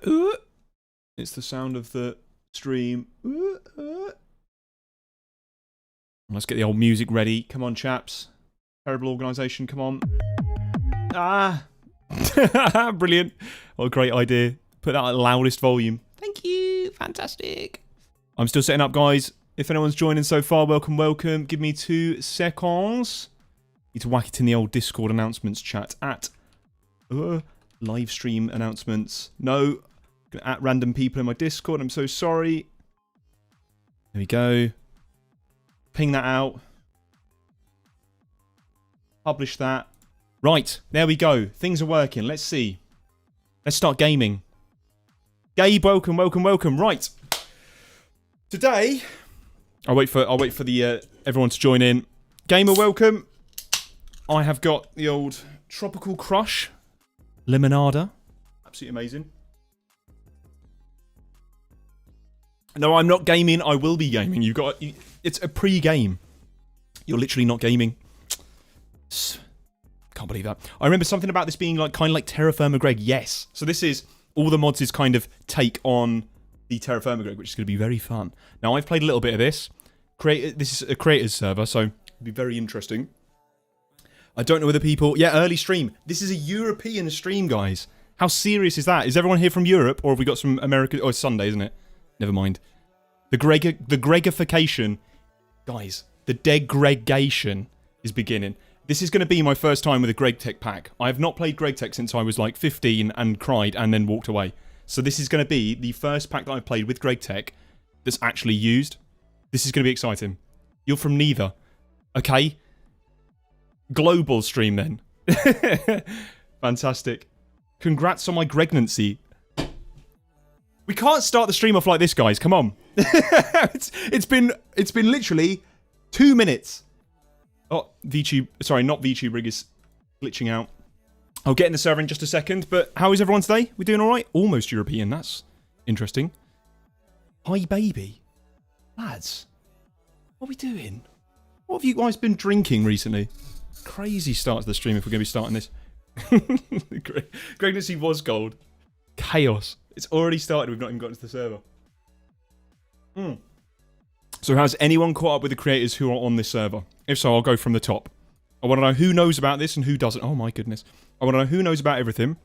It's the sound of the stream. Let's get the old music ready. Come on, chaps. Terrible organisation, come on. Ah! Brilliant. What a great idea. Put that at loudest volume. Thank you. Fantastic. I'm still setting up, guys. If anyone's joining so far, welcome, welcome. Give me 2 seconds. Need to whack it in the old Discord announcements chat at live stream announcements. No, at random people in my Discord. I'm so sorry. There we go. Ping that out. Publish that. Right, there we go. Things are working. Let's see. Let's start gaming. Gabe, welcome, welcome, welcome. Right. Today, I'll wait for the everyone to join in. Gamer, welcome. I have got the old Tropical Crush Limonada. Absolutely amazing. No, I'm not gaming. I will be gaming. It's a pre-game. You're literally not gaming. Can't believe that. I remember something about this being like kind of like Terra Firma Greg. Yes. So this is all the mods' kind of take on the Terra Firma Greg, which is going to be very fun. Now I've played a little bit of this. This is a creators server, so it'll be very interesting. I don't know whether people... Yeah, early stream. This is a European stream, guys. How serious is that? Is everyone here from Europe, or have we got some American... Oh, it's Sunday, isn't it? Never mind. The Gregification... Guys, the degradation is beginning. This is going to be my first time with a GregTech pack. I have not played GregTech since I was like 15 and cried and then walked away. So this is going to be the first pack that I've played with GregTech that's actually used. This is going to be exciting. You're from neither. Okay? Global stream then. Fantastic. Congrats on my pregnancy. We can't start the stream off like this, guys. Come on. It's been literally 2 minutes. Oh, VTube. Sorry, not VTube rig is glitching out. I'll get in the server in just a second, but how is everyone today? We doing alright? Almost European, that's interesting. Hi, baby. Lads, what are we doing? What have you guys been drinking recently? Crazy start to the stream if we're going to be starting this. Pregnancy was gold. Chaos. It's already started, we've not even gotten to the server. So has anyone caught up with the creators who are on this server? If so, I'll go from the top. I want to know who knows about this and who doesn't. Oh my goodness. I want to know who knows about everything,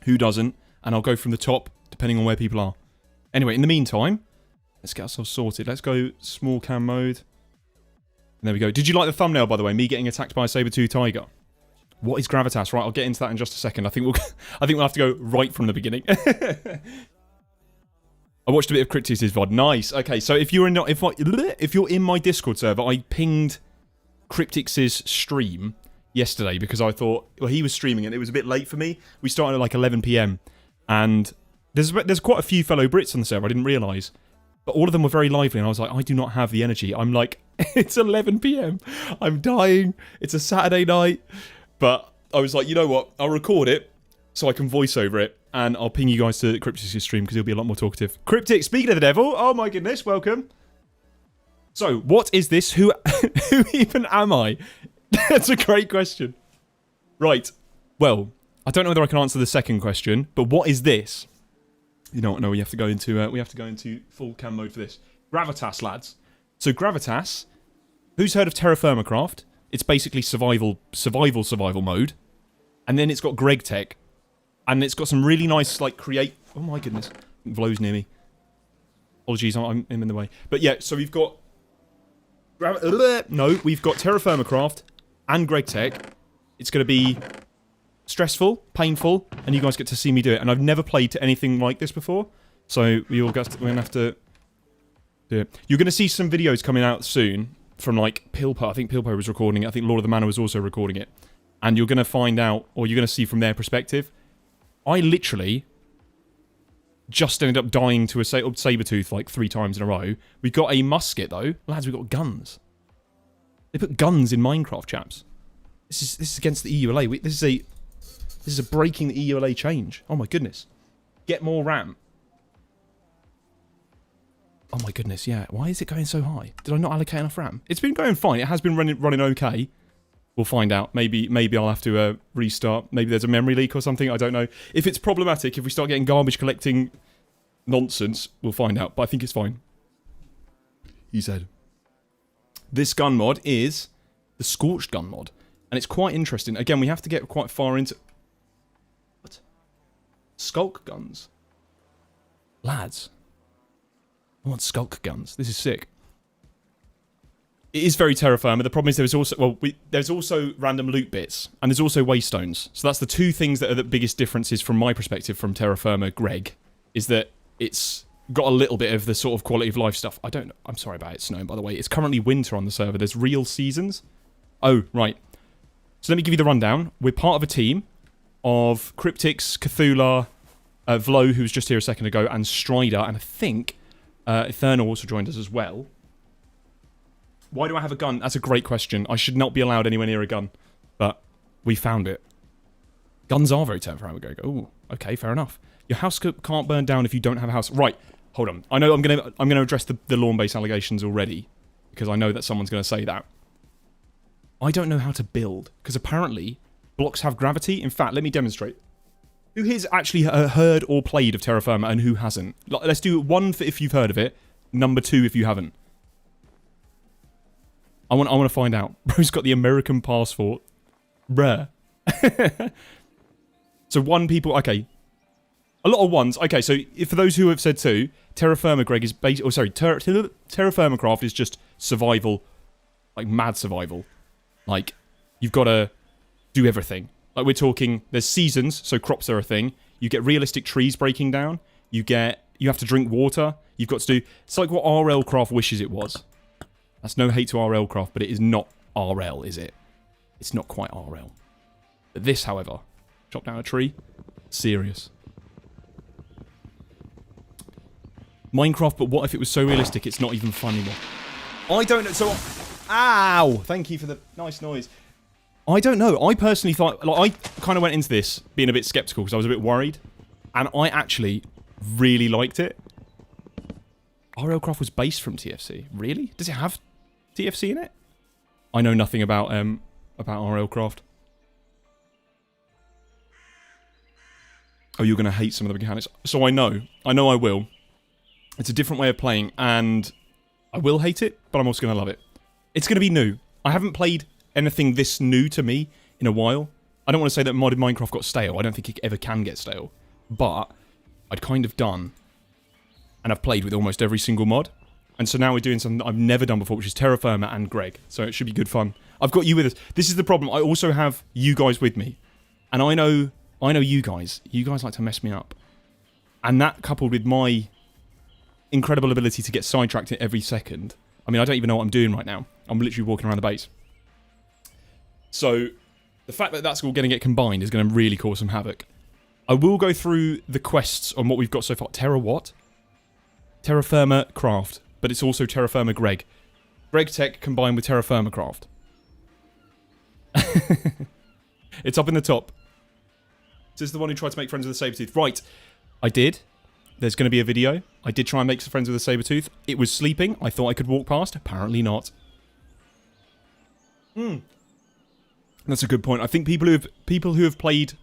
who doesn't, and I'll go from the top, depending on where people are. Anyway, in the meantime, let's get ourselves sorted. Let's go small cam mode. And there we go. Did you like the thumbnail, by the way? Me getting attacked by a saber-tooth tiger. What is Gravitas? Right, I'll get into that in just a second. I think we'll have to go right from the beginning. I watched a bit of Cryptis' VOD. Nice. Okay, so if you're in my Discord server, I pinged Cryptix's stream yesterday because I thought, well, he was streaming and it was a bit late for me. We started at like 11 PM, and there's quite a few fellow Brits on the server. I didn't realise, but all of them were very lively, and I was like, I do not have the energy. I'm like, it's 11 PM. I'm dying. It's a Saturday night, but I was like, you know what? I'll record it so I can voice over it. And I'll ping you guys to Cryptix' stream because he'll be a lot more talkative. Cryptic, speaking of the devil. Oh my goodness, welcome. So, what is this? Who even am I? That's a great question. Right. Well, I don't know whether I can answer the second question, but what is this? You know what? No, we have to go into full cam mode for this. Gravitas, lads. So Gravitas, who's heard of Terra Firma Craft? It's basically survival mode. And then it's got GregTech. And it's got some really nice, like, Oh my goodness. Vlo's near me. Apologies, I'm in the way. But yeah, so we've got... we've got Terra Firma Craft and GregTech. It's going to be stressful, painful, and you guys get to see me do it. And I've never played to anything like this before. So we're going to have to do it. You're going to see some videos coming out soon from, like, Pilpo. I think Pilpo was recording it. I think Lord of the Manor was also recording it. And you're going to find out, or you're going to see from their perspective... I literally just ended up dying to a saber-tooth like 3 times in a row. We got a musket though. Lads, we got guns. They put guns in Minecraft, chaps. This is against the EULA. This is a breaking the EULA change. Oh my goodness. Get more RAM. Oh my goodness, yeah. Why is it going so high? Did I not allocate enough RAM? It's been going fine. It has been running okay. We'll find out. Maybe I'll have to restart. Maybe there's a memory leak or something. I don't know. If it's problematic, if we start getting garbage collecting nonsense, we'll find out. But I think it's fine. He said. This gun mod is the Scorched gun mod. And it's quite interesting. Again, we have to get quite far into... What? Skulk guns? Lads. I want skulk guns. This is sick. It is very Terra Firma. The problem is there's also... Well, there's also random loot bits. And there's also Waystones. So that's the two things that are the biggest differences from my perspective from Terra Firma Greg. Is that it's got a little bit of the sort of quality of life stuff. I don't know. I'm sorry about it snowing, by the way. It's currently winter on the server. There's real seasons. Oh, right. So let me give you the rundown. We're part of a team of Cryptics, Cthulhu, Vlo, who was just here a second ago, and Strider, and I think Eternal also joined us as well. Why do I have a gun? That's a great question. I should not be allowed anywhere near a gun, but we found it. Guns are very Terra Firma. Oh, okay, fair enough. Your house can't burn down if you don't have a house. Right, hold on. I know I'm gonna address the lawn-based allegations already, because I know that someone's gonna say that. I don't know how to build, because apparently blocks have gravity. In fact, let me demonstrate. Who here's actually heard or played of Terra Firma and who hasn't? Let's do one for if you've heard of it, number 2 if you haven't. I want to find out. Bro's got the American passport. Bruh. So one people... Okay. A lot of ones. Okay, so for those who have said 2, Terra Firma, Greg, is based... Oh, sorry. Terra Firma Craft is just survival. Like, mad survival. Like, you've got to do everything. Like, we're talking... There's seasons, so crops are a thing. You get realistic trees breaking down. You have to drink water. You've got to do... It's like what RL Craft wishes it was. That's no hate to RL Craft, but it is not RL, is it? It's not quite RL. But this, however, chop down a tree, serious. Minecraft, but what if it was so realistic it's not even fun anymore? I don't know, so... Ow! Thank you for the nice noise. I don't know, I personally thought... Like, I kind of went into this being a bit skeptical because I was a bit worried. And I actually really liked it. RL Craft was based from TFC. Really? Does it have TFC in it? I know nothing about RL Craft. Oh, you're going to hate some of the mechanics. So I know I will. It's a different way of playing, and I will hate it, but I'm also going to love it. It's going to be new. I haven't played anything this new to me in a while. I don't want to say that modded Minecraft got stale. I don't think it ever can get stale. But I'd kind of done, and I've played with almost every single mod. And so now we're doing something that I've never done before, which is Terra Firma and Greg. So it should be good fun. I've got you with us. This is the problem. I also have you guys with me. And I know you guys. You guys like to mess me up. And that coupled with my incredible ability to get sidetracked at every second. I mean, I don't even know what I'm doing right now. I'm literally walking around the base. So the fact that that's all going to get combined is going to really cause some havoc. I will go through the quests on what we've got so far. Terra what? Terra Firma Craft. But it's also Terra Firma Greg. GregTech combined with Terra Firma Craft. It's up in the top. This is the one who tried to make friends with a Sabertooth. Right. I did. There's going to be a video. I did try and make some friends with a Sabertooth. It was sleeping. I thought I could walk past. Apparently not. That's a good point. I think people who have played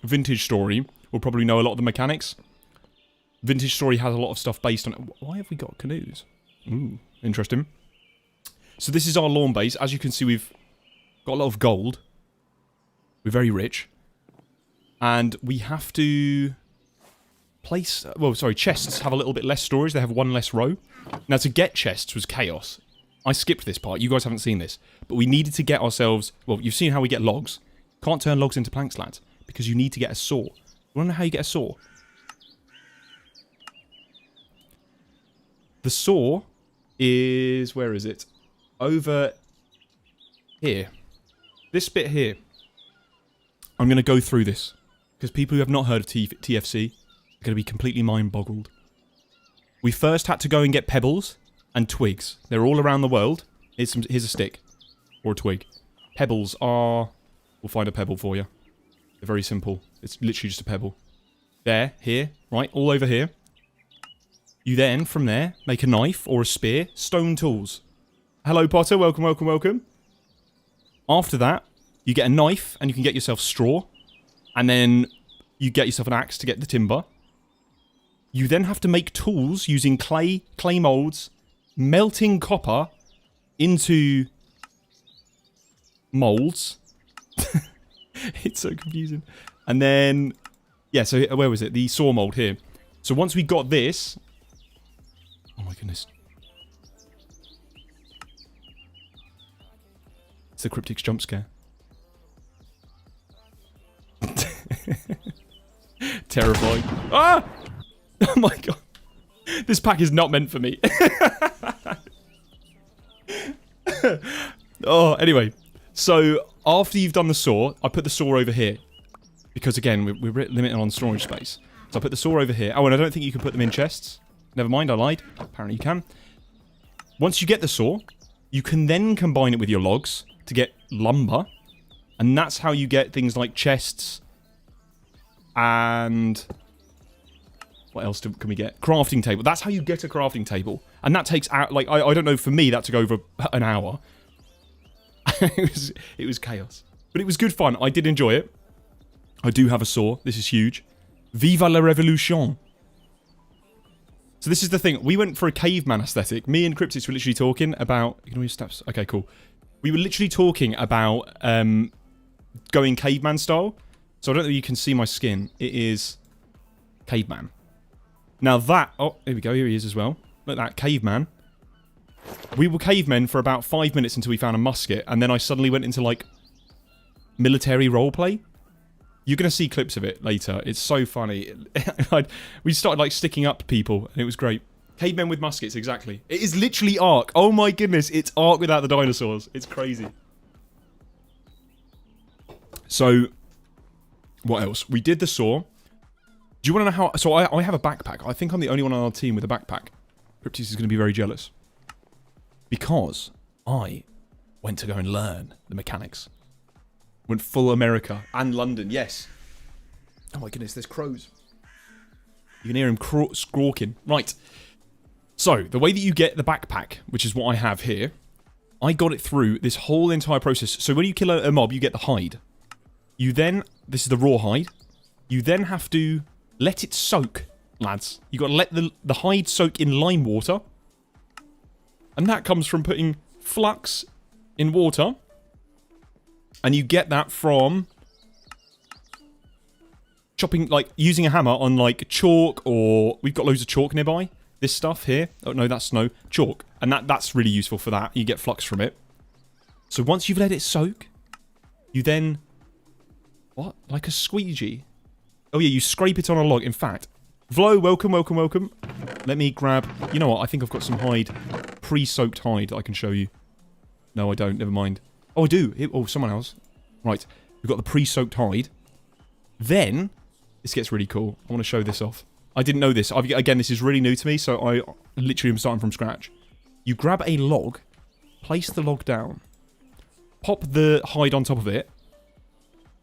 Vintage Story will probably know a lot of the mechanics. Vintage Story has a lot of stuff based on it. Why have we got canoes? Ooh, interesting. So this is our lawn base. As you can see, we've got a lot of gold. We're very rich. And we have to place... Well, sorry, chests have a little bit less storage. They have one less row. Now, to get chests was chaos. I skipped this part. You guys haven't seen this. But we needed to get ourselves... Well, you've seen how we get logs. Can't turn logs into plank slats because you need to get a saw. You want to know how you get a saw? The saw is... Where is it? Over here. This bit here. I'm going to go through this. Because people who have not heard of TFC are going to be completely mind-boggled. We first had to go and get pebbles and twigs. They're all around the world. Here's a stick. Or a twig. Pebbles are... We'll find a pebble for you. They're very simple. It's literally just a pebble. There, here, right, all over here. You then, from there, make a knife or a spear. Stone tools. Hello, Potter. Welcome, welcome, welcome. After that, You get a knife, and you can get yourself straw. And then you get yourself an axe to get the timber. You then have to make tools using clay molds, melting copper into molds. It's so confusing. And then, yeah, so where was it? The saw mold here. So once we got this... Oh my goodness. It's the Cryptic's jump scare. Terrifying. Ah! Oh my god. This pack is not meant for me. Oh, anyway. So, after you've done the saw, I put the saw over here. Because, again, we're limited on storage space. So I put the saw over here. Oh, and I don't think you can put them in chests. Never mind, I lied. Apparently you can. Once you get the saw, you can then combine it with your logs to get lumber. And that's how you get things like chests. And... what else can we get? Crafting table. That's how you get a crafting table. And that takes out... like, I don't know, for me, that took over an hour. It was chaos. But it was good fun. I did enjoy it. I do have a saw. This is huge. Viva la revolution. So this is the thing. We went for a caveman aesthetic. Me and Cryptis were literally talking about... ignore your steps. Okay, cool. We were literally talking about going caveman style. So I don't know if you can see my skin. It is caveman. Now that... oh, here we go. Here he is as well. Look at that. Caveman. We were cavemen for about 5 minutes until we found a musket. And then I suddenly went into, like, military roleplay. You're going to see clips of it later. It's so funny. We started, like, sticking up people. And it was great. Cavemen with muskets, exactly. It is literally Ark. Oh my goodness. It's Ark without the dinosaurs. It's crazy. So, what else? We did the saw. Do you want to know how... so I have a backpack. I think I'm the only one on our team with a backpack. Cryptis is going to be very jealous. Because I went to go and learn the mechanics. Went full America. And London, yes. Oh my goodness, there's crows. You can hear him squawking. Right. So, the way that you get the backpack, which is what I have here, I got it through this whole entire process. So when you kill a mob, you get the hide. You then... this is the raw hide. You then have to let it soak, lads. You got to let the hide soak in lime water. And that comes from putting flux in water. And you get that from chopping, like, using a hammer on, like, chalk, or... we've got loads of chalk nearby. This stuff here. Oh, no, that's no. Chalk. And that's really useful for that. You get flux from it. So once you've let it soak, you then... what? Like a squeegee? Oh, yeah, you scrape it on a log. In fact... Vlo, welcome, welcome, welcome. Let me grab... you know what? I think I've got some hide. Pre-soaked hide that I can show you. No, I don't. Never mind. Oh, I do. Oh, someone else. Right. We've got the pre-soaked hide. Then... this gets really cool. I want to show this off. I didn't know this. Again, this is really new to me, so I literally am starting from scratch. You grab a log. Place the log down. Pop the hide on top of it.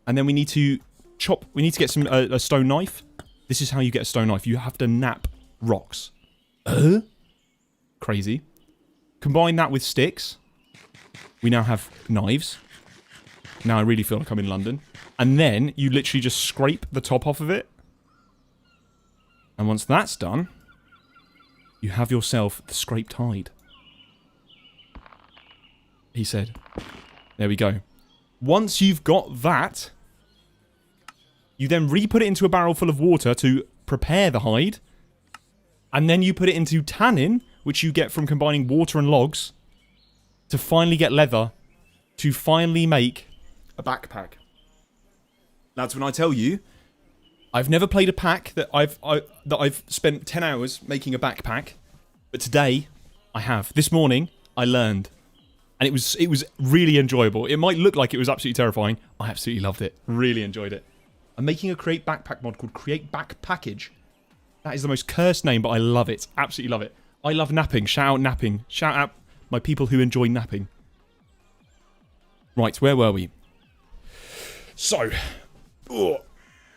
And then we need to chop... we need to get some a stone knife. This is how you get a stone knife. You have to knap rocks. Crazy. Combine that with sticks. We now have knives. Now I really feel like I'm in London. And then you literally just scrape the top off of it. And once that's done, you have yourself the scraped hide. He said. There we go. Once you've got that, you then re-put it into a barrel full of water to prepare the hide. And then you put it into tannin, which you get from combining water and logs, to finally get leather, to finally make a backpack. Lads, when I tell you, I've never played a pack that I've spent 10 hours making a backpack, but today I have. This morning I learned, and it was really enjoyable. It might look like it was absolutely terrifying. I absolutely loved it. Really enjoyed it. I'm making a Create Backpack mod called Create Back Package. That is the most cursed name, but I love it. Absolutely love it. I love napping. Shout out napping. Shout out my people who enjoy napping. Right, where were we? So,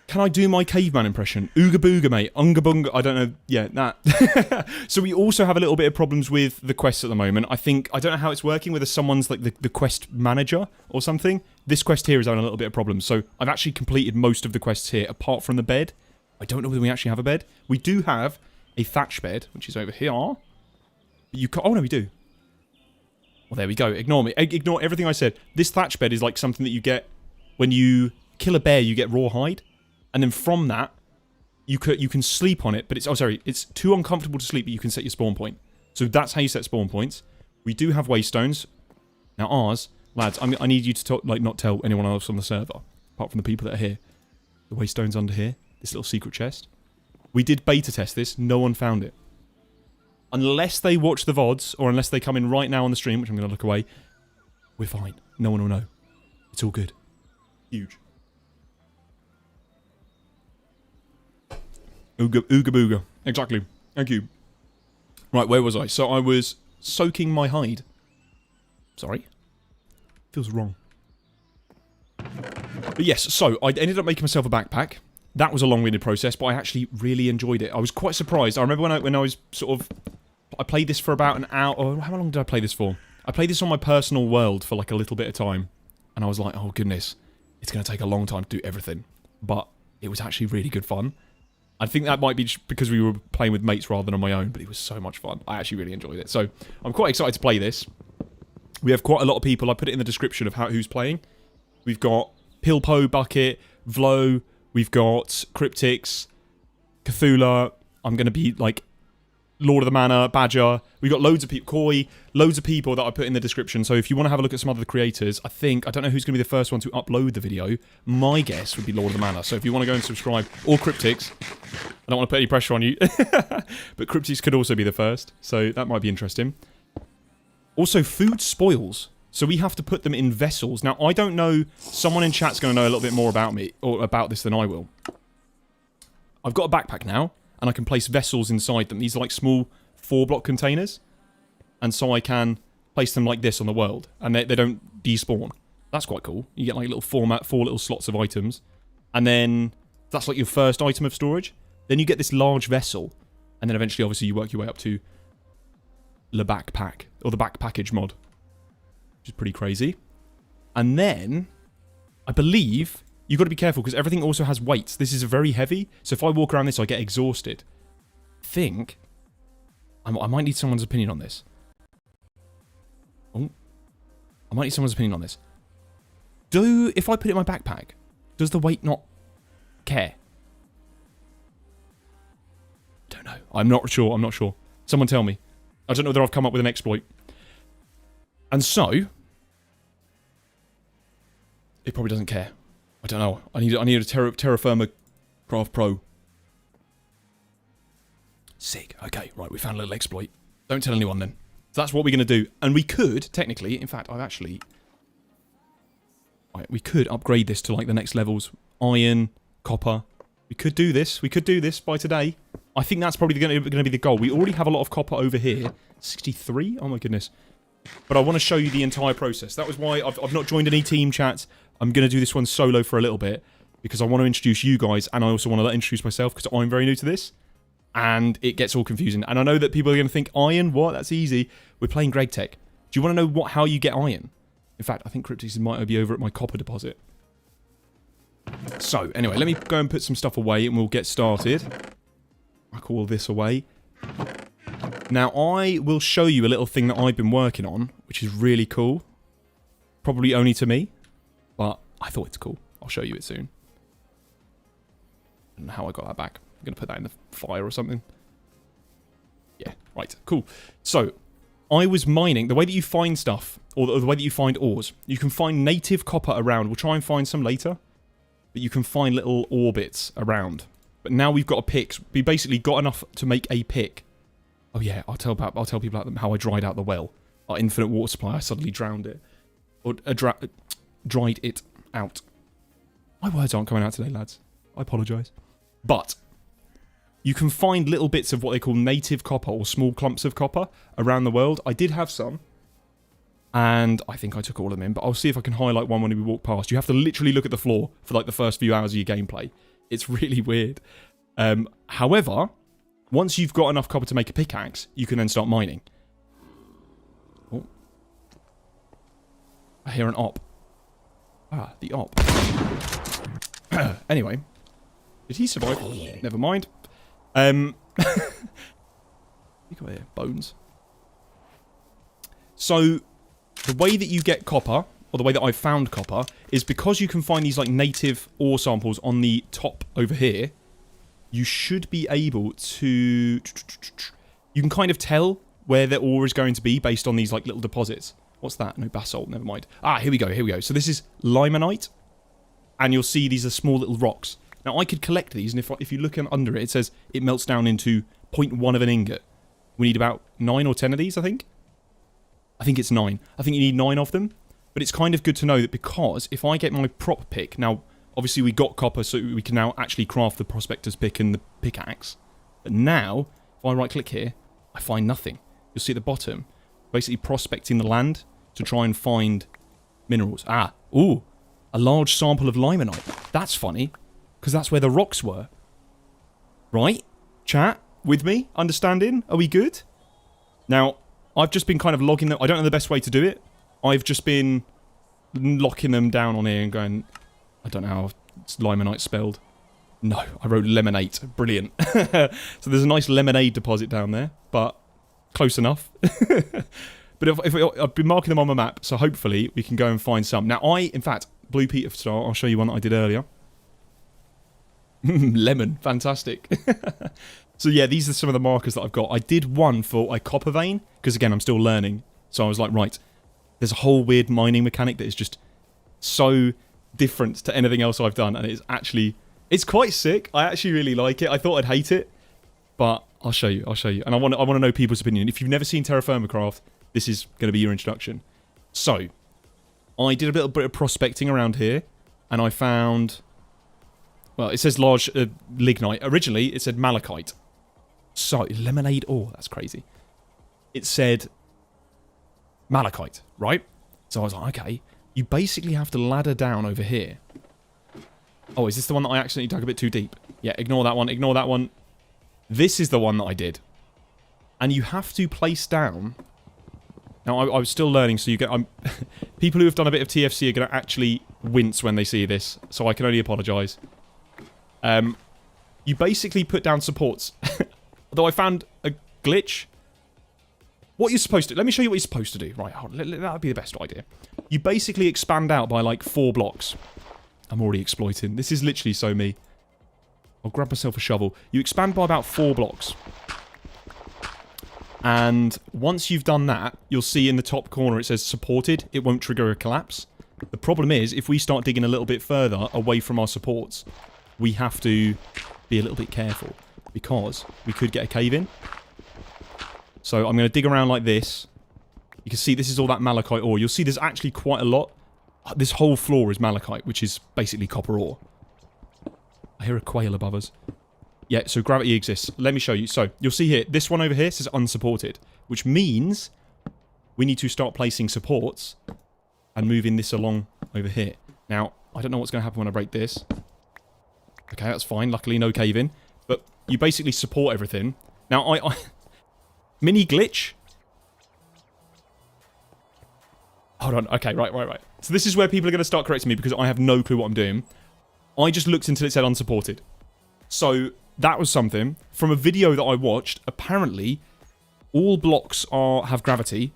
Can I do my caveman impression? Ooga booga, mate. Unga bunga. I don't know. Yeah, that. So we also have a little bit of problems with the quests at the moment. I don't know how it's working, whether someone's like the quest manager or something. This quest here is having a little bit of problems. So I've actually completed most of the quests here, apart from the bed. I don't know whether we actually have a bed. We do have a thatch bed, which is over here. Oh, no, we do. Well, there we go. Ignore me. Ignore everything I said. This thatch bed is like something that you get when you kill a bear, you get raw hide. And then from that, you can sleep on it, but it's too uncomfortable to sleep, but you can set your spawn point. So that's how you set spawn points. We do have Waystones. Now ours, lads, I need you to not tell anyone else on the server, apart from the people that are here. The Waystones under here, this little secret chest. We did beta test this, no one found it. Unless they watch the VODs, or unless they come in right now on the stream, which I'm going to look away, we're fine. No one will know. It's all good. Huge. Ooga booga. Exactly. Thank you. Right, where was I? So I was soaking my hide. Sorry. Feels wrong. But yes, so I ended up making myself a backpack. That was a long-winded process, but I actually really enjoyed it. I was quite surprised. I remember when I was sort of... I played this for about an hour... Or how long did I play this for? I played this on my personal world for like a little bit of time. And I was like, oh goodness. It's going to take a long time to do everything. But it was actually really good fun. I think that might be just because we were playing with mates rather than on my own, but it was so much fun. I actually really enjoyed it. So, I'm quite excited to play this. We have quite a lot of people. I put it in the description of who's playing. We've got Pilpo, Bucket, Vlo, we've got Cryptics, Cthulhu. I'm going to be like Lord of the Manor, Badger. We've got loads of people, Koi, loads of people that I put in the description. So if you want to have a look at some other creators, I don't know who's going to be the first one to upload the video. My guess would be Lord of the Manor. So if you want to go and subscribe, or Cryptics, I don't want to put any pressure on you, but Cryptics could also be the first. So that might be interesting. Also, food spoils. So we have to put them in vessels. Now, I don't know, someone in chat's going to know a little bit more about me, or about this than I will. I've got a backpack now, and I can place vessels inside them. These are like small 4-block containers. And so I can place them like this on the world. And they don't despawn. That's quite cool. You get like little 4 little slots of items. And then that's like your first item of storage. Then you get this large vessel. And then eventually, obviously, you work your way up to the backpack. Or the back package mod. Which is pretty crazy. And then, I believe... You've got to be careful, because everything also has weights. This is very heavy, so if I walk around this, I get exhausted. I think... I might need someone's opinion on this. Oh. I might need someone's opinion on this. If I put it in my backpack, does the weight not care? Don't know. I'm not sure. Someone tell me. I don't know whether I've come up with an exploit. And so... It probably doesn't care. I don't know. I need a Terra Firma Craft Pro. Sick. Okay, right, we found a little exploit. Don't tell anyone then. So that's what we're going to do. And we could, technically, in fact, Right, we could upgrade this to like the next levels. Iron, copper. We could do this. We could do this by today. I think that's probably going to be the goal. We already have a lot of copper over here. 63? Oh my goodness. But I want to show you the entire process. That was why I've not joined any team chats. I'm going to do this one solo for a little bit. Because I want to introduce you guys. And I also want to introduce myself. Because I'm very new to this. And it gets all confusing. And I know that people are going to think, iron? What? That's easy. We're playing GregTech. Do you want to know how you get iron? In fact, I think Cryptics might be over at my copper deposit. So, anyway, let me go and put some stuff away. And we'll get started. I call this away. Now, I will show you a little thing that I've been working on, which is really cool. Probably only to me, but I thought it's cool. I'll show you it soon. I don't know how I got that back. I'm going to put that in the fire or something. Yeah, right, cool. So, I was mining. The way that you find stuff, or the way that you find ores, you can find native copper around. We'll try and find some later, but you can find little ore bits around. But now we've got a pick. We basically got enough to make a pick. Oh yeah, I'll tell people about how I dried out the well. Our infinite water supply, I suddenly drowned it. Or dried it out. My words aren't coming out today, lads. I apologise. But you can find little bits of what they call native copper or small clumps of copper around the world. I did have some. And I think I took all of them in, but I'll see if I can highlight one when we walk past. You have to literally look at the floor for like the first few hours of your gameplay. It's really weird. However, once you've got enough copper to make a pickaxe, you can then start mining. Oh. I hear an op. Ah, the op. Anyway. Did he survive? Never mind. Look over here. Bones. So, the way that you get copper, or the way that I've found copper, is because you can find these like native ore samples on the top over here, you should be able to... You can kind of tell where the ore is going to be based on these like little deposits. What's that? No, basalt, never mind. Ah, here we go, here we go. So this is limonite, and you'll see these are small little rocks. Now, I could collect these, and if you look under it, it says it melts down into 0.1 of an ingot. We need about 9 or 10 of these, I think. I think it's 9. I think you need 9 of them. But it's kind of good to know that because if I get my prop pick... Now, obviously we got copper, so we can now actually craft the prospector's pick and the pickaxe. But now, if I right-click here, I find nothing. You'll see at the bottom, basically prospecting the land to try and find minerals. Ah, ooh, a large sample of limonite. That's funny, because that's where the rocks were. Right? Chat? With me? Understanding? Are we good? Now, I've just been kind of logging them. I don't know the best way to do it. I've just been locking them down on here and going... I don't know how limonite spelled. No, I wrote lemonade. Brilliant. So there's a nice lemonade deposit down there, but close enough. But if I've been marking them on my map, so hopefully we can go and find some. Now, in fact, Blue Peter Star, I'll show you one that I did earlier. Lemon, fantastic. So yeah, these are some of the markers that I've got. I did one for a copper vein, because again, I'm still learning. So I was like, right, there's a whole weird mining mechanic that is just so different to anything else I've done, and it's quite sick. I actually really like it. I thought I'd hate it, but I'll show you. And I want to know people's opinion. If you've never seen Terra Firma Craft, this is going to be your introduction. So, I did a little bit of prospecting around here, and I found... Well, it says large lignite. Originally, it said malachite. So, lemonade ore. That's crazy. It said malachite, right? So I was like, okay. You basically have to ladder down over here. Oh, is this the one that I accidentally dug a bit too deep? Yeah, ignore that one. Ignore that one. This is the one that I did. And you have to place down... Now, I was still learning, so you get... people who have done a bit of TFC are going to actually wince when they see this, so I can only apologise. You basically put down supports. Although I found a glitch. What you're supposed to... Let me show you what you're supposed to do. Right, that would be the best idea. You basically expand out by, like, 4 blocks. I'm already exploiting. This is literally so me. I'll grab myself a shovel. You expand by about 4 blocks. And once you've done that, you'll see in the top corner it says supported. It won't trigger a collapse. The problem is, if we start digging a little bit further away from our supports, we have to be a little bit careful, because we could get a cave in. So I'm going to dig around like this. You can see this is all that malachite ore. You'll see there's actually quite a lot. This whole floor is malachite, which is basically copper ore. I hear a quail above us. Yeah, so gravity exists. Let me show you. So, you'll see here, this one over here says unsupported, which means we need to start placing supports and moving this along over here. Now, I don't know what's going to happen when I break this. Okay, that's fine. Luckily, no cave in. But you basically support everything. Now, mini glitch. Hold on. Okay, right. So this is where people are going to start correcting me because I have no clue what I'm doing. I just looked until it said unsupported. So... that was something. From a video that I watched, apparently, all blocks have gravity.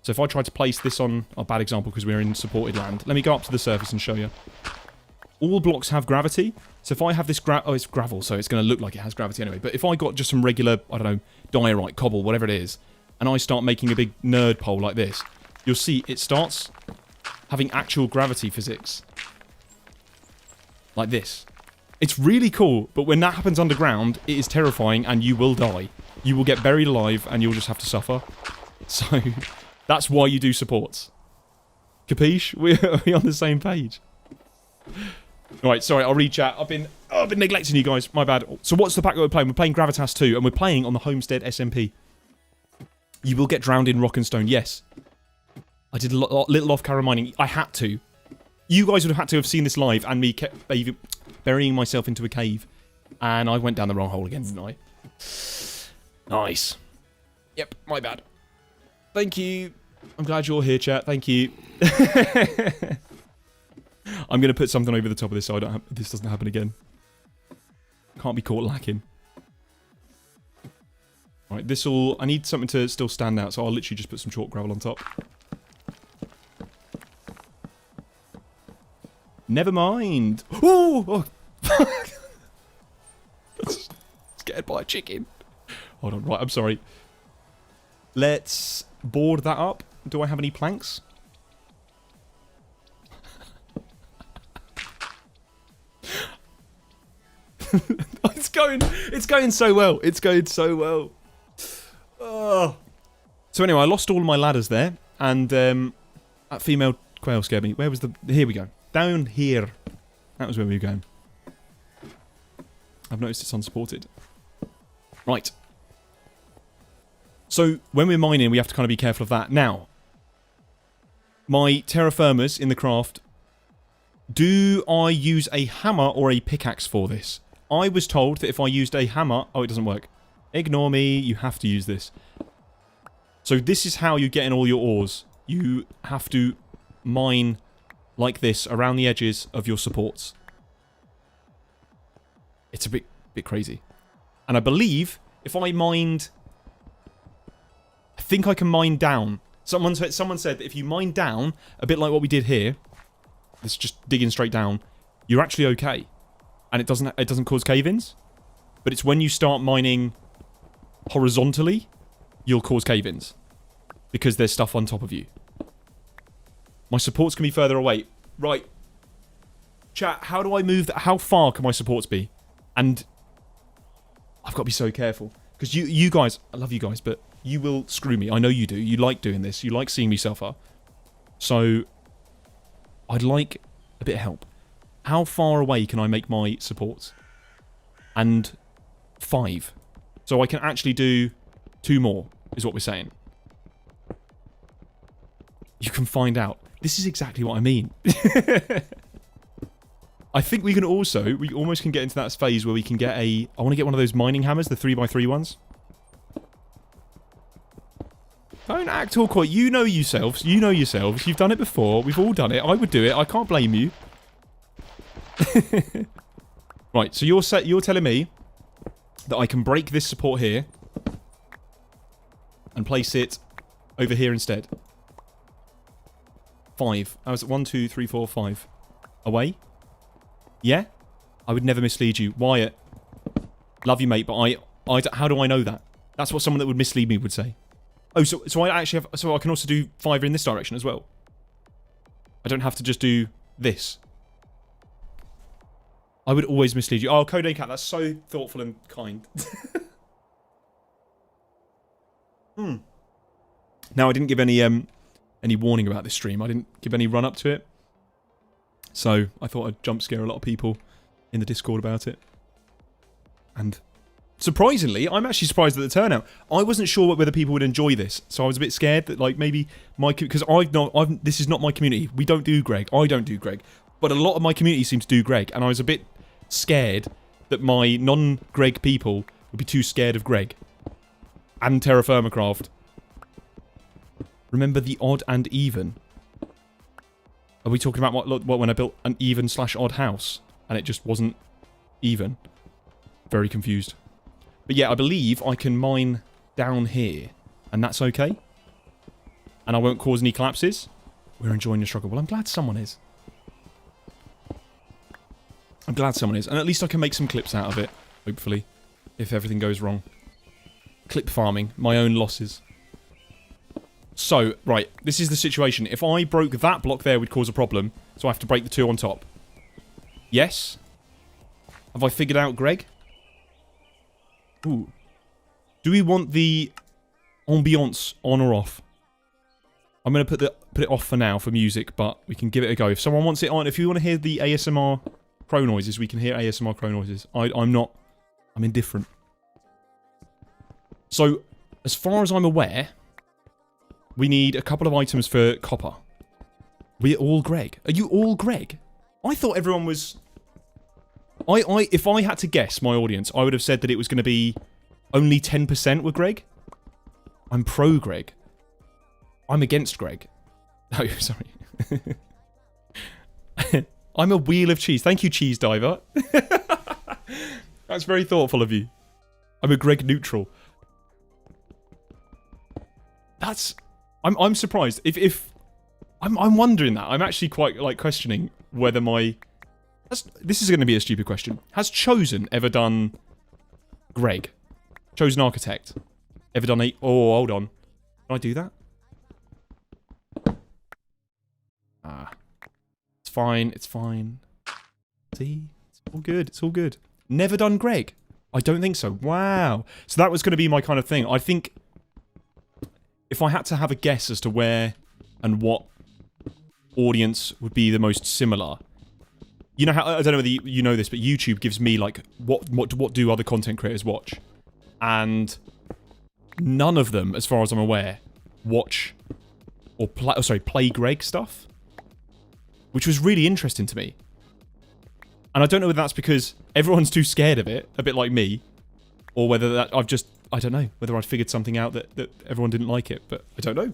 So if I try to place this on... a bad example because we're in supported land. Let me go up to the surface and show you. All blocks have gravity. So if I have this... oh, it's gravel, so it's going to look like it has gravity anyway. But if I got just some regular, I don't know, diorite, cobble, whatever it is, and I start making a big nerd pole like this, you'll see it starts having actual gravity physics. Like this. It's really cool, but when that happens underground, it is terrifying and you will die. You will get buried alive and you'll just have to suffer. So, that's why you do supports. Capiche? Are we on the same page? Right, sorry, I'll read chat. I've been neglecting you guys. My bad. So what's the pack that we're playing? We're playing Gravitas 2 and we're playing on the HomesteadSMP. You will get drowned in rock and stone, yes. I did a little off-camera mining. I had to. You guys would have had to have seen this live and me burying myself into a cave. And I went down the wrong hole again, didn't I? Nice. Yep, my bad. Thank you. I'm glad you're here, chat. Thank you. I'm going to put something over the top of this so this doesn't happen again. Can't be caught lacking. Right, I need something to still stand out, so I'll literally just put some chalk gravel on top. Never mind. Ooh! Oh. Scared by a chicken. Hold on, right, I'm sorry. Let's board that up. Do I have any planks? It's going so well. It's going so well. Oh. So anyway, I lost all of my ladders there, and that female quail scared me. Where was the... Here we go. Down here. That was where we were going. I've noticed it's unsupported. Right. So, when we're mining, we have to kind of be careful of that. Now, my terra firmas in the craft, do I use a hammer or a pickaxe for this? I was told that if I used a hammer... Oh, it doesn't work. Ignore me, you have to use this. So this is how you get in all your ores. You have to mine like this around the edges of your supports. It's a bit crazy. And I believe if I mined... I think I can mine down. Someone said that if you mine down, a bit like what we did here, it's just digging straight down, you're actually okay. And it doesn't cause cave-ins. But it's when you start mining horizontally, you'll cause cave-ins. Because there's stuff on top of you. My supports can be further away. Right. Chat, how do I move that? How far can my supports be? And I've got to be so careful. Because you guys, I love you guys, but you will screw me. I know you do. You like doing this. You like seeing me suffer. So, I'd like a bit of help. How far away can I make my supports? And 5. So I can actually do 2 more, is what we're saying. You can find out. This is exactly what I mean. I think we almost can get into that phase where we can get I want to get one of those mining hammers, the 3x3 ones. Don't act all coy. You know yourselves. You know yourselves. You've done it before. We've all done it. I would do it. I can't blame you. Right, so you're telling me that I can break this support here and place it over here instead. 5. I was at 1, 2, 3, 4, 5. Away? Yeah? I would never mislead you. Wyatt. Love you, mate, but how do I know that? That's what someone that would mislead me would say. Oh, so I actually have... So I can also do 5 in this direction as well. I don't have to just do this. I would always mislead you. Oh, Code Cat, that's so thoughtful and kind. Now, I didn't give any warning about this stream. I didn't give any run-up to it. So, I thought I'd jump scare a lot of people in the Discord about it. And surprisingly, I'm actually surprised at the turnout. I wasn't sure whether people would enjoy this. So I was a bit scared that, like, maybe because this is not my community. We don't do Greg. I don't do Greg. But a lot of my community seems to do Greg. And I was a bit scared that my non-Greg people would be too scared of Greg. And Terra Firma Craft. Remember the odd and even? Are we talking about what when I built an even/odd house and it just wasn't even? Very confused. But yeah, I believe I can mine down here and that's okay. And I won't cause any collapses. We're enjoying the struggle. Well, I'm glad someone is. I'm glad someone is. And at least I can make some clips out of it, hopefully, if everything goes wrong. Clip farming. My own losses. So, right. This is the situation. If I broke that block there, it would cause a problem. So I have to break the 2 on top. Yes? Have I figured out Greg? Ooh. Do we want the ambiance on or off? I'm going to put it off for now for music, but we can give it a go. If someone wants it on, if you want to hear the ASMR crow noises, we can hear ASMR crow noises. I'm indifferent. So, as far as I'm aware, we need a couple of items for copper. We're all Greg. Are you all Greg? I thought everyone was... If I had to guess my audience, I would have said that it was going to be only 10% were Greg. I'm pro Greg. I'm against Greg. Oh, sorry. I'm a wheel of cheese. Thank you, Cheese Diver. That's very thoughtful of you. I'm a Greg neutral. I'm surprised. If I'm wondering that. I'm actually quite like questioning whether my... This is going to be a stupid question. Has Chosen ever done Greg? Chosen Architect. Ever done a... Oh, hold on. Can I do that? Ah. It's fine. It's fine. See? It's all good. It's all good. Never done Greg? I don't think so. Wow. So that was going to be my kind of thing. I think if I had to have a guess as to where and what audience would be the most similar... You know how, I don't know whether you know this, but YouTube gives me like what do other content creators watch, and none of them, as far as I'm aware, watch or play Greg stuff, which was really interesting to me. And I don't know whether that's because everyone's too scared of it, a bit like me, or whether that I don't know whether I'd figured something out that everyone didn't like it, but I don't know.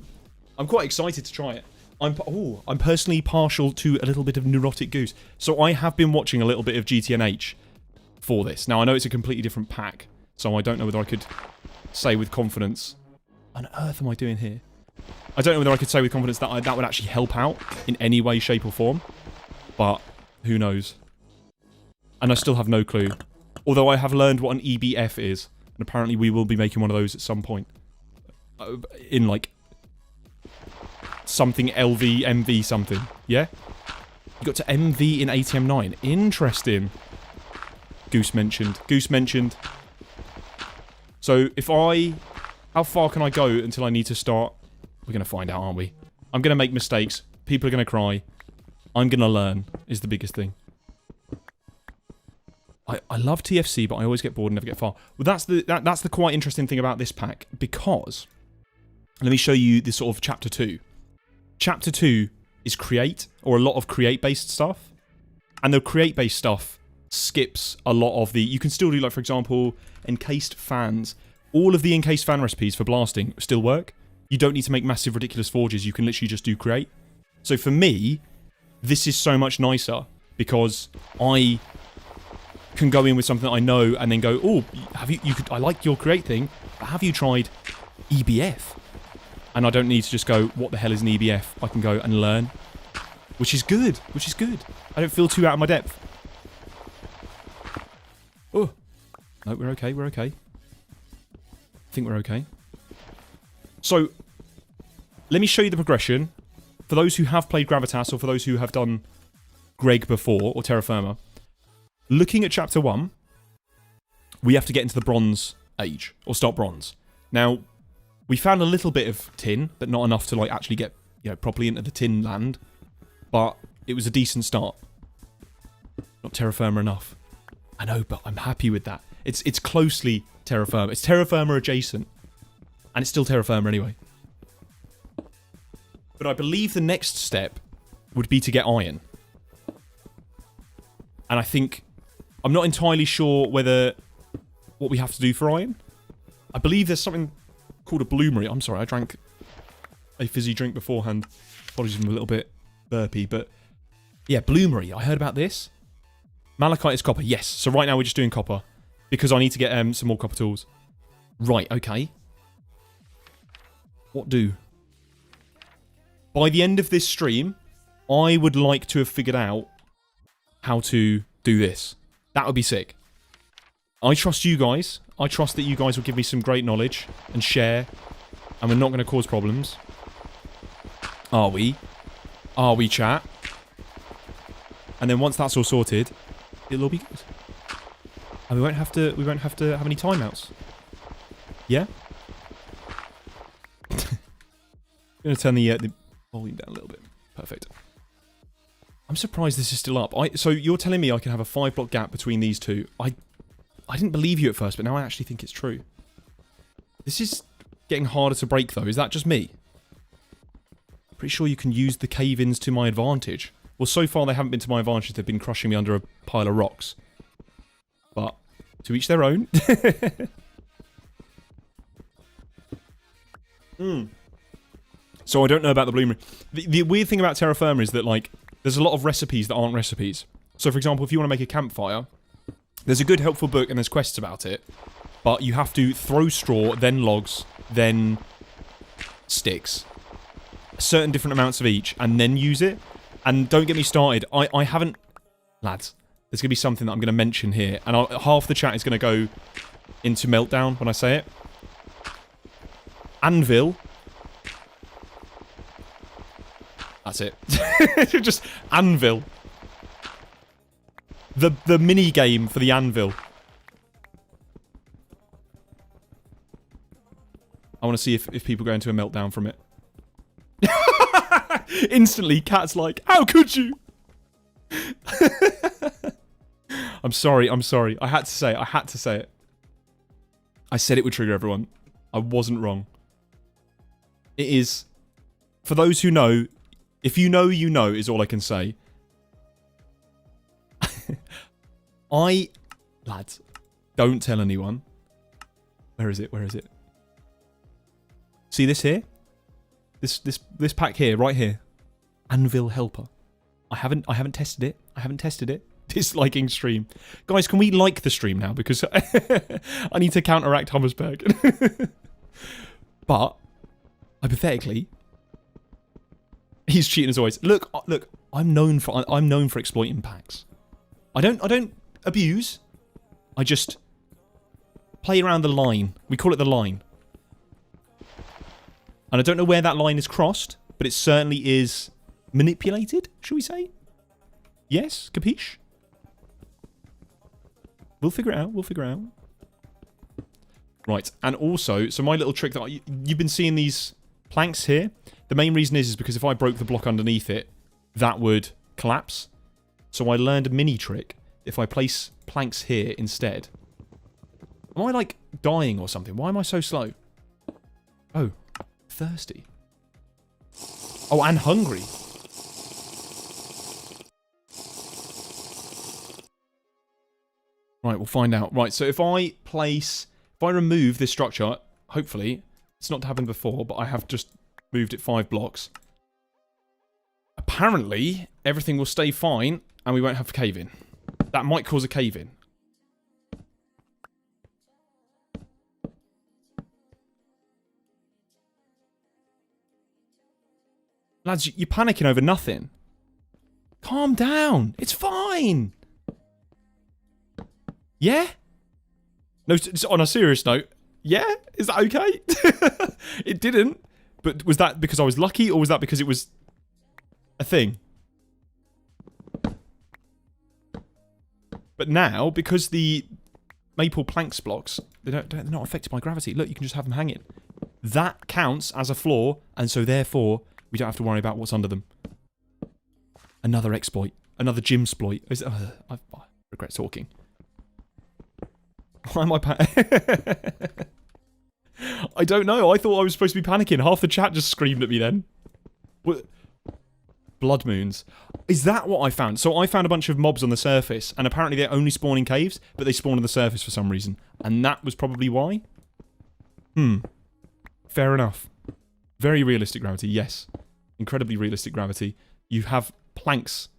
I'm quite excited to try it. I'm personally partial to a little bit of Neurotic Goose. So I have been watching a little bit of GTNH for this. Now, I know it's a completely different pack, so I don't know whether I could say with confidence... What on earth am I doing here? I don't know whether I could say with confidence that that would actually help out in any way, shape or form. But who knows? And I still have no clue. Although I have learned what an EBF is. And apparently we will be making one of those at some point. In like... something LV, MV something. Yeah? You got to MV in ATM 9. Interesting. Goose mentioned. Goose mentioned. So if I... How far can I go until I need to start? We're going to find out, aren't we? I'm going to make mistakes. People are going to cry. I'm going to learn, is the biggest thing. I love TFC, but I always get bored and never get far. Well, that's the quite interesting thing about this pack, because... Let me show you this sort of Chapter 2. Chapter 2 is Create, or a lot of Create-based stuff. And the Create-based stuff skips a lot of the... You can still do, like, for example, encased fans. All of the encased fan recipes for blasting still work. You don't need to make massive, ridiculous forges. You can literally just do Create. So for me, this is so much nicer, because I can go in with something that I know and then go, oh, I like your Create thing, but have you tried EBF? And I don't need to just go, what the hell is an EBF? I can go and learn. Which is good. Which is good. I don't feel too out of my depth. Oh. No, we're okay. We're okay. I think we're okay. So, let me show you the progression. For those who have played Gravitas, or for those who have done Greg before, or Terra Firma, looking at Chapter 1, we have to get into the Bronze Age, or start Bronze. Now, we found a little bit of tin, but not enough to like actually get, properly into the tin land. But it was a decent start. Not Terra Firma enough. I know, but I'm happy with that. It's closely Terra Firma. It's Terra Firma adjacent. And it's still Terra Firma anyway. But I believe the next step would be to get iron. And I think... I'm not entirely sure what we have to do for iron. I believe there's something... called a bloomery. I'm sorry, I drank a fizzy drink beforehand. Apologies if I'm a little bit burpy, but yeah, bloomery. I heard about this. Malachite is copper. Yes. So right now we're just doing copper because I need to get some more copper tools. Right. Okay. What do? By the end of this stream, I would like to have figured out how to do this. That would be sick. I trust you guys. I trust that you guys will give me some great knowledge and share, and we're not going to cause problems. Are we? Are we, chat? And then once that's all sorted, it'll all be good. And we won't have to have any timeouts. Yeah? I'm going to turn the volume down a little bit. Perfect. I'm surprised this is still up. So you're telling me I can have a 5-block gap between these two. I didn't believe you at first, but now I actually think it's true. This is getting harder to break, though. Is that just me? Pretty sure you can use the cave-ins to my advantage. Well, so far they haven't been to my advantage. They've been crushing me under a pile of rocks. But to each their own. So I don't know about the bloom. The weird thing about terra firma is that, like, there's a lot of recipes that aren't recipes. So, for example, if you want to make a campfire, there's a good helpful book and there's quests about it. But you have to throw straw, then logs, then sticks. Certain different amounts of each, and then use it. And don't get me started. I haven't... Lads, there's going to be something that I'm going to mention here. And half the chat is going to go into meltdown when I say it. Anvil. That's it. Just anvil. The mini game for the anvil. I want to see if people go into a meltdown from it. Instantly, Cat's like, how could you? I'm sorry. I had to say it. I said it would trigger everyone. I wasn't wrong. It is, for those who know, if you know, you know, is all I can say. Lads, don't tell anyone. Where is it? See this here? This pack here, right here. Anvil Helper. I haven't tested it. Disliking stream. Guys, can we like the stream now? Because I need to counteract Hummersberg. But, hypothetically, he's cheating as always. Look, I'm known for exploiting packs. I don't abuse. I just play around the line. We call it the line. And I don't know where that line is crossed, but it certainly is manipulated, shall we say? Yes? Capiche? We'll figure it out. Right, and also, so my little trick that you've been seeing these planks here. The main reason is because if I broke the block underneath it, that would collapse. So I learned a mini trick. If I place planks here instead. Am I, like, dying or something? Why am I so slow? Oh. Thirsty. Oh, and hungry. Right, we'll find out. Right, so if I remove this structure, hopefully, it's not happened before, but I have just moved it 5 blocks. Apparently, everything will stay fine, and we won't have a cave-in. That might cause a cave-in. Lads, you're panicking over nothing. Calm down. It's fine. Yeah? No, on a serious note, yeah? Is that okay? It didn't. But was that because I was lucky, or was that because it was a thing? But now, because the maple planks blocks, they're not affected by gravity. Look, you can just have them hanging. That counts as a floor, and so therefore, we don't have to worry about what's under them. Another exploit. Another gym exploit. I regret talking. Why am I I don't know. I thought I was supposed to be panicking. Half the chat just screamed at me then. What? Blood moons. Is that what I found? So I found a bunch of mobs on the surface, and apparently they're only spawn in caves, but they spawn on the surface for some reason. And that was probably why? Fair enough. Very realistic gravity, yes. Incredibly realistic gravity. You have planks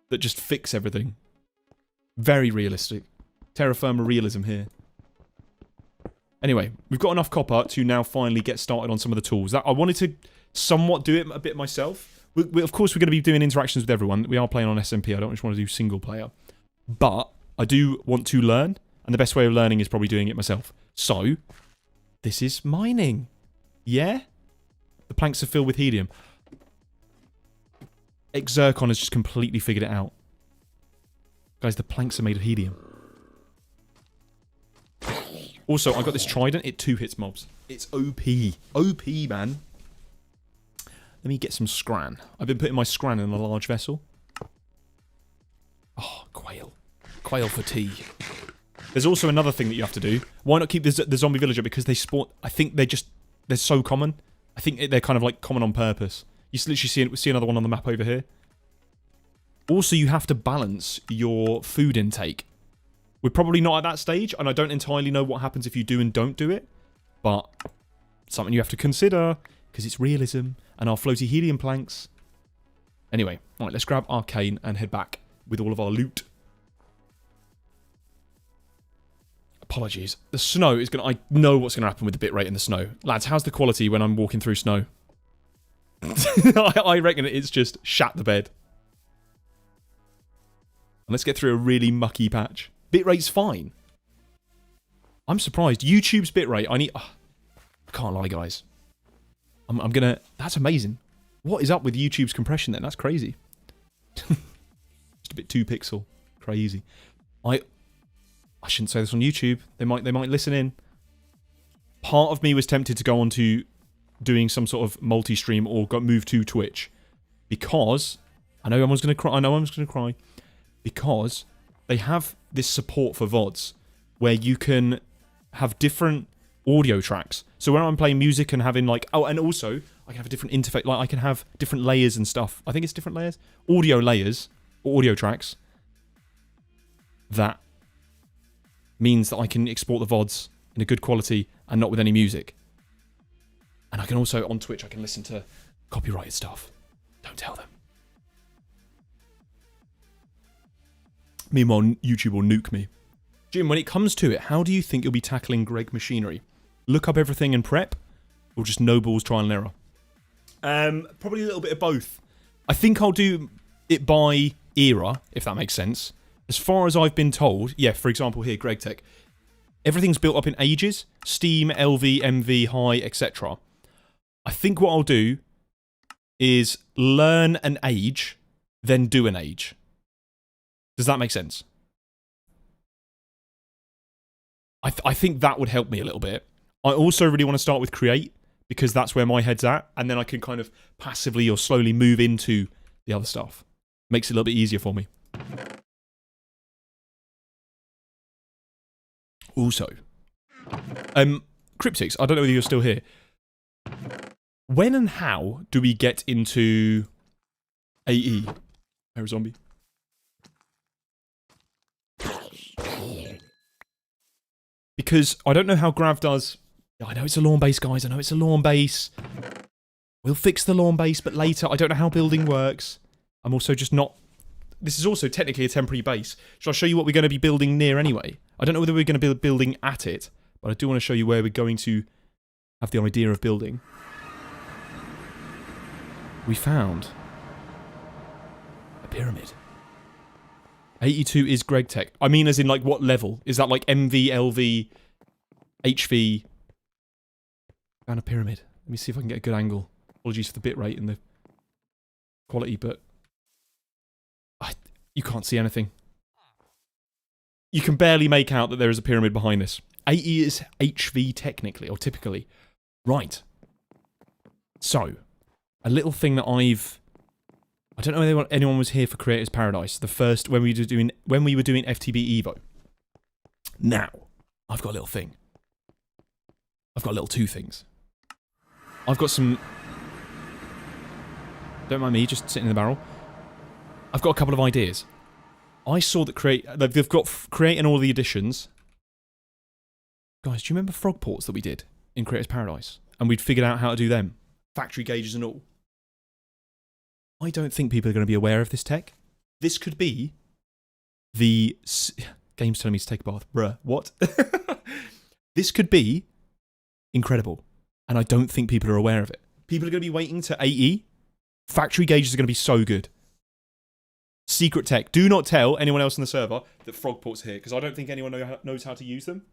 that just fix everything. Very realistic. Terra firma realism here. Anyway, we've got enough copper to now finally get started on some of the tools. I wanted to somewhat do it a bit myself. Of course, we're going to be doing interactions with everyone. We are playing on SMP. I don't just want to do single player. But I do want to learn, and the best way of learning is probably doing it myself. So, this is mining. Yeah? The planks are filled with helium. Xercon has just completely figured it out. Guys, the planks are made of helium. Also, I got this trident. It 2-hits mobs. It's OP. OP, man. Let me get some scran. I've been putting my scran in a large vessel. Oh, quail. Quail for tea. There's also another thing that you have to do. Why not keep the zombie villager? Because they spawn... I think they're so common. I think they're kind of like common on purpose. You literally see another one on the map over here. Also, you have to balance your food intake We're probably not at that stage, and I don't entirely know what happens if you do and don't do it, but something you have to consider, because it's realism, and our floaty helium planks. Anyway, alright, let's grab Arcane and head back with all of our loot. Apologies. The snow is going to... I know what's going to happen with the bitrate in the snow. Lads, how's the quality when I'm walking through snow? I reckon it's just shat the bed. And let's get through a really mucky patch. Bitrate's fine. I'm surprised. YouTube's bitrate, I need... I can't lie, guys. I'm going to... That's amazing. What is up with YouTube's compression then? That's crazy. Just a bit 2 pixel. Crazy. I shouldn't say this on YouTube. They might listen in. Part of me was tempted to go on to doing some sort of multi-stream or move to Twitch. Because... I know everyone's going to cry. I know everyone's going to cry. Because they have this support for VODs where you can have different audio tracks. So when I'm playing music and having like... Oh, and also I can have a different interface. Like I can have different layers and stuff. I think it's different layers. Audio layers. Or audio tracks. That means that I can export the VODs in a good quality and not with any music. And I can also, on Twitch, I can listen to copyrighted stuff. Don't tell them. Meanwhile, YouTube will nuke me. Jim, when it comes to it, how do you think you'll be tackling Greg machinery? Look up everything and prep? Or just no balls, trial and error? Probably a little bit of both. I think I'll do it by era, if that makes sense. As far as I've been told, yeah, for example here, GregTech, everything's built up in ages. Steam, LV, MV, high, etc. I think what I'll do is learn an age, then do an age. Does that make sense? I think that would help me a little bit. I also really want to start with create, because that's where my head's at, and then I can kind of passively or slowly move into the other stuff. Makes it a little bit easier for me. Also, Cryptics, I don't know whether you're still here. When and how do we get into AE? Air zombie. Because I don't know how Grav does... I know it's a lawn base, guys. I know it's a lawn base. We'll fix the lawn base, but later. I don't know how building works. I'm also just not... This is also technically a temporary base. Shall I show you what we're going to be building near anyway? I don't know whether we're going to be building at it, but I do want to show you where we're going to have the idea of building. We found a pyramid. 82 is GregTech. I mean as in like what level? Is that like MV, LV, HV? Found a pyramid. Let me see if I can get a good angle. Apologies for the bitrate and the quality, but... You can't see anything. You can barely make out that there is a pyramid behind this. AE is HV technically, or typically. Right. So, a little thing that I've... I don't know whether anyone was here for Creators Paradise. The first, when we were doing FTB Evo. Now, I've got a little thing. I've got a little 2 things. I've got some... Don't mind me, just sitting in the barrel. I've got a couple of ideas. I saw that they've got Create and all the additions. Guys, do you remember frog ports that we did in Creators Paradise? And we'd figured out how to do them. Factory gauges and all. I don't think people are going to be aware of this tech. This could be the... Game's telling me to take a bath. Bruh, what? This could be incredible. And I don't think people are aware of it. People are going to be waiting to AE. Factory gauges are going to be so good. Secret tech. Do not tell anyone else on the server that frog ports are here, because I don't think anyone knows how to use them.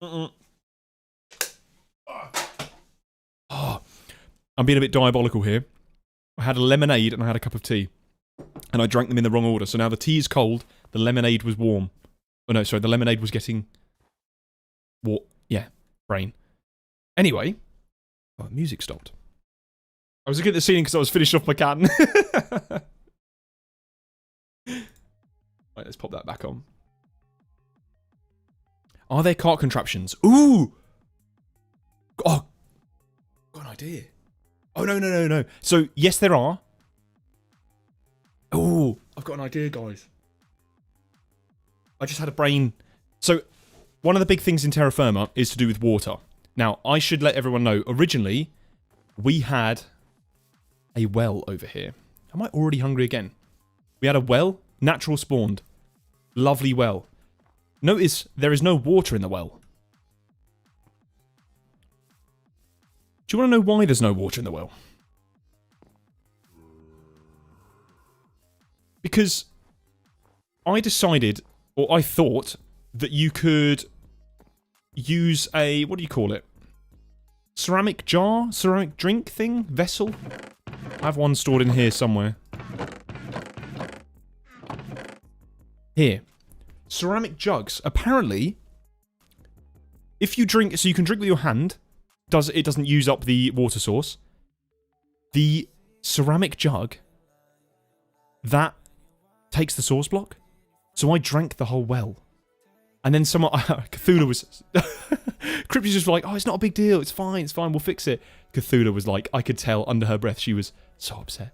Oh, I'm being a bit diabolical here. I had a lemonade and I had a cup of tea. And I drank them in the wrong order. So now the tea is cold, the lemonade was warm. Oh no, sorry, the lemonade was getting... Yeah, brain. Anyway. Oh, music stopped. I was looking at the ceiling because I was finishing off my can. Right, let's pop that back on. Are there cart contraptions? Ooh! Oh! Got an idea. Oh, no. So, yes, there are. Oh, I've got an idea, guys. I just had a brain. So, one of the big things in terra firma is to do with water. Now, I should let everyone know, originally, we had a well over here. Am I already hungry again? We had a well, natural spawned. Lovely well. Notice there is no water in the well. Do you want to know why there's no water in the well? Because I decided, or I thought, that you could use a, what do you call it? Ceramic jar? Ceramic drink thing? Vessel? I have one stored in here somewhere. Here. Ceramic jugs. Apparently, if you drink, so you can drink with your hand, it doesn't use up the water source. The ceramic jug, that takes the source block. So I drank the whole well. And then someone, Cthulhu was, Crypto's just like, oh, it's not a big deal, it's fine, we'll fix it. Cthulhu was like, I could tell under her breath, she was so upset.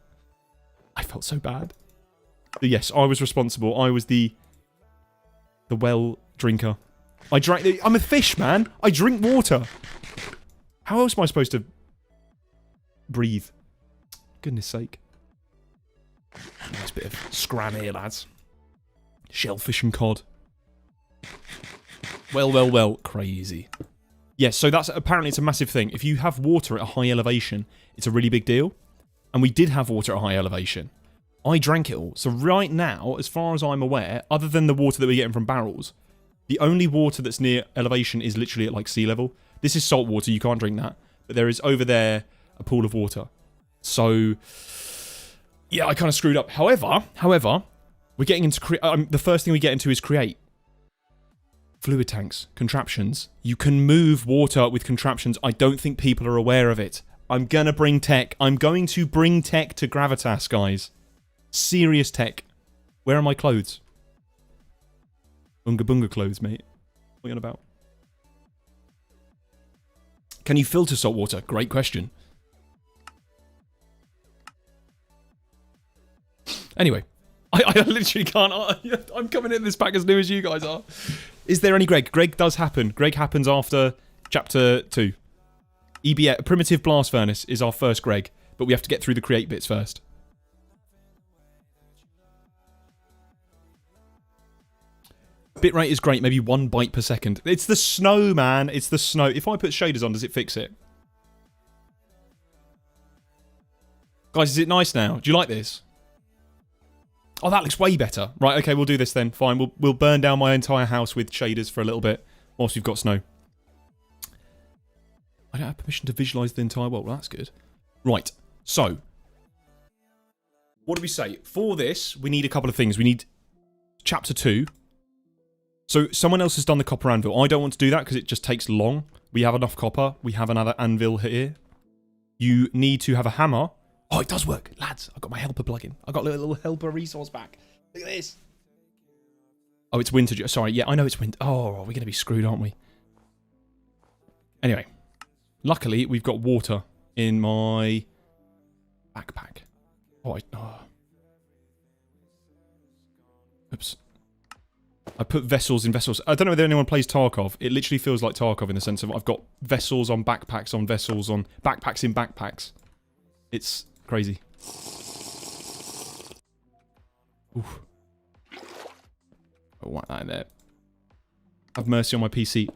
I felt so bad. But yes, I was responsible. I was the well drinker. I'm a fish, man. I drink water. How else am I supposed to breathe? Goodness sake. Nice bit of scram here, lads. Shellfish and cod. Well. Crazy. Yes, so that's apparently it's a massive thing. If you have water at a high elevation, it's a really big deal. And we did have water at a high elevation. I drank it all. So right now, as far as I'm aware, other than the water that we're getting from barrels, the only water that's near elevation is literally at like sea level. This is salt water, you can't drink that. But there is over there a pool of water. So, yeah, I kind of screwed up. However, we're getting into... the first thing we get into is create. Fluid tanks, contraptions. You can move water with contraptions. I don't think people are aware of it. I'm going to bring tech. I'm going to bring tech to Gravitas, guys. Serious tech. Where are my clothes? Unga bunga clothes, mate. What are you on about? Can you filter salt water? Great question. Anyway, I literally can't. I'm coming in this pack as new as you guys are. Is there any Greg? Greg does happen. Greg happens after chapter 2. EBS, Primitive Blast Furnace, is our first Greg, but we have to get through the create bits first. Bitrate is great, maybe 1 byte per second. It's the snow, man. It's the snow. If I put shaders on, does it fix it? Guys, is it nice now? Do you like this? Oh, that looks way better. Right, okay, we'll do this then. Fine, we'll burn down my entire house with shaders for a little bit whilst we've got snow. I don't have permission to visualise the entire world. Well, that's good. Right, so. What do we say? For this, we need a couple of things. We need chapter 2. So, someone else has done the copper anvil. I don't want to do that because it just takes long. We have enough copper. We have another anvil here. You need to have a hammer. Oh, it does work. Lads, I've got my helper plugin. I've got a little helper resource back. Look at this. Oh, it's winter. Sorry, yeah, I know it's winter. Oh, we're going to be screwed, aren't we? Anyway. Luckily, we've got water in my backpack. Oh, Oops. I put vessels in vessels. I don't know whether anyone plays Tarkov. It literally feels like Tarkov in the sense of I've got vessels on backpacks on vessels on backpacks in backpacks. It's crazy. Oof. I'll whack that in there. Have mercy on my PC.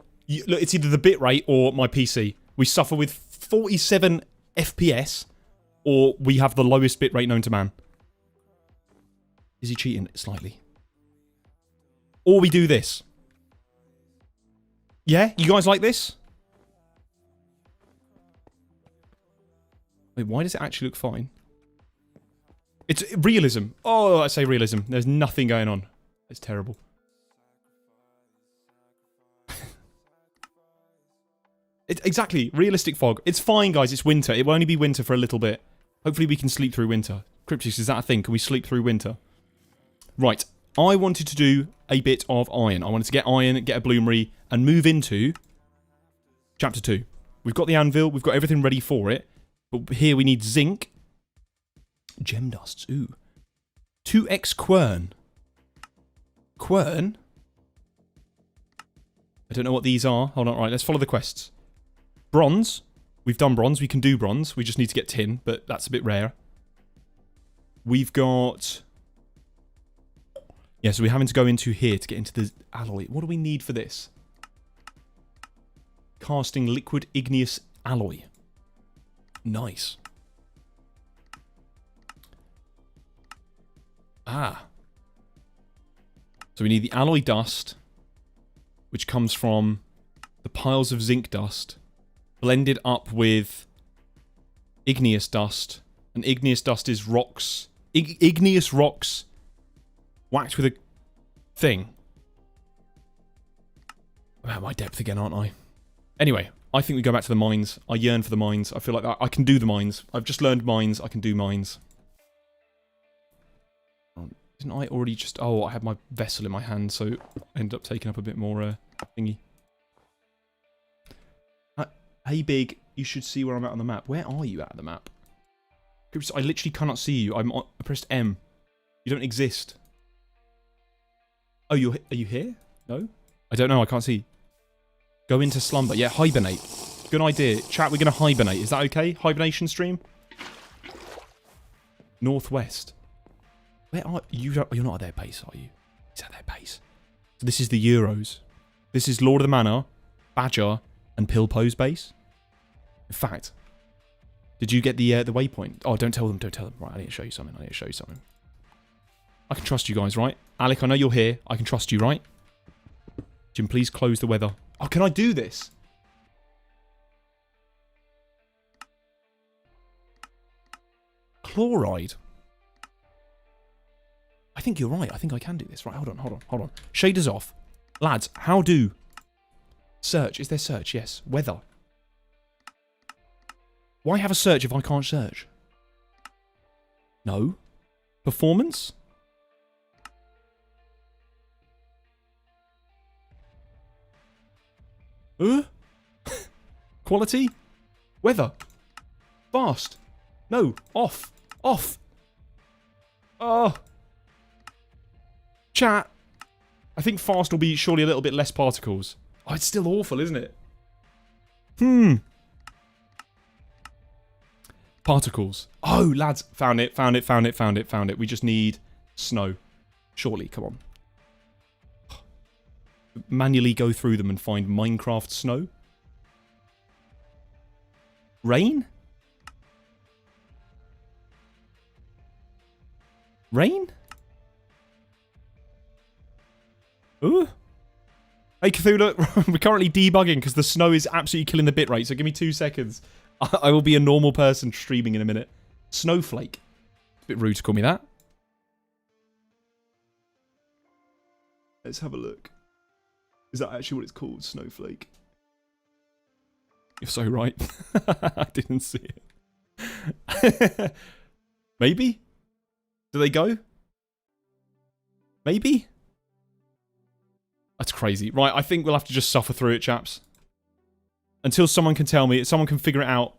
Look, it's either the bitrate or my PC. We suffer with 47 FPS, or we have the lowest bitrate known to man. Is he cheating? Slightly. Or we do this. Yeah? You guys like this? Wait, why does it actually look fine? It's realism. Oh, I say realism. There's nothing going on. It's terrible. Exactly. Realistic fog. It's fine, guys. It's winter. It will only be winter for a little bit. Hopefully we can sleep through winter. Cryptus, is that a thing? Can we sleep through winter? Right. I wanted to do a bit of iron. I wanted to get iron, get a bloomery, and move into chapter 2. We've got the anvil. We've got everything ready for it. But here we need zinc. Gem dusts. Ooh. 2x quern. Quern? don't know what these are. Hold on, right, let's follow the quests. Bronze. We've done bronze. We can do bronze. We just need to get tin, but that's a bit rare. We've got... Yeah, so we're having to go into here to get into the alloy. What do we need for this? Casting liquid igneous alloy. Nice. Ah. So we need the alloy dust, which comes from the piles of zinc dust, blended up with igneous dust. And igneous dust is rocks. Igneous rocks whacked with a thing. I'm at my depth again, aren't I? Anyway, I think we go back to the mines. I yearn for the mines. I feel like I can do the mines. I've just learned mines. I can do mines. Didn't I already just... Oh, I had my vessel in my hand, so I ended up taking up a bit more thingy. Hey, Big, you should see where I'm at on the map. Where are you at the map? I literally cannot see you. I pressed M. You don't exist. Oh, are you here? No? I don't know. I can't see. Go into slumber. Yeah, hibernate. Good idea. Chat, we're going to hibernate. Is that okay? Hibernation stream? Northwest. Where are you? You're not at their base, are you? It's at their base. So this is the Euros. This is Lord of the Manor, Badger, and Pilpo's base. In fact, did you get the waypoint? Oh, don't tell them. Don't tell them. Right, I need to show you something. I can trust you guys, right? Alec, I know you're here. I can trust you, right? Jim, please close the weather. Oh, can I do this? Chloride. I think you're right. I think I can do this. Right, hold on. Shaders off. Lads, how do... Search. Is there search? Yes. Weather. Why have a search if I can't search? No. Performance? Quality? Weather? Fast? No. Off. Off. Oh. Chat. I think fast will be surely a little bit less particles. Oh, it's still awful, isn't it? Particles. Oh, lads. Found it. We just need snow. Surely, come on. Manually go through them and find Minecraft snow. Rain? Rain? Ooh. Hey, Cthulhu, we're currently debugging because the snow is absolutely killing the bitrate, so give me 2 seconds. I will be a normal person streaming in a minute. Snowflake. It's a bit rude to call me that. Let's have a look. Is that actually what it's called? Snowflake. You're so right. I didn't see it. Maybe? Do they go? Maybe? That's crazy. Right, I think we'll have to just suffer through it, chaps. Until someone can tell me, someone can figure it out.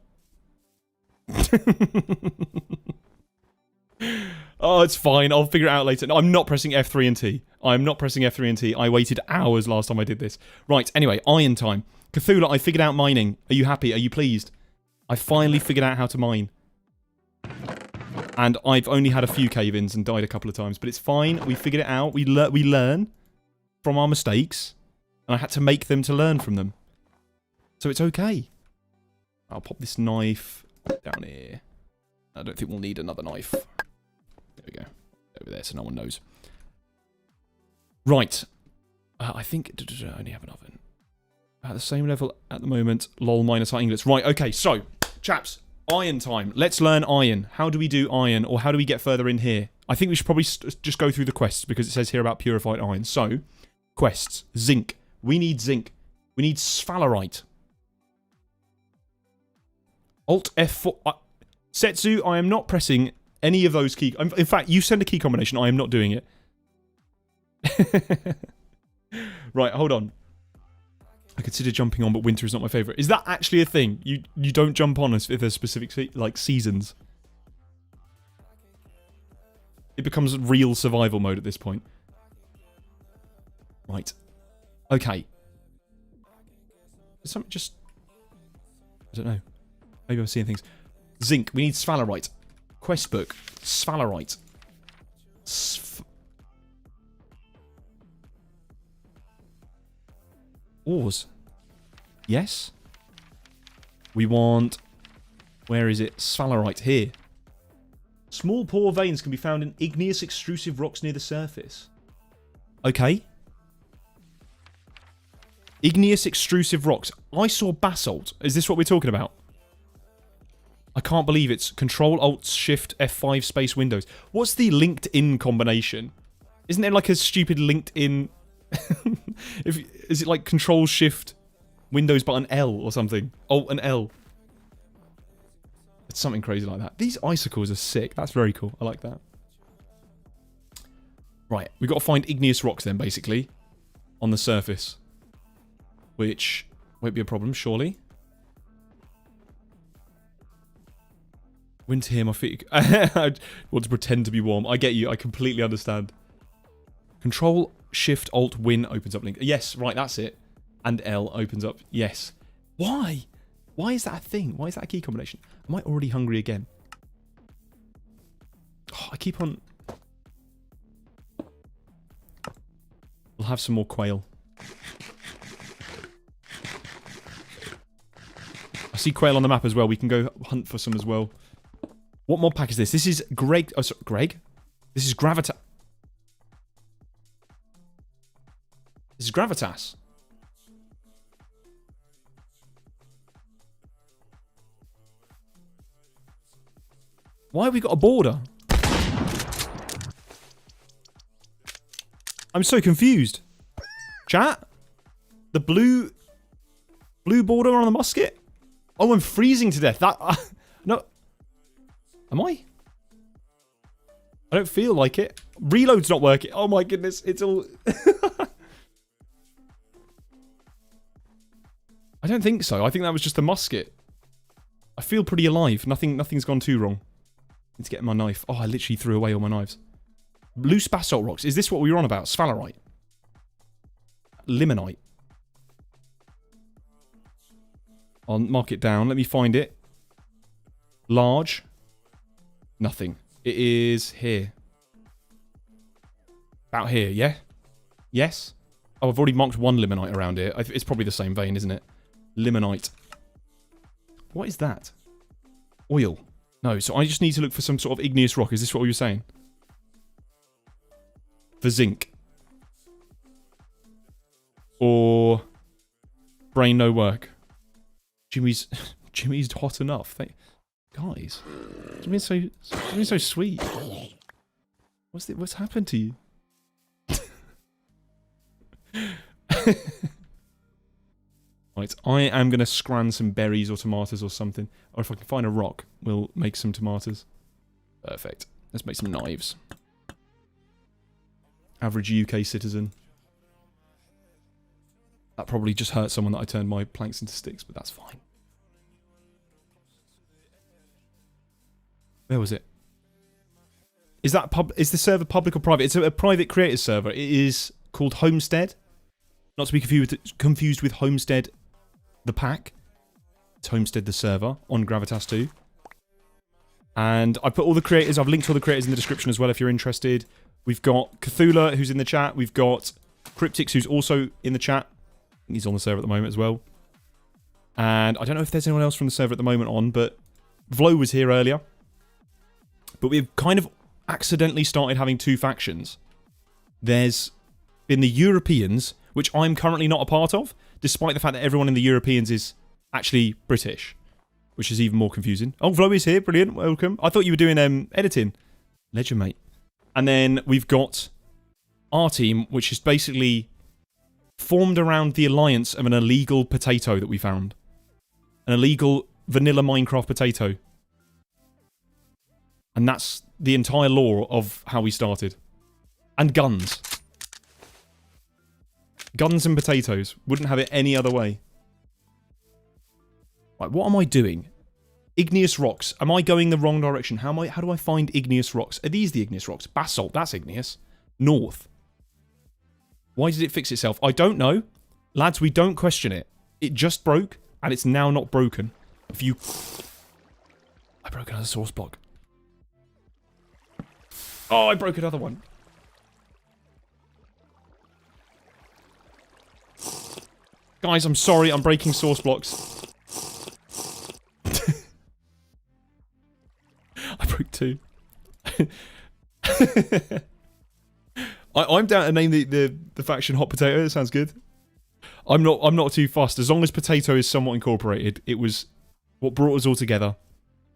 Oh, it's fine. I'll figure it out later. No, I'm not pressing F3 and T. I'm not pressing F3 and T. I waited hours last time I did this. Right, anyway, iron time. Cthulhu, I figured out mining. Are you happy? Are you pleased? I finally figured out how to mine. And I've only had a few cave-ins and died a couple of times. But it's fine. We figured it out. We learn from our mistakes. And I had to make them to learn from them. So it's okay. I'll pop this knife down here. I don't think we'll need another knife. There we go. Over there so no one knows. Right. I think I only have an oven. At the same level at the moment. Lol minus our ingots. Right, okay, so, chaps, iron time. Let's learn iron. How do we do iron, or how do we get further in here? I think we should probably just go through the quests, because it says here about purified iron. So, quests. Zinc. We need zinc. We need sphalerite. Alt F4. Setsu, I am not pressing any of those key... In fact, you send a key combination. I am not doing it. Right, hold on. I consider jumping on, but winter is not my favourite. Is that actually a thing? You don't jump on if there's specific, like, seasons? It becomes real survival mode at this point. Right. Okay. Something just... I don't know. Maybe I'm seeing things. Zinc. We need sphalerite. Quest book. Sphalerite. Ores. Yes. We want... Where is it? Sphalerite. Here. Small pore veins can be found in igneous extrusive rocks near the surface. Okay. Igneous extrusive rocks. I saw basalt. Is this what we're talking about? I can't believe it's Control-Alt-Shift-F5 space Windows. What's the LinkedIn combination? Isn't there like a stupid LinkedIn... Is it like Control-Shift Windows button L or something? Alt and L. It's something crazy like that. These icicles are sick. That's very cool. I like that. Right. We've got to find igneous rocks then, basically. On the surface. Which won't be a problem, surely. Winter here, my feet... I want to pretend to be warm. I get you. I completely understand. Control-Shift-Alt-Win opens up link. Yes, right, that's it. And L opens up. Yes. Why? Why is that a thing? Why is that a key combination? Am I already hungry again? Oh, I keep on... We'll have some more quail. I see quail on the map as well. We can go hunt for some as well. What mod pack is this? This is Greg... Oh, sorry, Greg? This is Gravitas. This is Gravitas. Why have we got a border? I'm so confused. Chat? The blue border on the musket? Oh, I'm freezing to death. That... no. Am I? I don't feel like it. Reload's not working. Oh my goodness. It's all... I don't think so. I think that was just a musket. I feel pretty alive. Nothing's gone too wrong. Need to get my knife. Oh, I literally threw away all my knives. Loose basalt rocks. Is this what we were on about? Sphalerite. Limonite. I'll mark it down. Let me find it. Large. Nothing. It is here. About here, yeah? Yes? Oh, I've already marked one limonite around here. It's probably the same vein, isn't it? Limonite. What is that? Oil. No, so I just need to look for some sort of igneous rock. Is this what you were saying? For zinc. Or... brain no work. Jimmy's hot enough. Guys. Jimmy's so sweet. What's happened to you? Right, I am going to scran some berries or tomatoes or something. Or if I can find a rock, we'll make some tomatoes. Perfect. Let's make some knives. Average UK citizen. That probably just hurt someone that I turned my planks into sticks, but that's fine. Where was it? Is the server public or private? It's a private creators server. It is called Homestead. Not to be confused with Homestead the pack. It's Homestead the server on Gravitas 2. And I put all the creators, I've linked all the creators in the description as well if you're interested. We've got Cthulhu, who's in the chat. We've got Cryptix, who's also in the chat. He's on the server at the moment as well. And I don't know if there's anyone else from the server at the moment on, but Vlo was here earlier. But we've kind of accidentally started having two factions. There's been the Europeans, which I'm currently not a part of, despite the fact that everyone in the Europeans is actually British, which is even more confusing. Oh, Vlo is here. Brilliant. Welcome. I thought you were doing editing. Legend, mate. And then we've got our team, which is basically formed around the alliance of an illegal potato that we found. An illegal vanilla Minecraft potato. And that's the entire lore of how we started. And guns. Guns and potatoes. Wouldn't have it any other way. Right, what am I doing? Igneous rocks. Am I going the wrong direction? How do I find igneous rocks? Are these the igneous rocks? Basalt, that's igneous. North. Why did it fix itself? I don't know. Lads, we don't question it. It just broke, and it's now not broken. If you... I broke another source block. Oh, I broke another one. Guys, I'm sorry, I'm breaking source blocks. I broke 2. I'm down to name the faction Hot Potato. That sounds good. I'm not too fussed. As long as potato is somewhat incorporated, it was what brought us all together.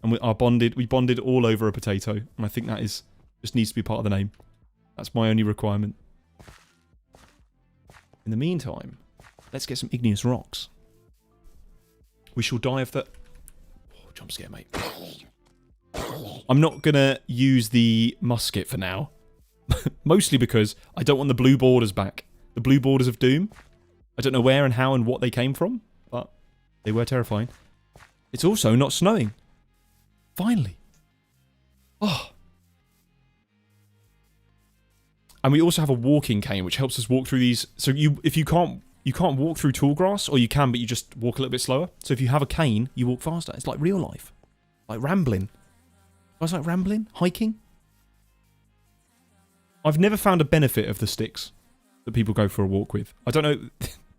And we bonded all over a potato. And I think that is just needs to be part of the name. That's my only requirement. In the meantime, let's get some igneous rocks. We shall die of the... Oh, jump scare, mate. I'm not going to use the musket for now. Mostly because I don't want the blue borders back. The blue borders of doom. I don't know where and how and what they came from, but they were terrifying. It's also not snowing. Finally. Oh. And we also have a walking cane, which helps us walk through these. So if you can't walk through tall grass, or you can, but you just walk a little bit slower. So if you have a cane, you walk faster. It's like real life. Like rambling. Was like rambling? Hiking? I've never found a benefit of the sticks that people go for a walk with. I don't know.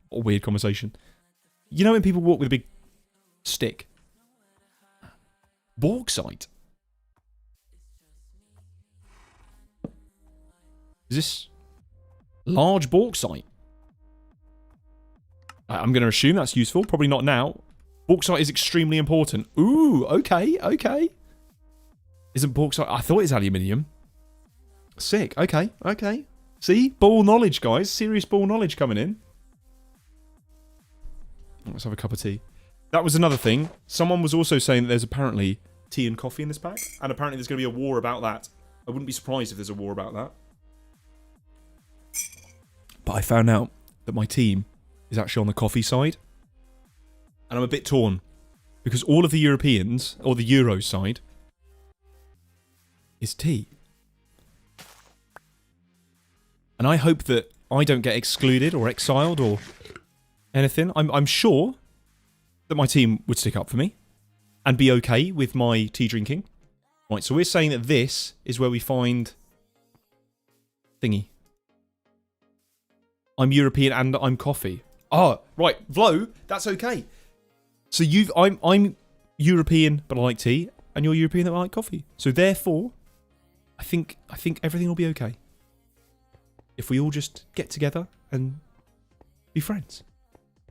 What a weird conversation. You know when people walk with a big stick? Bauxite. Is this large bauxite? I'm going to assume that's useful. Probably not now. Bauxite is extremely important. Ooh, okay, okay. Isn't bauxite... I thought it's aluminium. Sick. Okay, okay. See? Ball knowledge, guys. Serious ball knowledge coming in. Let's have a cup of tea. That was another thing. Someone was also saying that there's apparently tea and coffee in this pack. And apparently there's going to be a war about that. I wouldn't be surprised if there's a war about that. But I found out that my team is actually on the coffee side. And I'm a bit torn. Because all of the Europeans, or the Euro side, is tea. And I hope that I don't get excluded or exiled or anything. I'm sure that my team would stick up for me and be okay with my tea drinking. Right, so we're saying that this is where we find thingy. I'm European and I'm coffee. Oh, right, Vlo, that's okay. So I'm European but I like tea, and you're European that I like coffee. So therefore, I think everything will be okay. If we all just get together and be friends.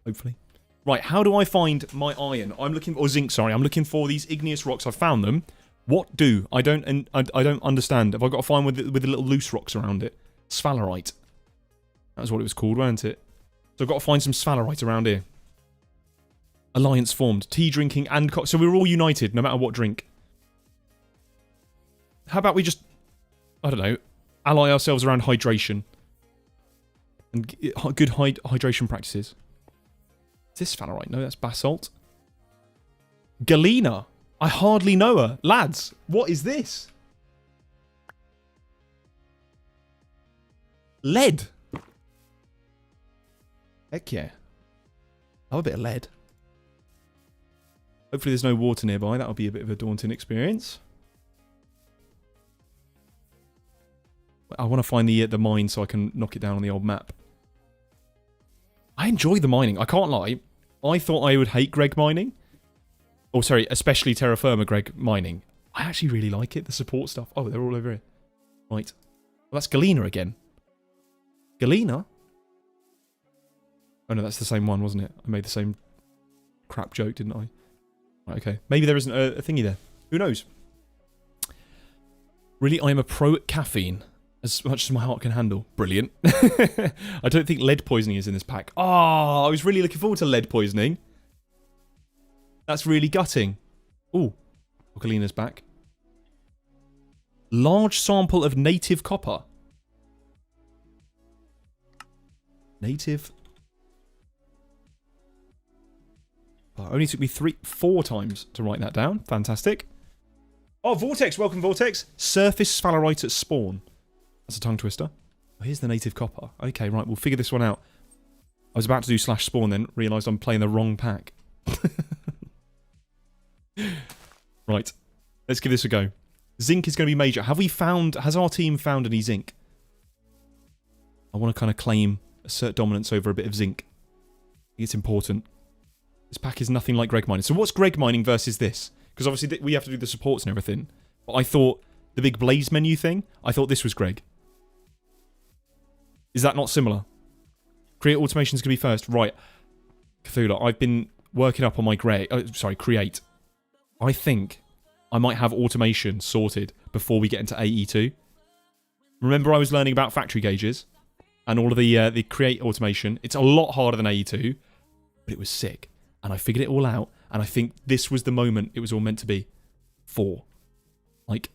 Hopefully. Right, how do I find my iron? Or zinc, sorry. I'm looking for these igneous rocks. I've found them. What do? I don't understand. Have I got to find with the little loose rocks around it? Sphalerite. That was what it was called, wasn't it? So I've got to find some sphalerite around here. Alliance formed. Tea drinking and... So we're all united, no matter what drink. How about we just... I don't know. Ally ourselves around hydration. And good hydration practices. Is this sphalerite? No, that's basalt. Galena. I hardly know her. Lads, what is this? Lead. Heck yeah. I have a bit of lead. Hopefully there's no water nearby. That'll be a bit of a daunting experience. I want to find the mine so I can knock it down on the old map. I enjoy the mining. I can't lie. I thought I would hate Greg mining. Oh, sorry, especially Terra Firma Greg mining. I actually really like it. The support stuff. Oh, they're all over here. Right. Well, that's Galena again. Galena? Oh, no, that's the same one, wasn't it? I made the same crap joke, didn't I? Right, okay. Maybe there isn't a thingy there. Who knows? Really, I am a pro at caffeine. As much as my heart can handle. Brilliant. I don't think lead poisoning is in this pack. Oh, I was really looking forward to lead poisoning. That's really gutting. Ooh. Galena's back. Large sample of native copper. Native. Oh, it only took me 4 times to write that down. Fantastic. Oh, Vortex. Welcome, Vortex. Surface sphalerite at spawn. That's a tongue twister. Oh, here's the native copper. Okay, right, we'll figure this one out. I was about to do /spawn then, realised I'm playing the wrong pack. Right. Let's give this a go. Zinc is going to be major. Has our team found any zinc? I want to kind of claim assert dominance over a bit of zinc. I think it's important. This pack is nothing like Greg mining. So what's Greg mining versus this? Because obviously we have to do the supports and everything. But I thought the big blaze menu thing, I thought this was Greg. Is that not similar? Create automation is going to be first. Right. Cthulhu, I've been working up on my create. I think I might have automation sorted before we get into AE2. Remember I was learning about factory gauges and all of the create automation. It's a lot harder than AE2, but it was sick. And I figured it all out, and I think this was the moment it was all meant to be. 4. Like,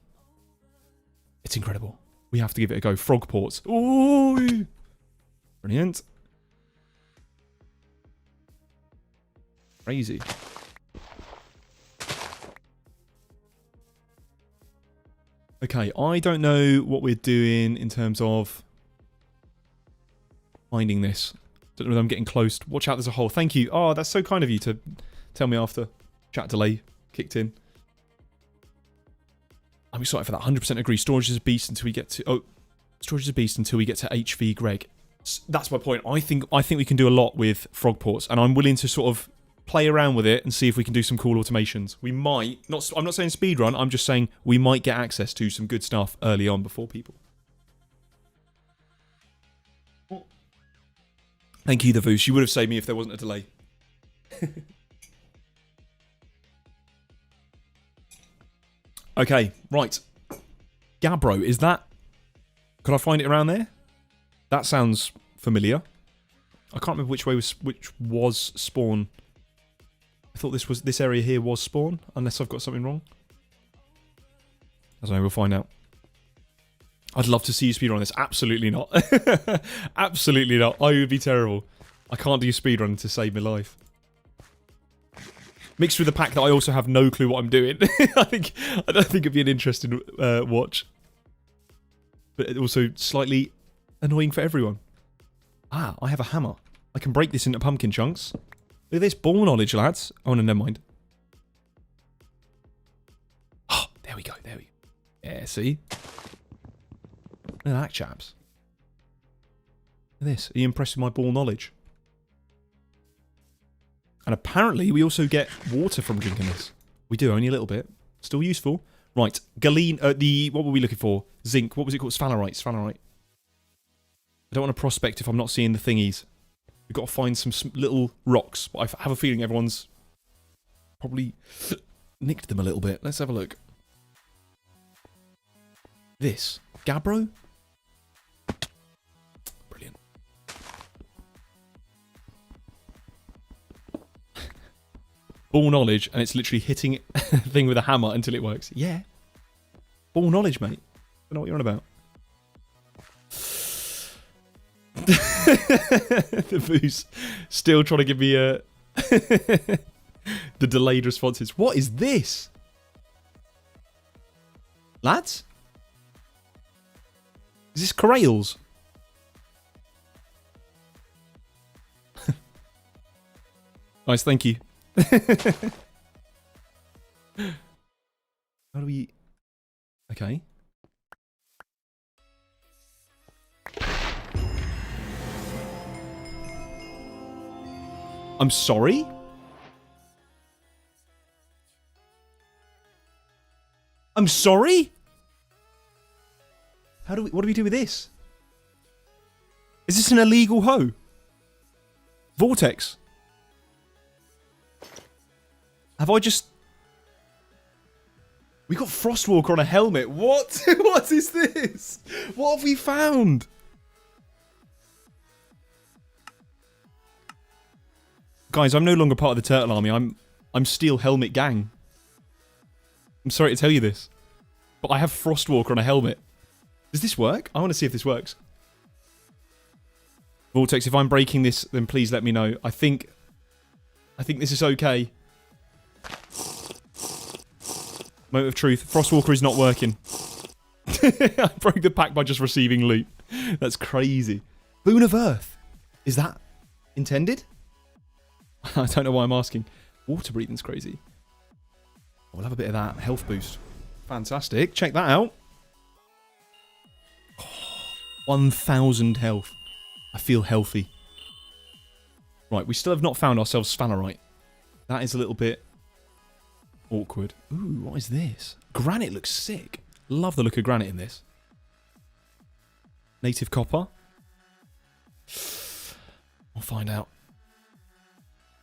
it's incredible. We have to give it a go. Frog ports. Ooh! Brilliant. Crazy. Okay, I don't know what we're doing in terms of finding this. Don't know whether I'm getting close. Watch out, there's a hole. Thank you. Oh, that's so kind of you to tell me after. Chat delay kicked in. I'm excited for that. 100% agree. Storage is a beast until we get to... Oh, storage is a beast until we get to HV Greg. That's my point. I think we can do a lot with frog ports, and I'm willing to sort of play around with it and see if we can do some cool automations. We might... I'm not saying speedrun. I'm just saying we might get access to some good stuff early on before people. Thank you, the Voos. You would have saved me if there wasn't a delay. Okay, right. Gabbro, is that... Could I find it around there? That sounds familiar. I can't remember which was spawn. I thought this area here was spawn, unless I've got something wrong. I don't know, we'll find out. I'd love to see you speedrun this. Absolutely not. Absolutely not. I would be terrible. I can't do speedrun to save my life. Mixed with the pack that I also have no clue what I'm doing. I don't think it'd be an interesting watch. But also slightly annoying for everyone. Ah, I have a hammer. I can break this into pumpkin chunks. Look at this ball knowledge, lads. Oh, no, never mind. Oh, there we go. There we go. Yeah, see? Look at that, chaps. Look at this. Are you impressed with my ball knowledge? And apparently we also get water from drinking this. We do, only a little bit. Still useful. Right, Galeen, what were we looking for? Zinc, what was it called? Sphalerite. I don't want to prospect if I'm not seeing the thingies. We've got to find some little rocks. But I have a feeling everyone's probably nicked them a little bit. Let's have a look. This. Gabbro? Brilliant. Ball knowledge, and it's literally hitting a thing with a hammer until it works. Yeah. Ball knowledge, mate. I don't know what you're on about. The Voos still trying to give me the delayed responses. What is this? Lads? Is this Corrails? Nice, thank you. How do we... Okay. I'm sorry? I'm sorry? What do we do with this? Is this an illegal hoe? Vortex. Have I just... We got Frostwalker on a helmet. What? What is this? What have we found? Guys, I'm no longer part of the Turtle Army. I'm Steel Helmet Gang. I'm sorry to tell you this, but I have Frostwalker on a helmet. Does this work? I want to see if this works. Vortex, if I'm breaking this, then please let me know. I think this is okay. Moment of truth. Frostwalker is not working. I broke the pack by just receiving loot. That's crazy. Boon of Earth. Is that intended? I don't know why I'm asking. Water breathing's crazy. We'll have a bit of that. Health boost. Fantastic. Check that out. 1,000 health. I feel healthy. Right, we still have not found ourselves sphalerite. That is a little bit awkward. Ooh, what is this? Granite looks sick. Love the look of granite in this. Native copper. We'll find out.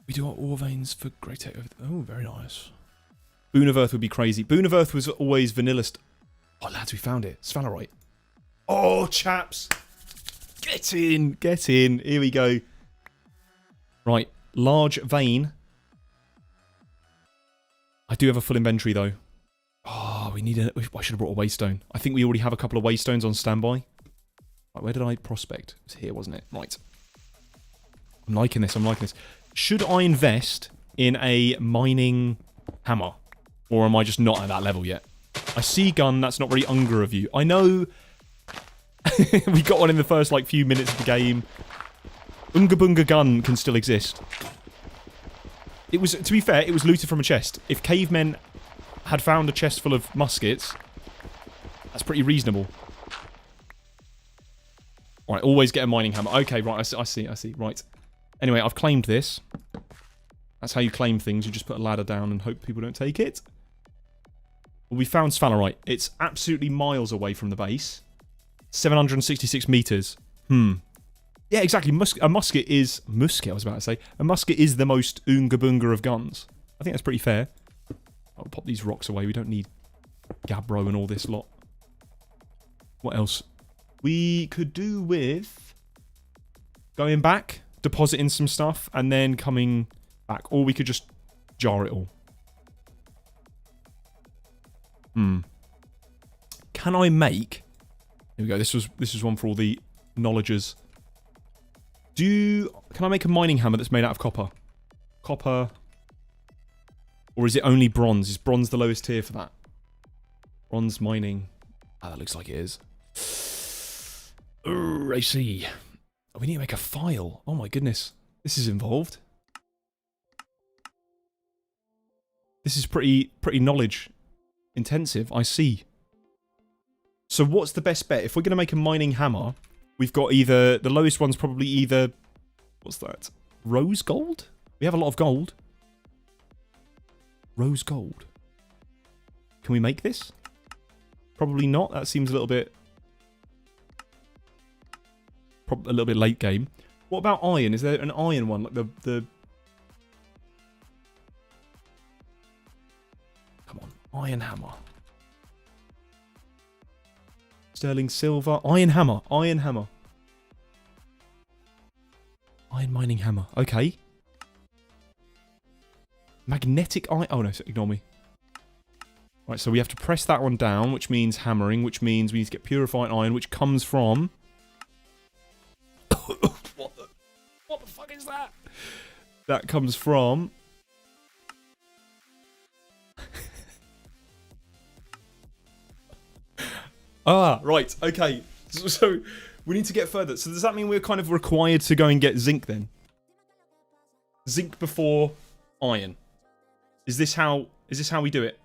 We do our ore veins for GregTech. Oh, very nice. Boon of Earth would be crazy. Boon of Earth was always vanilla. Oh, lads, we found it. Sphalerite. Oh, chaps. Get in. Get in. Here we go. Right. Large vein. I do have a full inventory, though. Oh, we need a... I should have brought a waystone. I think we already have a couple of waystones on standby. Right, where did I prospect? It was here, wasn't it? Right. I'm liking this. I'm liking this. Should I invest in a mining hammer? Or am I just not at that level yet? I see gun. That's not very UNGA of you. I know... we got one in the first, like, few minutes of the game. UNGA BUNGA gun can still exist. It was, to be fair, it was looted from a chest. If cavemen had found a chest full of muskets, that's pretty reasonable. Alright, always get a mining hammer. Okay, right, I see. Right. Anyway, I've claimed this. That's how you claim things. You just put a ladder down and hope people don't take it. Well, we found sphalerite. It's absolutely miles away from the base. 766 meters. Yeah, exactly. A musket is... Musket, I was about to say. A musket is the most UNGA BUNGA of guns. I think that's pretty fair. I'll pop these rocks away. We don't need Gabbro and all this lot. What else? We could do with... going back, depositing some stuff, and then coming back. Or we could just jar it all. Can I make... Here we go. This was one for all the knowledges. Can I make a mining hammer that's made out of copper? Copper. Or is it only bronze? Is bronze the lowest tier for that? Bronze mining. Ah, that looks like it is. I see. Oh, we need to make a file. Oh my goodness. This is involved. This is pretty knowledge intensive. I see. So what's the best bet? If we're going to make a mining hammer, we've got either... The lowest one's probably either... What's that? Rose gold? We have a lot of gold. Rose gold. Can we make this? Probably not. That seems a little bit... a little bit late game. What about iron? Is there an iron one? Like the... Come on. Iron hammer. Sterling silver. Iron hammer. Iron hammer. Iron mining hammer. Okay. Magnetic iron. Oh no, ignore me. Right, so we have to press that one down, which means hammering, which means we need to get purified iron, which comes from... What the fuck is that? That comes from... Ah, right, okay. So, we need to get further. So does that mean we're kind of required to go and get zinc then? Zinc before iron. Is this how we do it?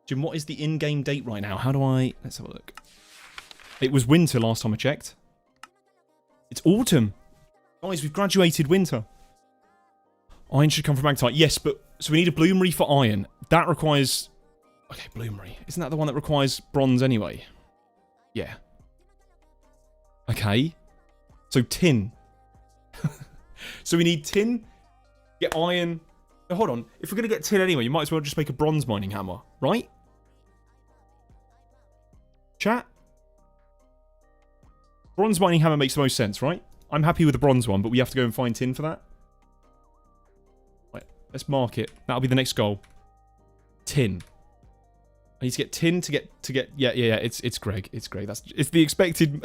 Jim, what is the in-game date right now? How do I... Let's have a look. It was winter last time I checked. It's autumn. Guys, we've graduated winter. Iron should come from magnetite. Yes, but... So we need a bloomery for iron. That requires... Okay, bloomery. Isn't that the one that requires bronze anyway? Yeah. Okay. So tin. So we need tin, get iron. Now, hold on. If we're going to get tin anyway, you might as well just make a bronze mining hammer, right? Chat? Bronze mining hammer makes the most sense, right? I'm happy with the bronze one, but we have to go and find tin for that. Right, let's mark it. That'll be the next goal. Tin. I need to get tin to get yeah, it's Greg. It's Greg. It's the expected.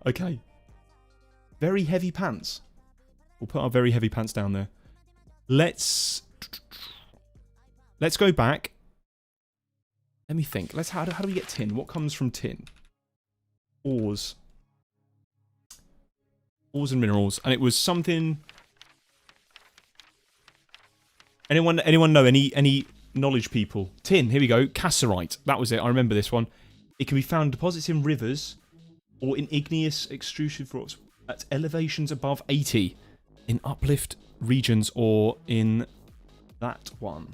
Okay. Very heavy pants. We'll put our very heavy pants down there. Let's go back. Let me think. How do we get tin? What comes from tin? Ores. Ores and minerals. And it was something... Anyone know? Any knowledge people? Tin, here we go. Cassiterite. That was it. I remember this one. It can be found in deposits in rivers or in igneous extrusive rocks at elevations above 80 in uplift regions or in that one.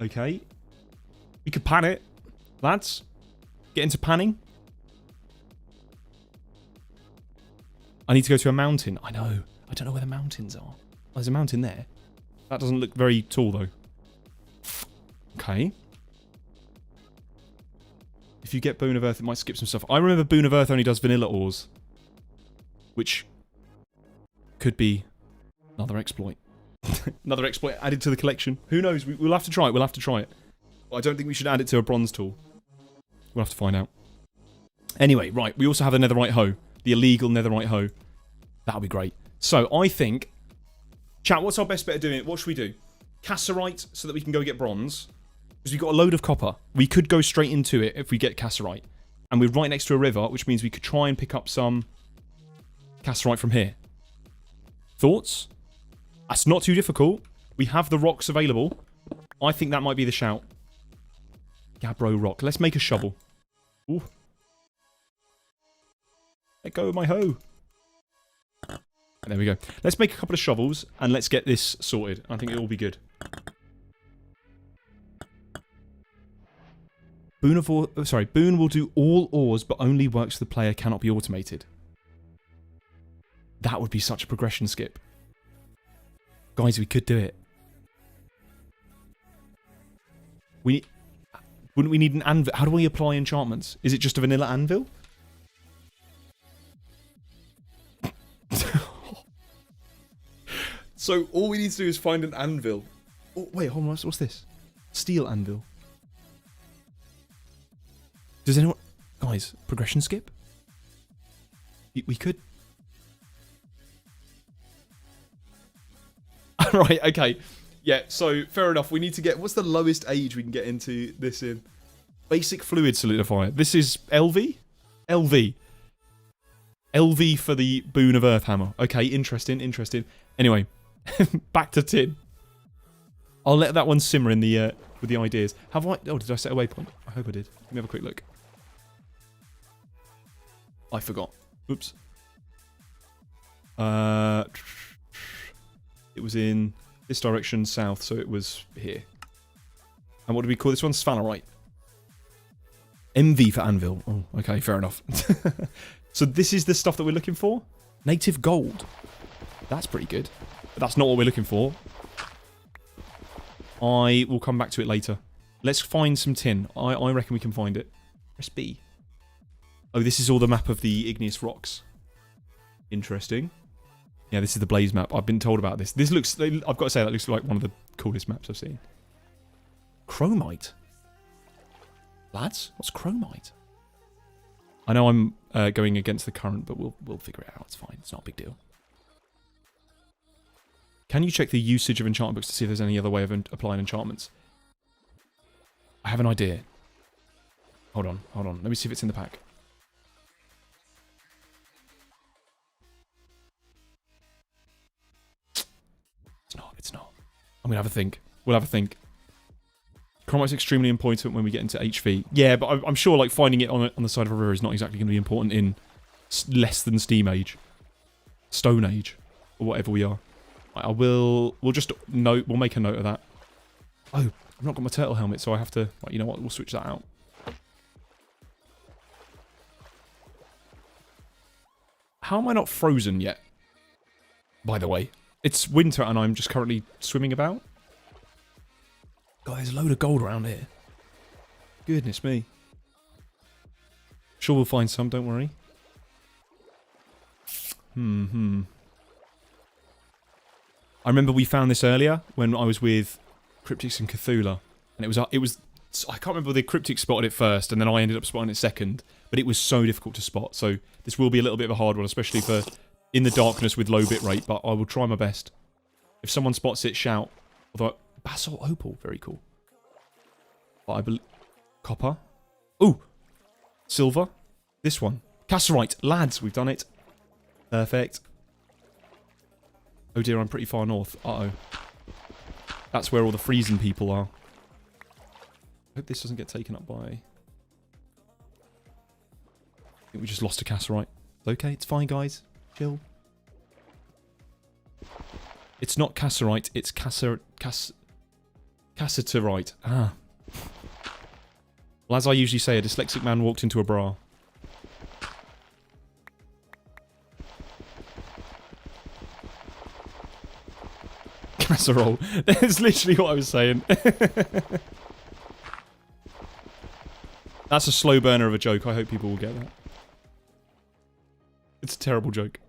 Okay. We could pan it, lads. Get into panning. I need to go to a mountain. I know. I don't know where the mountains are. Oh, there's a mountain there. That doesn't look very tall, though. Okay. If you get Bone of Earth, it might skip some stuff. I remember Bone of Earth only does vanilla ores. Which could be another exploit. Another exploit added to the collection. Who knows? We'll have to try it. We'll have to try it. But I don't think we should add it to a bronze tool. We'll have to find out. Anyway, right. We also have a netherite hoe. The illegal netherite hoe. That'll be great. So, I think... Chat, what's our best bet of doing it? What should we do? Cassiterite so that we can go get bronze. Because we've got a load of copper. We could go straight into it if we get cassiterite. And we're right next to a river, which means we could try and pick up some cassiterite from here. Thoughts? That's not too difficult. We have the rocks available. I think that might be the shout. Gabbro rock. Let's make a shovel. Ooh. Let go of my hoe. There we go. Let's make a couple of shovels and let's get this sorted. I think it will be good. Boon will do all ores, but only works the player cannot be automated. That would be such a progression skip. Guys, we could do it. Wouldn't we need an anvil? How do we apply enchantments? Is it just a vanilla anvil? So all we need to do is find an anvil. Oh, wait, hold on. What's this? Steel anvil. Does anyone... Guys, progression skip? We could... Right, okay. Yeah, so fair enough. We need to get... What's the lowest age we can get into this in? Basic fluid solidifier. This is LV? LV. LV for the Boon of Earth hammer. Okay, interesting. Anyway, back to tin. I'll let that one simmer in the with the ideas. Have I... Oh, did I set a waypoint? I hope I did. Let me have a quick look. I forgot. Oops. It was in this direction, south, so it was here. And what do we call this one? Sphalerite. MV for anvil. Oh, okay, fair enough. So this is the stuff that we're looking for? Native gold. That's pretty good. But that's not what we're looking for. I will come back to it later. Let's find some tin. I reckon we can find it. Press B. Oh, this is all the map of the igneous rocks. Interesting. Yeah, this is the Blaze map. I've been told about this. This looks... I've got to say, that looks like one of the coolest maps I've seen. Chromite. Lads, what's chromite? I know I'm going against the current, but we'll figure it out. It's fine. It's not a big deal. Can you check the usage of enchantment books to see if there's any other way of applying enchantments? I have an idea. Hold on. Let me see if it's in the pack. It's not. I'm going to have a think. We'll have a think. Chromite's extremely important when we get into HV. Yeah, but I'm sure like finding it on the side of a river is not exactly going to be important in less than Steam Age. Stone Age. Or whatever we are. We'll just note, we'll make a note of that. Oh, I've not got my turtle helmet, so I have to, right, you know what, we'll switch that out. How am I not frozen yet? By the way, it's winter and I'm just currently swimming about. God, there's a load of gold around here. Goodness me. Sure we'll find some, don't worry. I remember we found this earlier when I was with Cryptics and Cthulhu. And it was I can't remember the Cryptic spotted it first and then I ended up spotting it second. But it was so difficult to spot. So this will be a little bit of a hard one, especially for in the darkness with low bitrate. But I will try my best. If someone spots it, shout. Although, basalt opal, very cool. But I believe... Copper. Ooh! Silver. This one. Cassiterite. Lads, we've done it. Perfect. Oh dear, I'm pretty far north. Uh-oh. That's where all the freezing people are. Hope this doesn't get taken up by... I think we just lost a Cassiterite. Okay, it's fine, guys. Chill. It's not Cassiterite, it's Cassiterite. Ah. Well, as I usually say, a dyslexic man walked into a bra. Casserole. That's literally what I was saying. That's a slow burner of a joke. I hope people will get that. It's a terrible joke.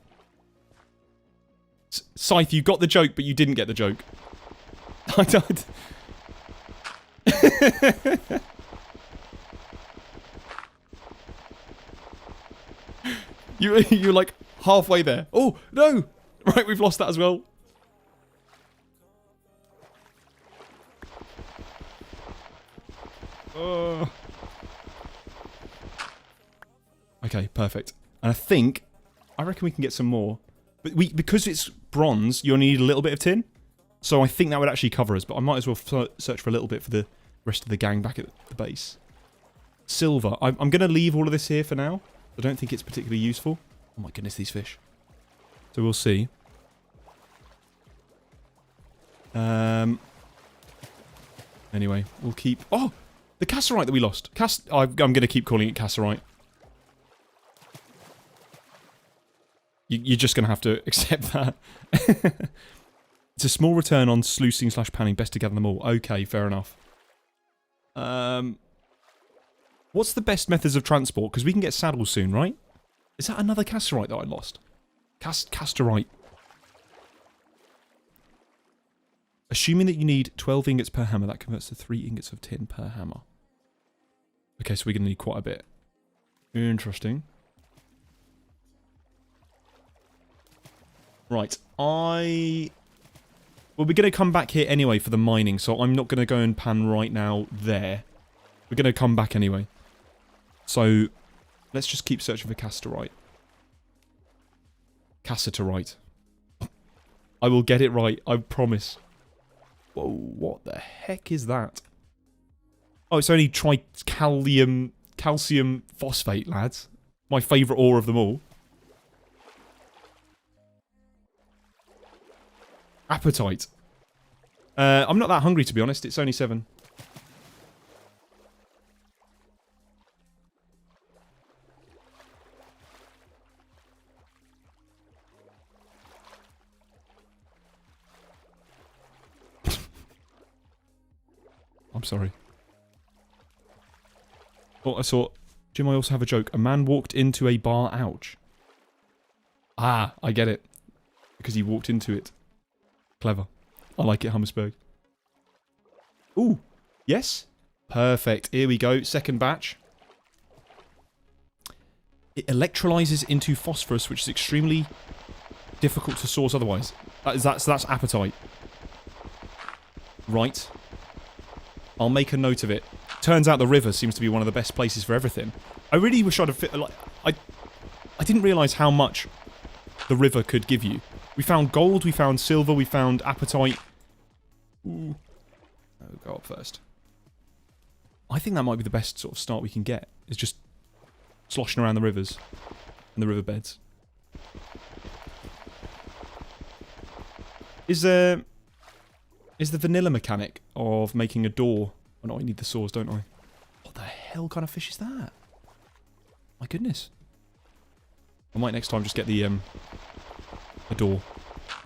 Scythe, you got the joke, but you didn't get the joke. I died. You're like halfway there. Oh, no! Right, we've lost that as well. Okay, perfect. And I reckon we can get some more. But because it's bronze, you'll need a little bit of tin. So I think that would actually cover us, but I might as well search for a little bit for the rest of the gang back at the base. Silver. I'm going to leave all of this here for now. I don't think it's particularly useful. Oh my goodness, these fish. So we'll see. Anyway, we'll keep... Oh! The Cassiterite that we lost. I'm going to keep calling it Cassiterite. You're just going to have to accept that. It's a small return on sluicing / panning. Best to gather them all. Okay, fair enough. What's the best methods of transport? Because we can get saddles soon, right? Is that another Cassiterite that I lost? Casterite. Assuming that you need 12 ingots per hammer, that converts to 3 ingots of tin per hammer. Okay, so we're going to need quite a bit. Interesting. Right, well, we're going to come back here anyway for the mining, so I'm not going to go and pan right now there. We're going to come back anyway. So, let's just keep searching for Cassiterite. Cassiterite. I will get it right, I promise. Whoa, what the heck is that? Oh, it's only calcium phosphate, lads. My favourite ore of them all. Appetite. I'm not that hungry, to be honest. It's only 7. I'm sorry. Oh, I saw... Jim, I also have a joke. A man walked into a bar. Ouch. Ah, I get it. Because he walked into it. Clever. I like it, Hummersburg. Ooh. Yes? Perfect. Here we go. Second batch. It electrolyzes into phosphorus, which is extremely difficult to source otherwise. That's appetite. Right. I'll make a note of it. Turns out the river seems to be one of the best places for everything. I really wish I'd have... I didn't realise how much the river could give you. We found gold, we found silver, we found appetite. Ooh. Oh, go up first. I think that might be the best sort of start we can get. Is just sloshing around the rivers and the riverbeds. Is the vanilla mechanic of making a door... Oh no, I need the saws, don't I? What the hell kind of fish is that? My goodness. I might next time just get the a door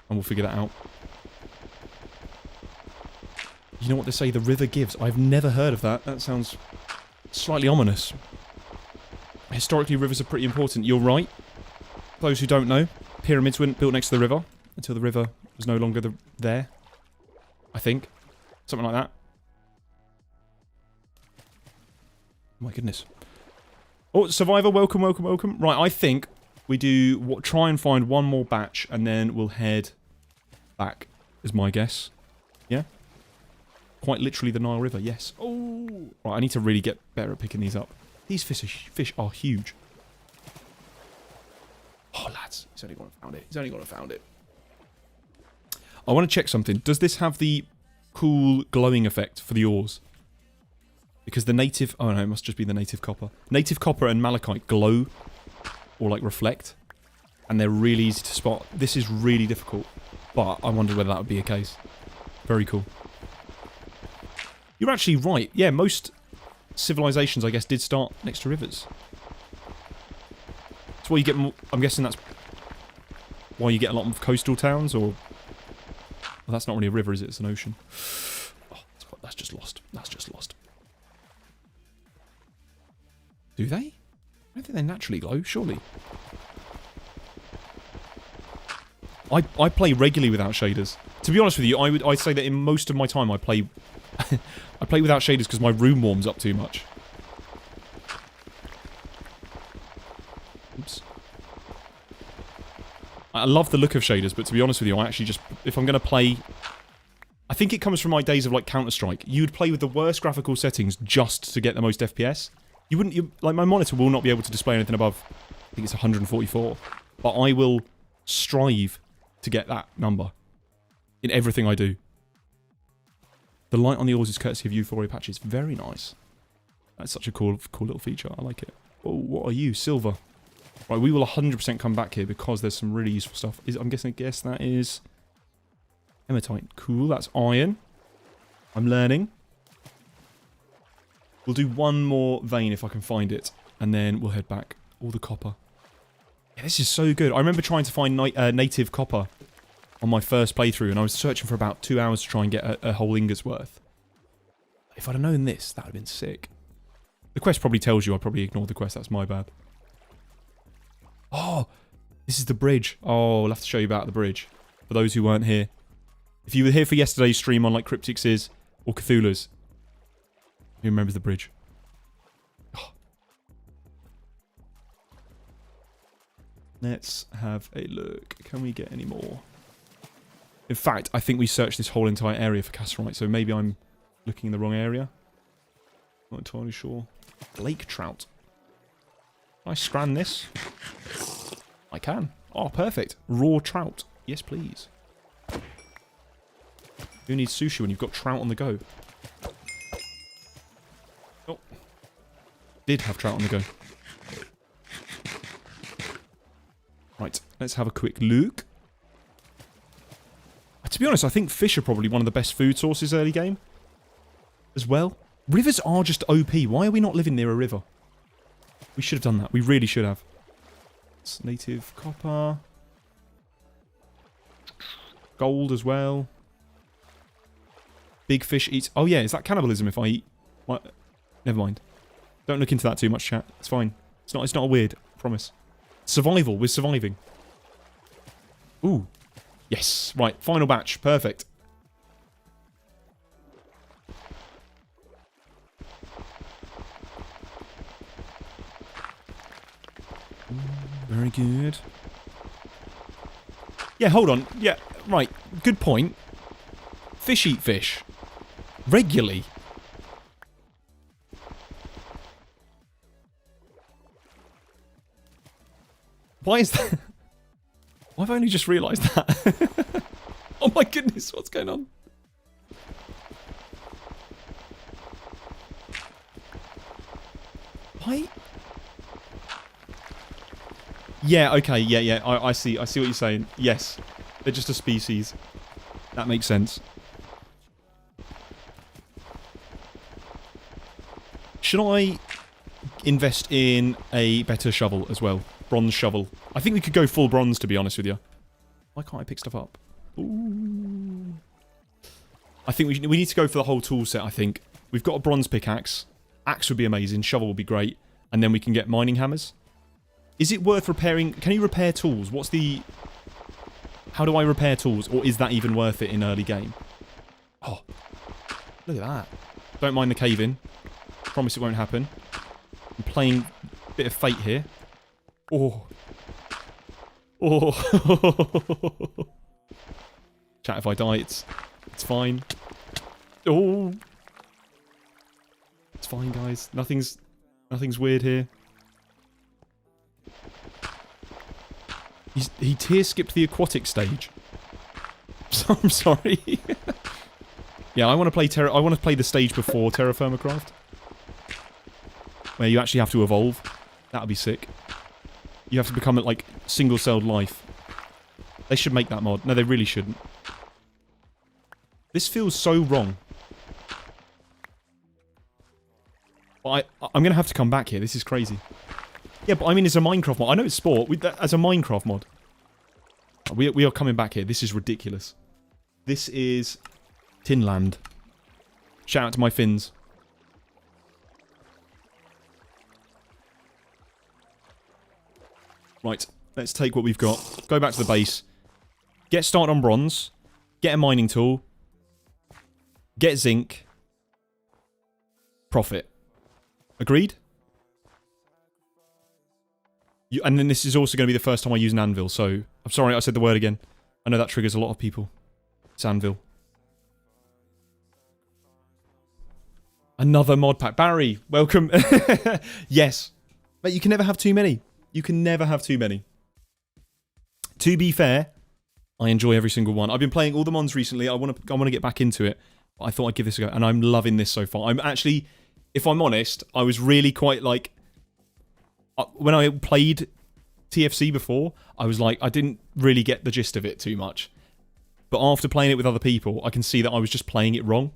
and we'll figure that out. You know what they say the river gives? I've never heard of that. That sounds slightly ominous. Historically, rivers are pretty important. You're right. Those who don't know, pyramids weren't built next to the river until the river was no longer there. I think. Something like that. Oh my goodness. Oh, Survivor, welcome, welcome, welcome. Right, I think we do try and find one more batch and then we'll head back, is my guess. Yeah? Quite literally the Nile River, yes. Oh! Right, I need to really get better at picking these up. These fish are huge. Oh, lads. He's only gone and found it. He's only gone and found it. I want to check something. Does this have the cool glowing effect for the ores? Because the native... Oh, no, it must just be the native copper. Native copper and malachite glow or, like, reflect. And they're really easy to spot. This is really difficult. But I wonder whether that would be a case. Very cool. You're actually right. Yeah, most civilizations, I guess, did start next to rivers. That's why you get more... I'm guessing that's why you get a lot of coastal towns, or... Well, that's not really a river, is it? It's an ocean. Oh, that's just lost. That's just lost. Do they? I don't think they naturally glow, surely. I play regularly without shaders. To be honest with you, I'd say that in most of my time I play I play without shaders because my room warms up too much. Oops. I love the look of shaders, but to be honest with you, I actually just... If I'm going to play... I think it comes from my days of, like, Counter-Strike. You would play with the worst graphical settings just to get the most FPS. You wouldn't... like, my monitor will not be able to display anything above... I think it's 144. But I will strive to get that number in everything I do. The light on the ores is courtesy of Euphoria patches. Very nice. That's such a cool little feature. I like it. Oh, what are you? Silver. Right, we will 100% come back here because there's some really useful stuff. I'm guessing that is hematite. Cool, that's iron. I'm learning. We'll do one more vein if I can find it, and then we'll head back. All the copper. Yeah, this is so good. I remember trying to find native copper on my first playthrough, and I was searching for about 2 hours to try and get a whole ingots worth. If I'd have known this, that would have been sick. The quest probably tells you I probably ignored the quest. That's my bad. Oh, this is the bridge. Oh, I'll have to show you about the bridge. For those who weren't here. If you were here for yesterday's stream on like Cryptix's or Cthulhu's, who remembers the bridge? Oh. Let's have a look. Can we get any more? In fact, I think we searched this whole entire area for cassiterite, so maybe I'm looking in the wrong area. Not entirely sure. Lake trout. Can I scran this? I can. Oh, perfect. Raw trout. Yes, please. Who needs sushi when you've got trout on the go? Oh. Did have trout on the go. Right, let's have a quick look. To be honest, I think fish are probably one of the best food sources early game. As well. Rivers are just OP. Why are we not living near a river? We should have done that. We really should have. It's native copper. Gold as well. Big fish eats... Oh yeah, is that cannibalism if I eat... What? Never mind. Don't look into that too much, chat. It's fine. It's not a weird. I promise. Survival. We're surviving. Ooh. Yes. Right. Final batch. Perfect. Very good. Yeah, hold on. Yeah, right. Good point. Fish eat fish. Regularly. Why is that? I've only just realised that. Oh my goodness, what's going on? Why? Yeah, okay, yeah. I see what you're saying. Yes. They're just a species. That makes sense. Should I invest in a better shovel as well? Bronze shovel. I think we could go full bronze, to be honest with you. Why can't I pick stuff up? Ooh. I think we need to go for the whole tool set, I think. We've got a bronze pickaxe. Axe would be amazing. Shovel would be great. And then we can get mining hammers. Is it worth repairing? Can you repair tools? What's the... How do I repair tools? Or is that even worth it in early game? Oh. Look at that. Don't mind the cave-in. Promise it won't happen. I'm playing a bit of fate here. Oh. Oh. Chat, if I die, it's fine. Oh. It's fine, guys. Nothing's weird here. He tier skipped the aquatic stage. So, I'm sorry. Yeah, I want to play the stage before Terra Firma Craft, where you actually have to evolve. That would be sick. You have to become like single-celled life. They should make that mod. No, they really shouldn't. This feels so wrong. I'm going to have to come back here. This is crazy. Yeah, but I mean, it's a Minecraft mod. I know it's sport. As a Minecraft mod. We are coming back here. This is ridiculous. This is Tinland. Shout out to my Finns. Right, let's take what we've got. Go back to the base. Get started on bronze. Get a mining tool. Get zinc. Profit. Agreed? And then this is also going to be the first time I use an anvil, so... I'm sorry I said the word again. I know that triggers a lot of people. It's anvil. Another mod pack. Barry, welcome. Yes. But you can never have too many. You can never have too many. To be fair, I enjoy every single one. I've been playing all the mods recently. I want to get back into it. But I thought I'd give this a go. And I'm loving this so far. I'm actually... If I'm honest, I was really quite like... When I played TFC before, I was like, I didn't really get the gist of it too much. But after playing it with other people, I can see that I was just playing it wrong.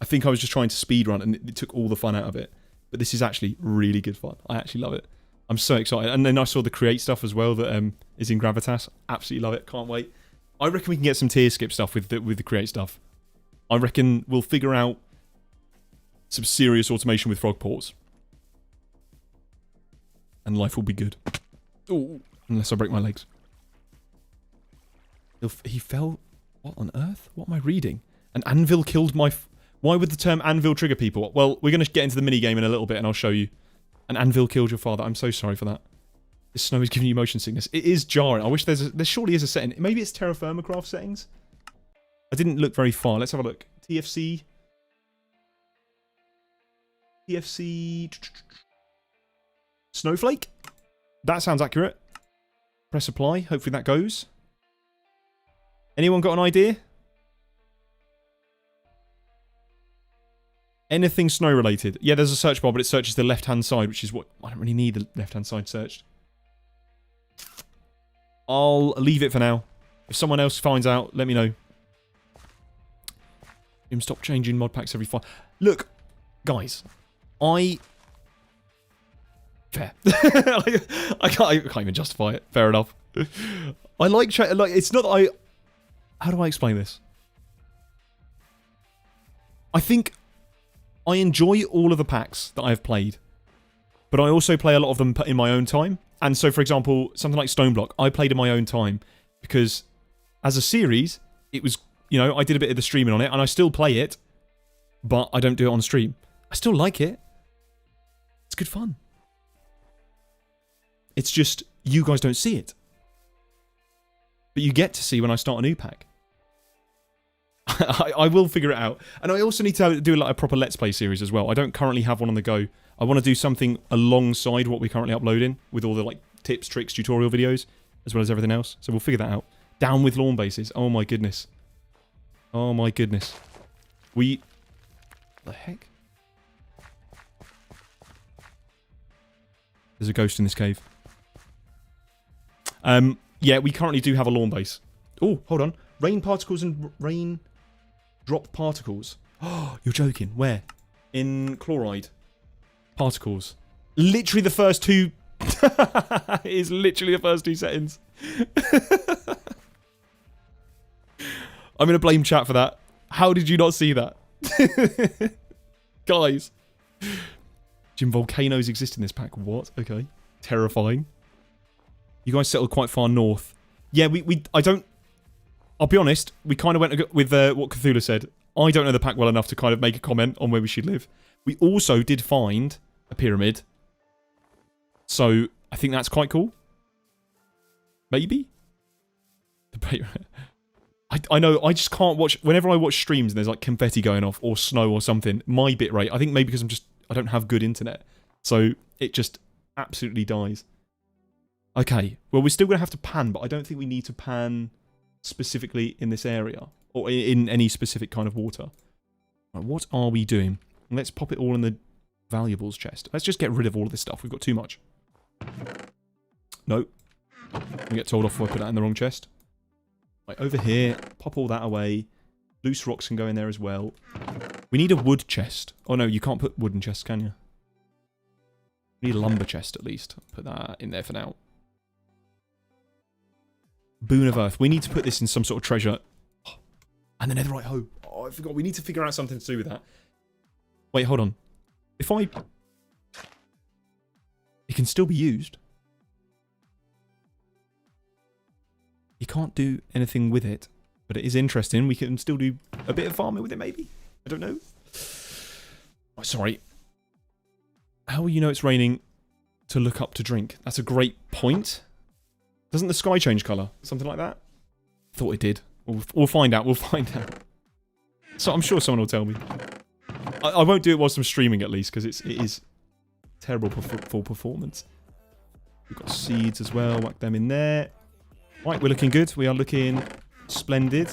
I think I was just trying to speedrun and it took all the fun out of it. But this is actually really good fun. I actually love it. I'm so excited. And then I saw the create stuff as well that is in Gravitas. Absolutely love it. Can't wait. I reckon we can get some tier skip stuff with the create stuff. I reckon we'll figure out some serious automation with frog ports. And life will be good. Ooh, unless I break my legs. He fell... What on earth? What am I reading? An anvil killed my... Why would the term anvil trigger people? Well, we're going to get into the minigame in a little bit and I'll show you. An anvil killed your father. I'm so sorry for that. This snow is giving you motion sickness. It is jarring. I wish there surely is a setting. Maybe it's Terra Firma Craft settings? I didn't look very far. Let's have a look. TFC... Snowflake? That sounds accurate. Press apply. Hopefully that goes. Anyone got an idea? Anything snow related? Yeah, there's a search bar, but it searches the left-hand side, which is what... I don't really need the left-hand side searched. I'll leave it for now. If someone else finds out, let me know. Stop changing mod packs every 5... Look, guys. Fair. I can't even justify it. Fair enough. I like... it's not that I... How do I explain this? I think I enjoy all of the packs that I've played. But I also play a lot of them in my own time. And so, for example, something like Stoneblock, I played in my own time. Because as a series, it was... You know, I did a bit of the streaming on it. And I still play it. But I don't do it on stream. I still like it. It's good fun. It's just, you guys don't see it. But you get to see when I start a new pack. I will figure it out. And I also need to do like a proper Let's Play series as well. I don't currently have one on the go. I want to do something alongside what we're currently uploading, with all the like tips, tricks, tutorial videos, as well as everything else. So we'll figure that out. Down with lawn bases. Oh my goodness. Oh my goodness. The heck? There's a ghost in this cave. Yeah, we currently do have a lawn base. Oh, hold on. Rain particles and rain drop particles. Oh, you're joking. Where? In chloride. Particles. Literally the first two... It is literally the first two settings. I'm going to blame chat for that. How did you not see that? Guys. Jim, volcanoes exist in this pack. What? Okay. Terrifying. You guys settled quite far north. Yeah, I don't... I'll be honest, we kind of went with what Cthulhu said. I don't know the pack well enough to kind of make a comment on where we should live. We also did find a pyramid. So, I think that's quite cool. Maybe? I know, I just can't watch... Whenever I watch streams and there's like confetti going off or snow or something, my bitrate, I think maybe because I don't have good internet. So, it just absolutely dies. Okay, well, we're still going to have to pan, but I don't think we need to pan specifically in this area. Or in any specific kind of water. Right, what are we doing? Let's pop it all in the valuables chest. Let's just get rid of all of this stuff. We've got too much. No. We get told off if I put that in the wrong chest. Right, over here. Pop all that away. Loose rocks can go in there as well. We need a wood chest. Oh no, you can't put wooden chests, can you? We need a lumber chest at least. Put that in there for now. Boon of Earth. We need to put this in some sort of treasure. And the netherite hoe. Oh, I forgot. We need to figure out something to do with that. Wait, hold on. If I... It can still be used. You can't do anything with it. But it is interesting. We can still do a bit of farming with it, maybe? I don't know. Oh, sorry. How will you know it's raining to look up to drink? That's a great point. Doesn't the sky change colour? Something like that? Thought it did. We'll find out. We'll find out. So I'm sure someone will tell me. I won't do it whilst I'm streaming at least, because it is terrible for performance. We've got seeds as well. Whack them in there. Right, we're looking good. We are looking splendid.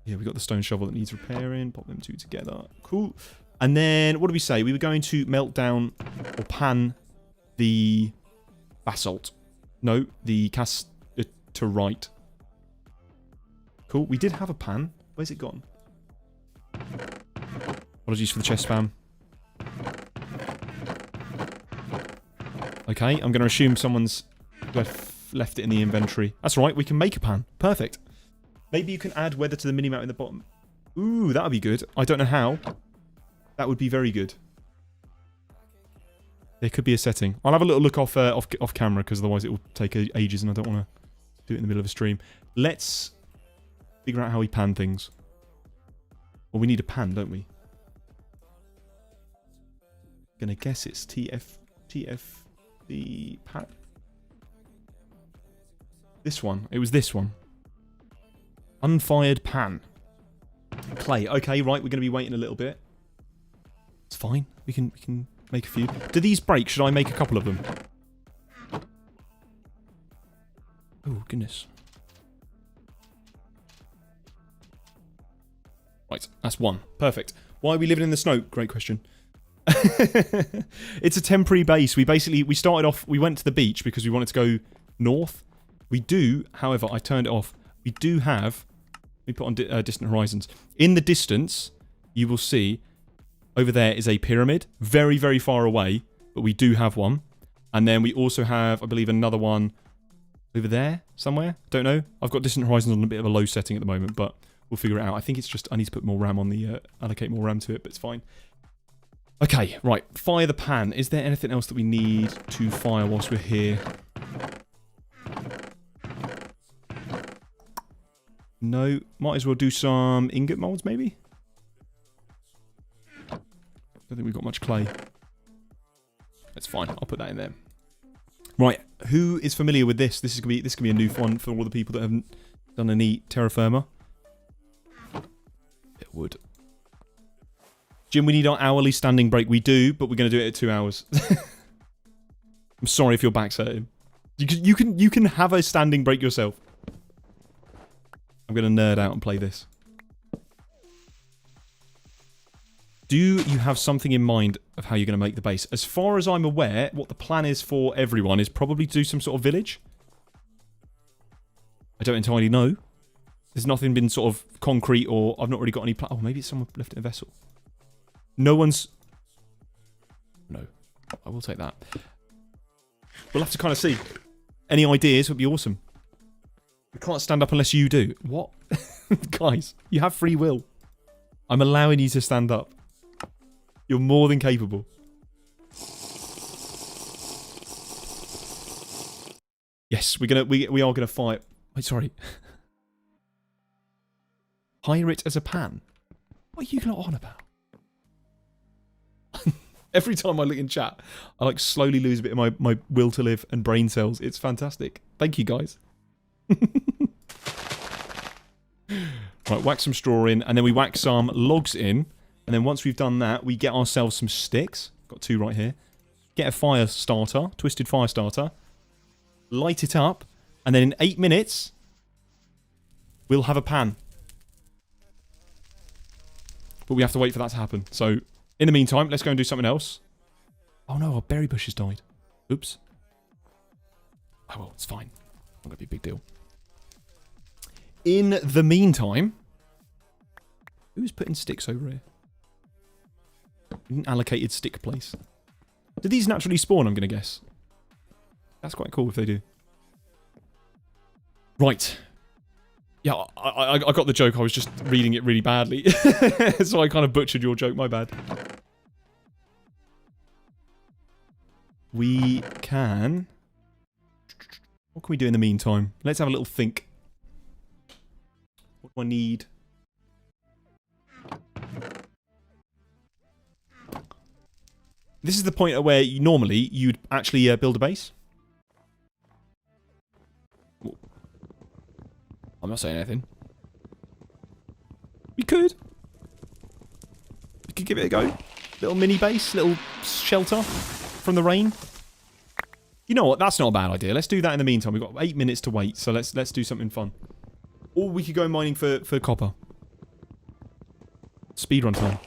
Yeah, we've got the stone shovel that needs repairing. Pop them two together. Cool. And then, what did we say? We were going to melt down or pan the basalt. No, the casterite. Cool. We did have a pan. Where's it gone? Apologies for the chest spam. Okay, I'm going to assume someone's left it in the inventory. That's right, we can make a pan. Perfect. Maybe you can add weather to the minimap in the bottom. Ooh, that would be good. I don't know how. That would be very good. There could be a setting. I'll have a little look off camera, because otherwise it will take ages and I don't want to do it in the middle of a stream. Let's figure out how we pan things. Well, we need a pan, don't we? Gonna guess it's TFB pan. This one. It was this one. Unfired pan. Clay. Okay, right. We're gonna be waiting a little bit. It's fine. We can make a few. Do these break? Should I make a couple of them? Oh goodness. Right, that's one. Perfect. Why are we living in the snow? Great question. It's a temporary base. We started off, we went to the beach because we wanted to go north. We do, however, I turned it off. We do have, we put on distant horizons. In the distance, you will see, over there is a pyramid. Very, very far away, but we do have one. And then we also have, I believe, another one over there somewhere. Don't know. I've got distant horizons on a bit of a low setting at the moment, but we'll figure it out. I think it's just I need to put more RAM on the... allocate more RAM to it, but it's fine. Okay, right. Fire the pan. Is there anything else that we need to fire whilst we're here? No. Might as well do some ingot molds, maybe? Don't think we've got much clay. That's fine. I'll put that in there. Right. Who is familiar with this? This could be a new one for all the people that haven't done any terra firma. It would. Jim, we need our hourly standing break. We do, but we're going to do it at 2 hours. I'm sorry if your back's hurting. You can have a standing break yourself. I'm going to nerd out and play this. Do you have something in mind of how you're going to make the base? As far as I'm aware, what the plan is for everyone is probably to do some sort of village. I don't entirely know. There's nothing been sort of concrete, or I've not really got any plan. Oh, maybe it's someone left in a vessel. No one's... No. I will take that. We'll have to kind of see. Any ideas would be awesome. We can't stand up unless you do. What? Guys, you have free will. I'm allowing you to stand up. You're more than capable. Yes, we are gonna fight. Wait, sorry. Hire it as a pan. What are you lot on about? Every time I look in chat, I like slowly lose a bit of my will to live and brain cells. It's fantastic. Thank you, guys. Right, whack some straw in, and then we whack some logs in. And then once we've done that, we get ourselves some sticks. Got 2 right here. Get a fire starter, twisted fire starter. light it up, and then in 8 minutes, we'll have a pan. But we have to wait for that to happen. So, in the meantime, let's go and do something else. Oh no, our berry bush has died. Oops. Oh well, it's fine. Not going to be a big deal. In the meantime... Who's putting sticks over here? An allocated stick place. Do these naturally spawn, I'm going to guess? That's quite cool if they do. Right. Yeah, I got the joke. I was just reading it really badly. So I kind of butchered your joke. My bad. We can... What can we do in the meantime? Let's have a little think. What do I need? This is the point at where normally you'd actually build a base. I'm not saying anything. We could. We could give it a go. Little mini base, little shelter from the rain. You know what? That's not a bad idea. Let's do that in the meantime. We've got 8 minutes to wait, so let's do something fun. Or we could go mining for copper. Speedrun time.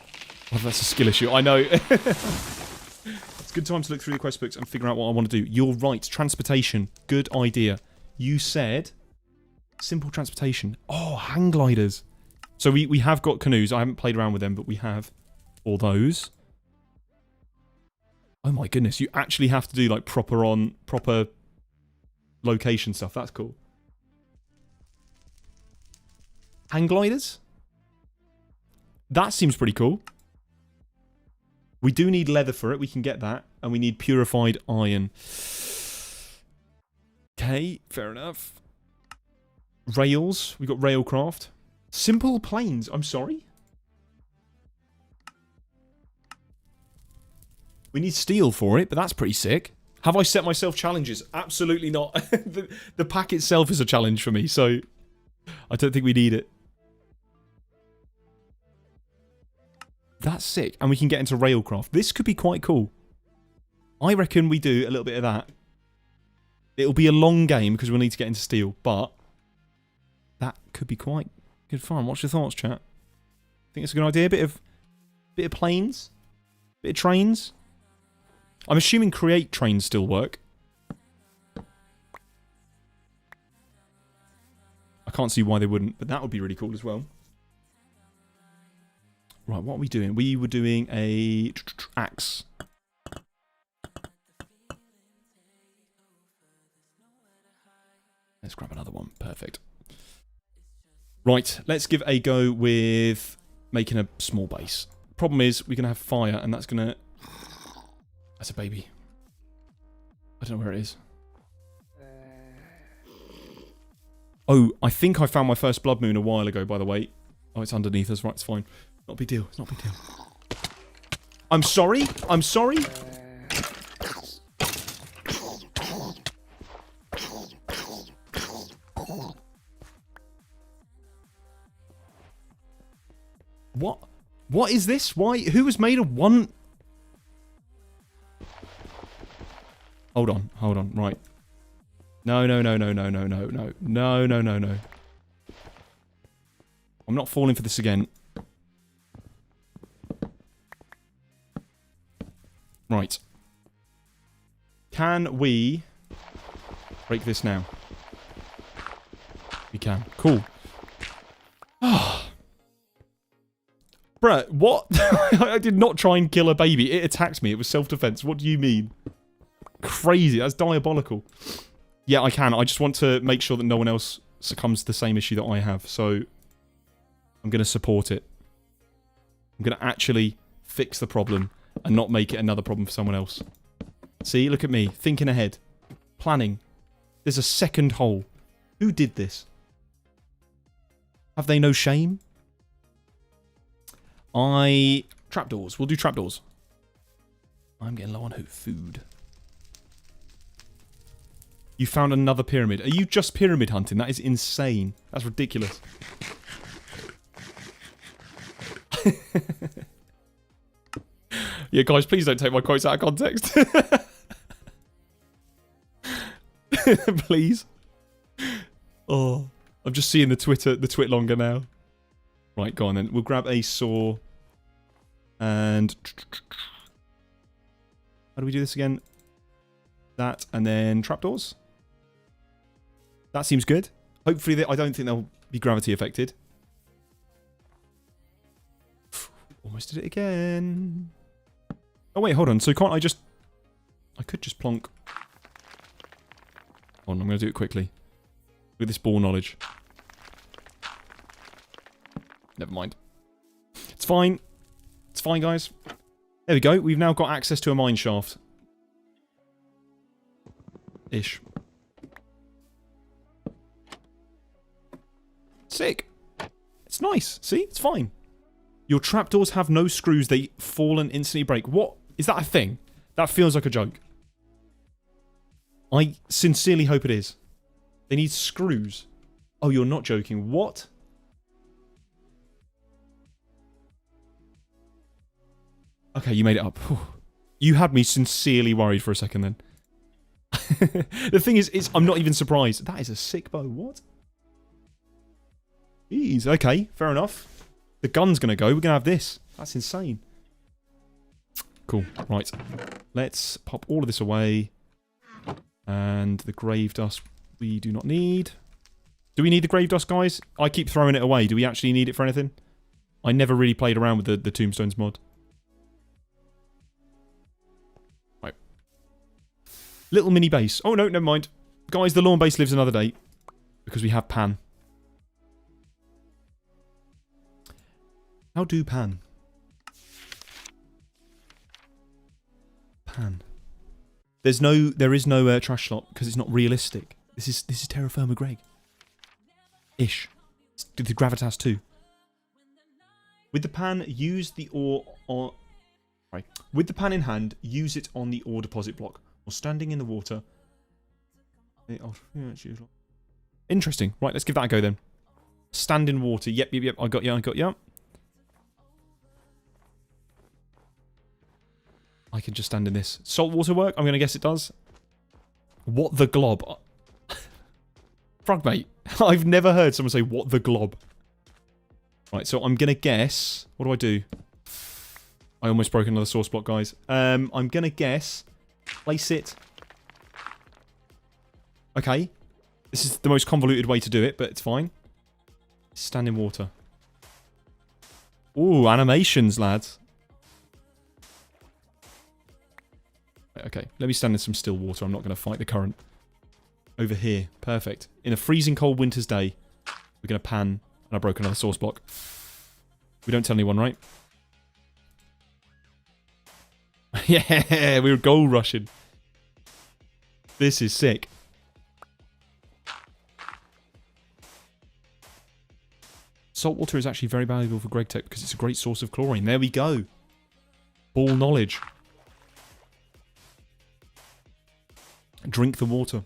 Oh, that's a skill issue. I know. It's a good time to look through the quest books and figure out what I want to do. You're right. Transportation. Good idea. You said simple transportation. Oh, hang gliders. So we have got canoes. I haven't played around with them, but we have all those. Oh my goodness. You actually have to do like proper location stuff. That's cool. Hang gliders? That seems pretty cool. We do need leather for it. We can get that. And we need purified iron. Okay, fair enough. Rails. We've got railcraft. Simple planes. I'm sorry? We need steel for it, but that's pretty sick. Have I set myself challenges? Absolutely not. The pack itself is a challenge for me, so I don't think we need it. That's sick. And we can get into railcraft. This could be quite cool. I reckon we do a little bit of that. It'll be a long game because we'll need to get into steel, but that could be quite good fun. What's your thoughts, chat? Think it's a good idea? A bit of planes? Bit of trains? I'm assuming create trains still work. I can't see why they wouldn't, but that would be really cool as well. Right, what are we doing? We were doing a axe. Let's grab another one. Perfect. Right, let's give a go with making a small base. Problem is, we're going to have fire, and that's going to... That's a baby. I don't know where it is. Oh, I think I found my first blood moon a while ago, by the way. Oh, it's underneath us. Right, it's fine. Not a big deal. It's not a big deal. I'm sorry? I'm sorry? What? What is this? Why? Who was made of one... Hold on. Hold on. Right. No. No. I'm not falling for this again. Right. Can we break this now? We can. Cool. Bruh, what? I did not try and kill a baby. It attacked me. It was self-defense. What do you mean? Crazy. That's diabolical. Yeah, I can. I just want to make sure that no one else succumbs to the same issue that I have. So, I'm going to support it. I'm going to actually fix the problem and not make it another problem for someone else. See, look at me. Thinking ahead. Planning. There's a second hole. Who did this? Have they no shame? Trapdoors. We'll do trapdoors. I'm getting low on food. You found another pyramid. Are you just pyramid hunting? That is insane. That's ridiculous. Yeah, guys, please don't take my quotes out of context. Please. Oh, I'm just seeing the twit longer now. Right, go on then. We'll grab a saw. And... How do we do this again? That, and then trapdoors. That seems good. Hopefully, I don't think they'll be gravity affected. Almost did it again. Oh, wait, hold on. So can't I just... I could just plonk... Hold on, I'm going to do it quickly. With this ball knowledge. Never mind. It's fine. It's fine, guys. There we go. We've now got access to a mine shaft. Ish. Sick. It's nice. See? It's fine. Your trapdoors have no screws. They fall and instantly break. What? Is that a thing? That feels like a joke. I sincerely hope it is. They need screws. Oh, you're not joking. What? Okay, you made it up. You had me sincerely worried for a second then. The thing is, I'm not even surprised. That is a sick bow. What? Jeez, okay, fair enough. The gun's going to go. We're going to have this. That's insane. Cool. Right. Let's pop all of this away. And the grave dust we do not need. Do we need the grave dust, guys? I keep throwing it away. Do we actually need it for anything? I never really played around with the tombstones mod. Right. Little mini base. Oh, no, never mind. Guys, the lawn base lives another day. Because we have pan. How do pan? Pan. There is no trash slot because it's not realistic. This is Terra Firma Greg. Ish. It's the Gravitas 2. With the pan, use the ore on... Right. With the pan in hand, use it on the ore deposit block. Or standing in the water. Interesting. Right, let's give that a go then. Stand in water. Yep. I got you. I can just stand in this. Salt water work? I'm going to guess it does. What the glob? Frogmate. I've never heard someone say, what the glob. Right, so I'm going to guess... What do I do? I almost broke another source block, guys. I'm going to guess... Place it... Okay. This is the most convoluted way to do it, but it's fine. Stand in water. Ooh, animations, lads. Okay, let me stand in some still water. I'm not going to fight the current. Over here. Perfect. In a freezing cold winter's day, we're going to pan, and I broke another source block. We don't tell anyone, right? Yeah, we were gold rushing. This is sick. Salt water is actually very valuable for GregTech because it's a great source of chlorine. There we go. Ball knowledge. Drink the water.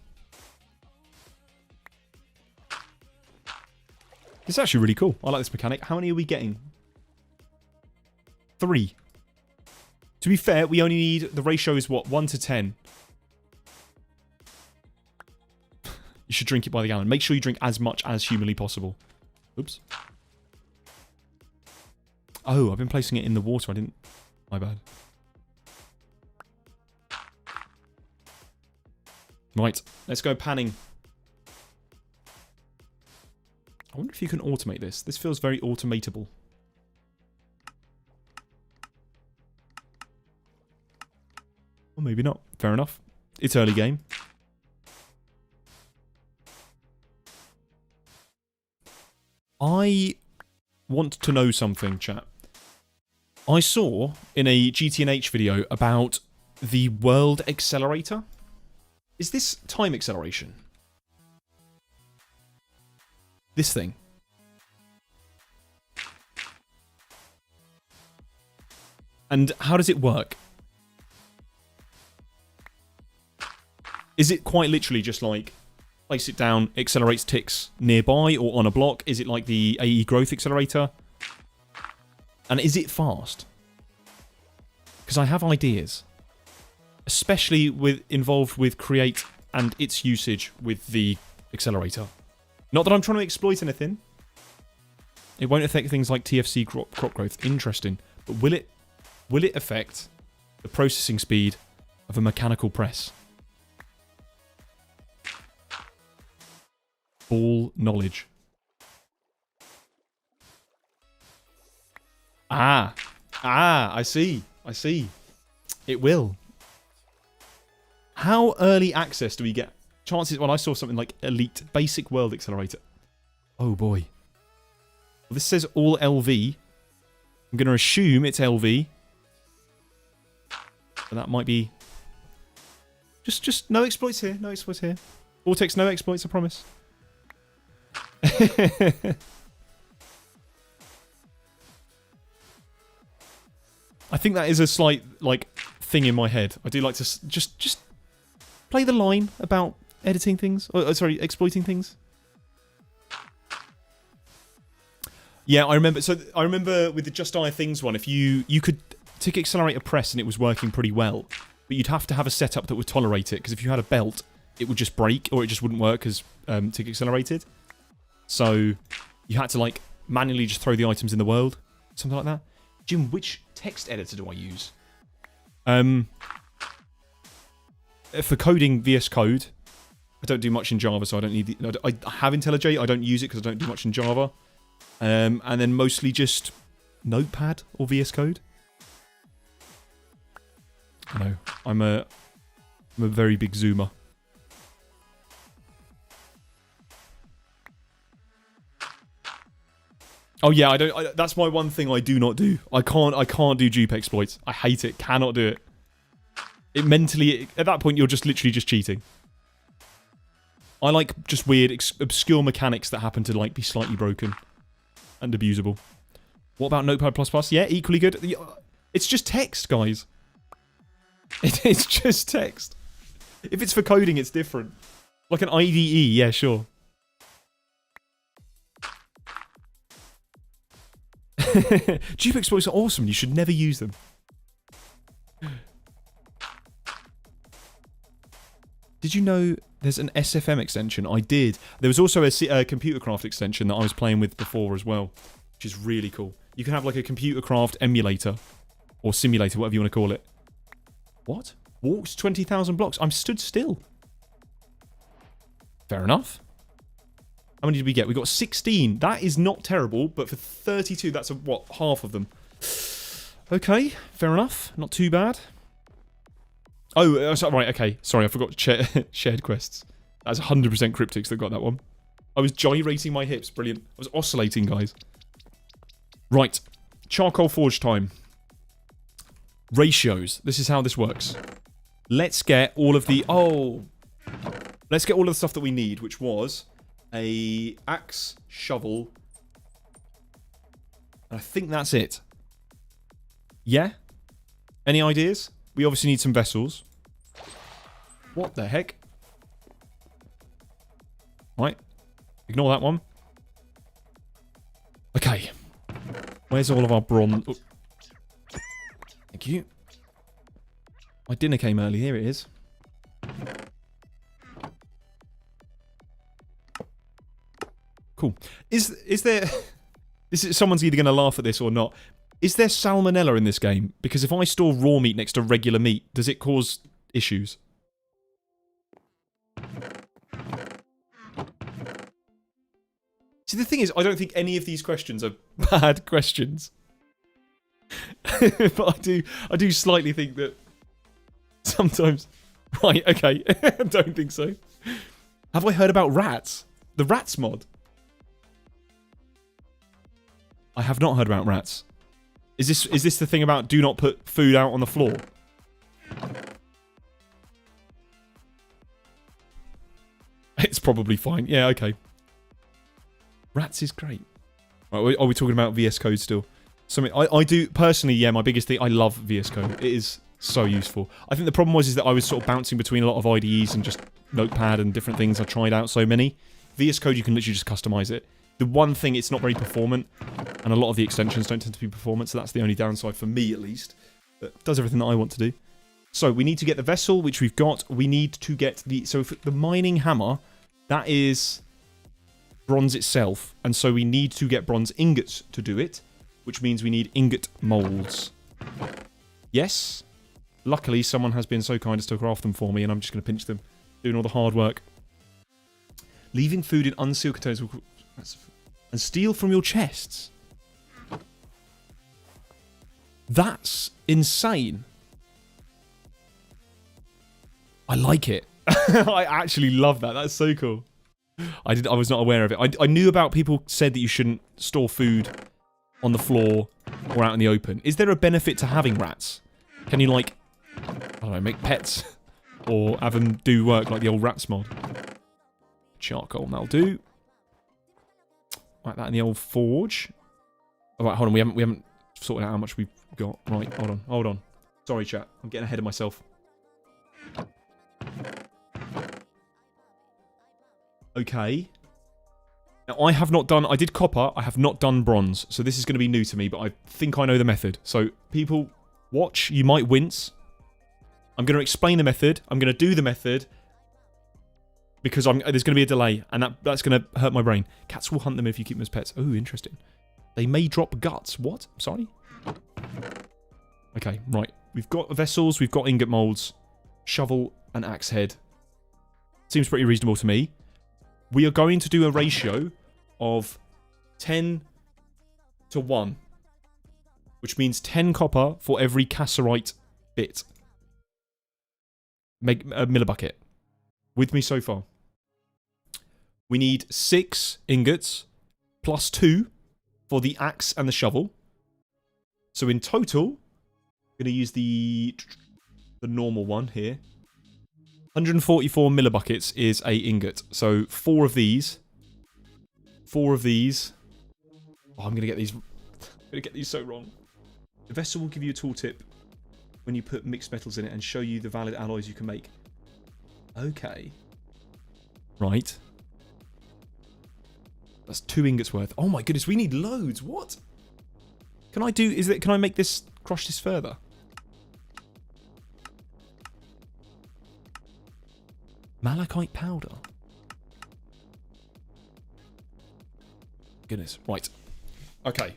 It's actually really cool. I like this mechanic. How many are we getting? 3. To be fair, we only need... The ratio is what? 1 to 10. You should drink it by the gallon. Make sure you drink as much as humanly possible. Oops. Oh, I've been placing it in the water. I didn't... My bad. Right, let's go panning. I wonder if you can automate this. This feels very automatable. Or maybe not. Fair enough. It's early game. I want to know something, chat. I saw in a GT&H video about the World Accelerator. Is this time acceleration? This thing. And how does it work? Is it quite literally just like, place it down, accelerates ticks nearby or on a block? Is it like the AE growth accelerator? And is it fast? Because I have ideas. Especially involved with create and its usage with the accelerator. Not that I'm trying to exploit anything. It won't affect things like TFC crop growth. Interesting. But will it affect the processing speed of a mechanical press? Ball knowledge. I see. It will. How early access do we get? Chances, well, I saw something like Elite Basic World Accelerator. Oh boy. Well, this says all LV. I'm going to assume it's LV. But that might be... Just no exploits here. No exploits here. Vortex, no exploits, I promise. I think that is a slight, like, thing in my head. I do like to just play the line about editing things. Sorry, exploiting things. Yeah, I remember. So I remember with the Just Eye Things one, if you could tick accelerator press and it was working pretty well, but you'd have to have a setup that would tolerate it, because if you had a belt, it would just break or it just wouldn't work as tick accelerated. So you had to like manually just throw the items in the world, something like that. Jim, which text editor do I use? For coding VS Code, I don't do much in Java, so I don't need the... I have IntelliJ, I don't use it because I don't do much in Java. And then mostly just Notepad or VS Code. I know, I'm a very big zoomer. Oh yeah, that's my one thing I do not do. I can't do dupe exploits. I hate it. Cannot do it. It mentally, at that point, you're just literally just cheating. I like just weird, obscure mechanics that happen to like be slightly broken and abusable. What about Notepad++? Yeah, equally good. It's just text, guys. It's just text. If it's for coding, it's different. Like an IDE, yeah, sure. Dupe exploits are awesome. You should never use them. Did you know there's an SFM extension? I did. There was also a computer craft extension that I was playing with before as well, which is really cool. You can have like a computer craft emulator or simulator, whatever you want to call it. What? Walks 20,000 blocks. I'm stood still. Fair enough. How many did we get? We got 16. That is not terrible, but for 32, that's what, half of them. Okay, fair enough. Not too bad. Oh, right, okay. Sorry, I forgot shared quests. That's 100% Cryptics that got that one. I was gyrating my hips. Brilliant. I was oscillating, guys. Right. Charcoal forge time. Ratios. This is how this works. Let's get all of the... Oh. Let's get all of the stuff that we need, which was a axe, shovel. And I think that's it. Yeah? Any ideas? We obviously need some vessels. What the heck? Right. Ignore that one. Okay. Where's all of our bronze? Oh. Thank you. My dinner came early. Here it is. Cool. Is there... someone's either going to laugh at this or not. Is there salmonella in this game? Because if I store raw meat next to regular meat, does it cause issues? See, the thing is, I don't think any of these questions are bad questions. But I do slightly think that sometimes... Right, okay. I don't think so. Have I heard about rats? The rats mod? I have not heard about rats. Is this the thing about do not put food out on the floor? It's probably fine. Yeah, okay. Rats is great. Right, are we talking about VS Code still? Something I do personally. Yeah, my biggest thing. I love VS Code. It is so useful. I think the problem is that I was sort of bouncing between a lot of IDEs and just Notepad and different things. I tried out so many. VS Code, you can literally just customize it. The one thing, it's not very performant, and a lot of the extensions don't tend to be performant, so that's the only downside for me, at least. But it does everything that I want to do. So we need to get the vessel, which we've got. We need to get the... So the mining hammer, that is bronze itself. And so we need to get bronze ingots to do it, which means we need ingot molds. Yes. Luckily, someone has been so kind as to craft them for me, and I'm just going to pinch them. Doing all the hard work. Leaving food in unsealed containers. And steal from your chests. That's insane. I like it. I actually love that. That's so cool. I was not aware of it. I knew about people said that you shouldn't store food on the floor or out in the open. Is there a benefit to having rats? Can you, like, I don't know, make pets? Or have them do work like the old rats mod? Charcoal, that'll do. Like that in the old forge. Oh, right, hold on. We haven't sorted out how much we've got. Right, hold on. Sorry, chat. I'm getting ahead of myself. Okay. Now, I did copper. I have not done bronze. So this is going to be new to me, but I think I know the method. So people, watch. You might wince. I'm going to explain the method. I'm going to do the method. Because there's going to be a delay, and that's going to hurt my brain. Cats will hunt them if you keep them as pets. Oh, interesting. They may drop guts. What? Sorry? Okay, right. We've got vessels, we've got ingot molds, shovel, and axe head. Seems pretty reasonable to me. We are going to do a ratio of 10 to 1. Which means 10 copper for every cassiterite bit. Millibucket. With me so far. We need 6 ingots plus 2 for the axe and the shovel. So in total, I'm going to use the normal one here. 144 millibuckets is a ingot. So 4 of these. 4 of these. Oh, I'm going to get these. I'm going to get these so wrong. The vessel will give you a tooltip when you put mixed metals in it and show you the valid alloys you can make. Okay. Right. That's 2 ingots worth. Oh my goodness, we need loads. What? Can I make this, crush this further? Malachite powder. Goodness. Right. Okay.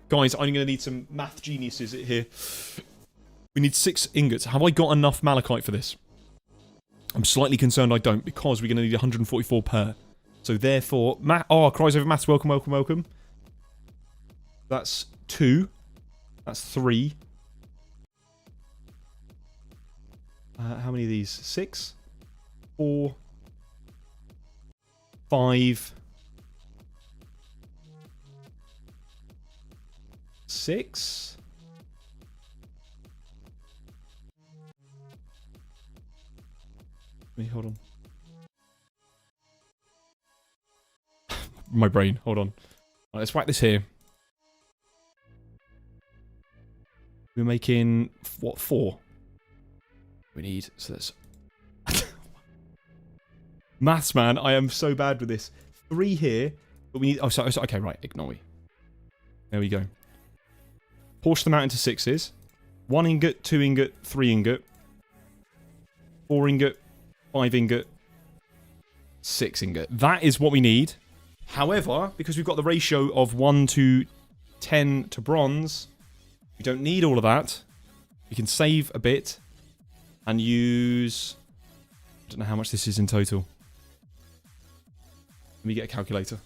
Guys, I'm going to need some math geniuses here. We need 6 ingots. Have I got enough malachite for this? I'm slightly concerned I don't, because we're going to need 144 per. So therefore, cries over maths, welcome. That's 2. That's 3. How many of these? 6? 4? 5? 6? Hold on. My brain, hold on. Right, let's whack this here. We're making, what, 4? We need, so that's... Maths, man, I am so bad with this. 3 here, but we need, okay, right, ignore me. There we go. Portion them out into 6s. 1 ingot, 2 ingot, 3 ingot. 4 ingot, 5 ingot, 6 ingot. That is what we need. However, because we've got the ratio of 1 to 10 to bronze, we don't need all of that. We can save a bit and use... I don't know how much this is in total. Let me get a calculator.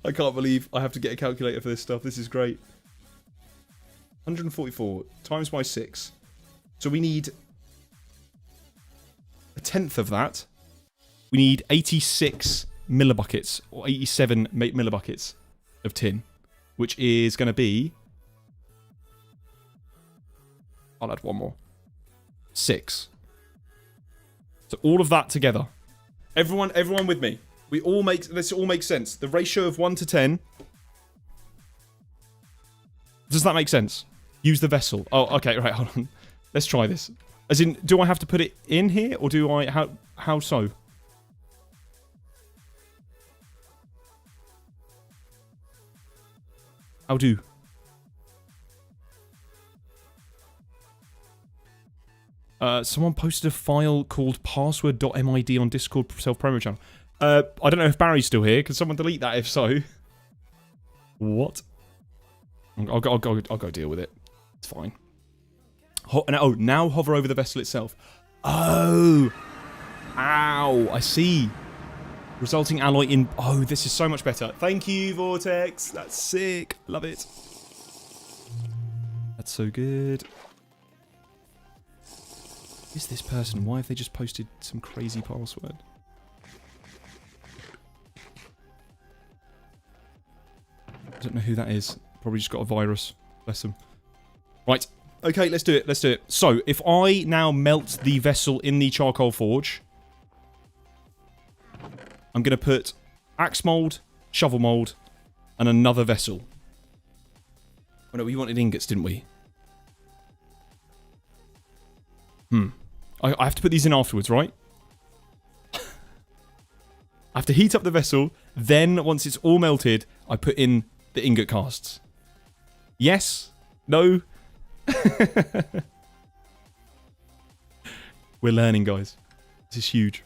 I can't believe I have to get a calculator for this stuff. This is great. 144 times by 6. So we need... a tenth of that. We need 86 millibuckets, or 87 millibuckets of tin, which is going to be... I'll add one more. 6. So all of that together. Everyone with me. This all makes sense. The ratio of 1 to 10. Does that make sense? Use the vessel. Oh, okay, right, hold on. Let's try this. As in, do I have to put it in here, or do I... How so? How do? Someone posted a file called password.mid on Discord self-promo channel. I don't know if Barry's still here. Can someone delete that if so? What? I'll go deal with it. It's fine. Now hover over the vessel itself. Oh! Ow! I see. Resulting alloy in... Oh, this is so much better. Thank you, Vortex. That's sick. Love it. That's so good. Who is this person? Why have they just posted some crazy password? I don't know who that is. Probably just got a virus. Bless them. Right. Okay, let's do it. Let's do it. So, if I now melt the vessel in the charcoal forge, I'm going to put axe mold, shovel mold, and another vessel. Oh no, we wanted ingots, didn't we? I have to put these in afterwards, right? I have to heat up the vessel, then once it's all melted, I put in the ingot casts. Yes? No? We're learning, guys. This is huge.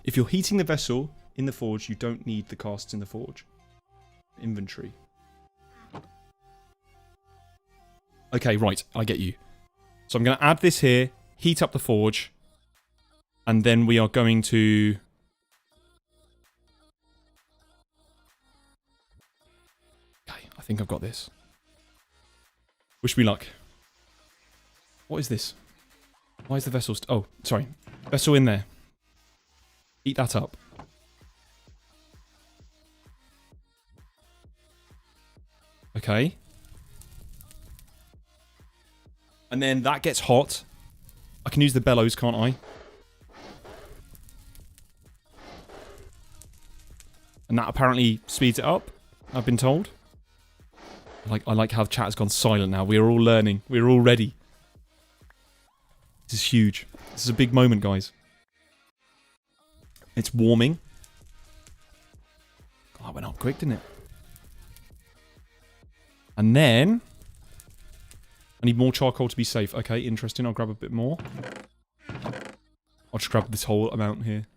If you're heating the vessel in the forge, you don't need the casts in the forge. Inventory. Okay, right. I get you. So I'm going to add this here, heat up the forge, and then we are going to... Okay, I think I've got this. Wish me luck. What is this? Why is the vessel... Oh, sorry. Vessel in there. Heat that up. Okay. And then that gets hot. I can use the bellows, can't I? And that apparently speeds it up, I've been told. I like how the chat has gone silent now. We are all learning. We are all ready. This is huge. This is a big moment, guys. It's warming. Oh, that went up quick, didn't it? And then... I need more charcoal to be safe. Okay, interesting. I'll grab a bit more. I'll just grab this whole amount here.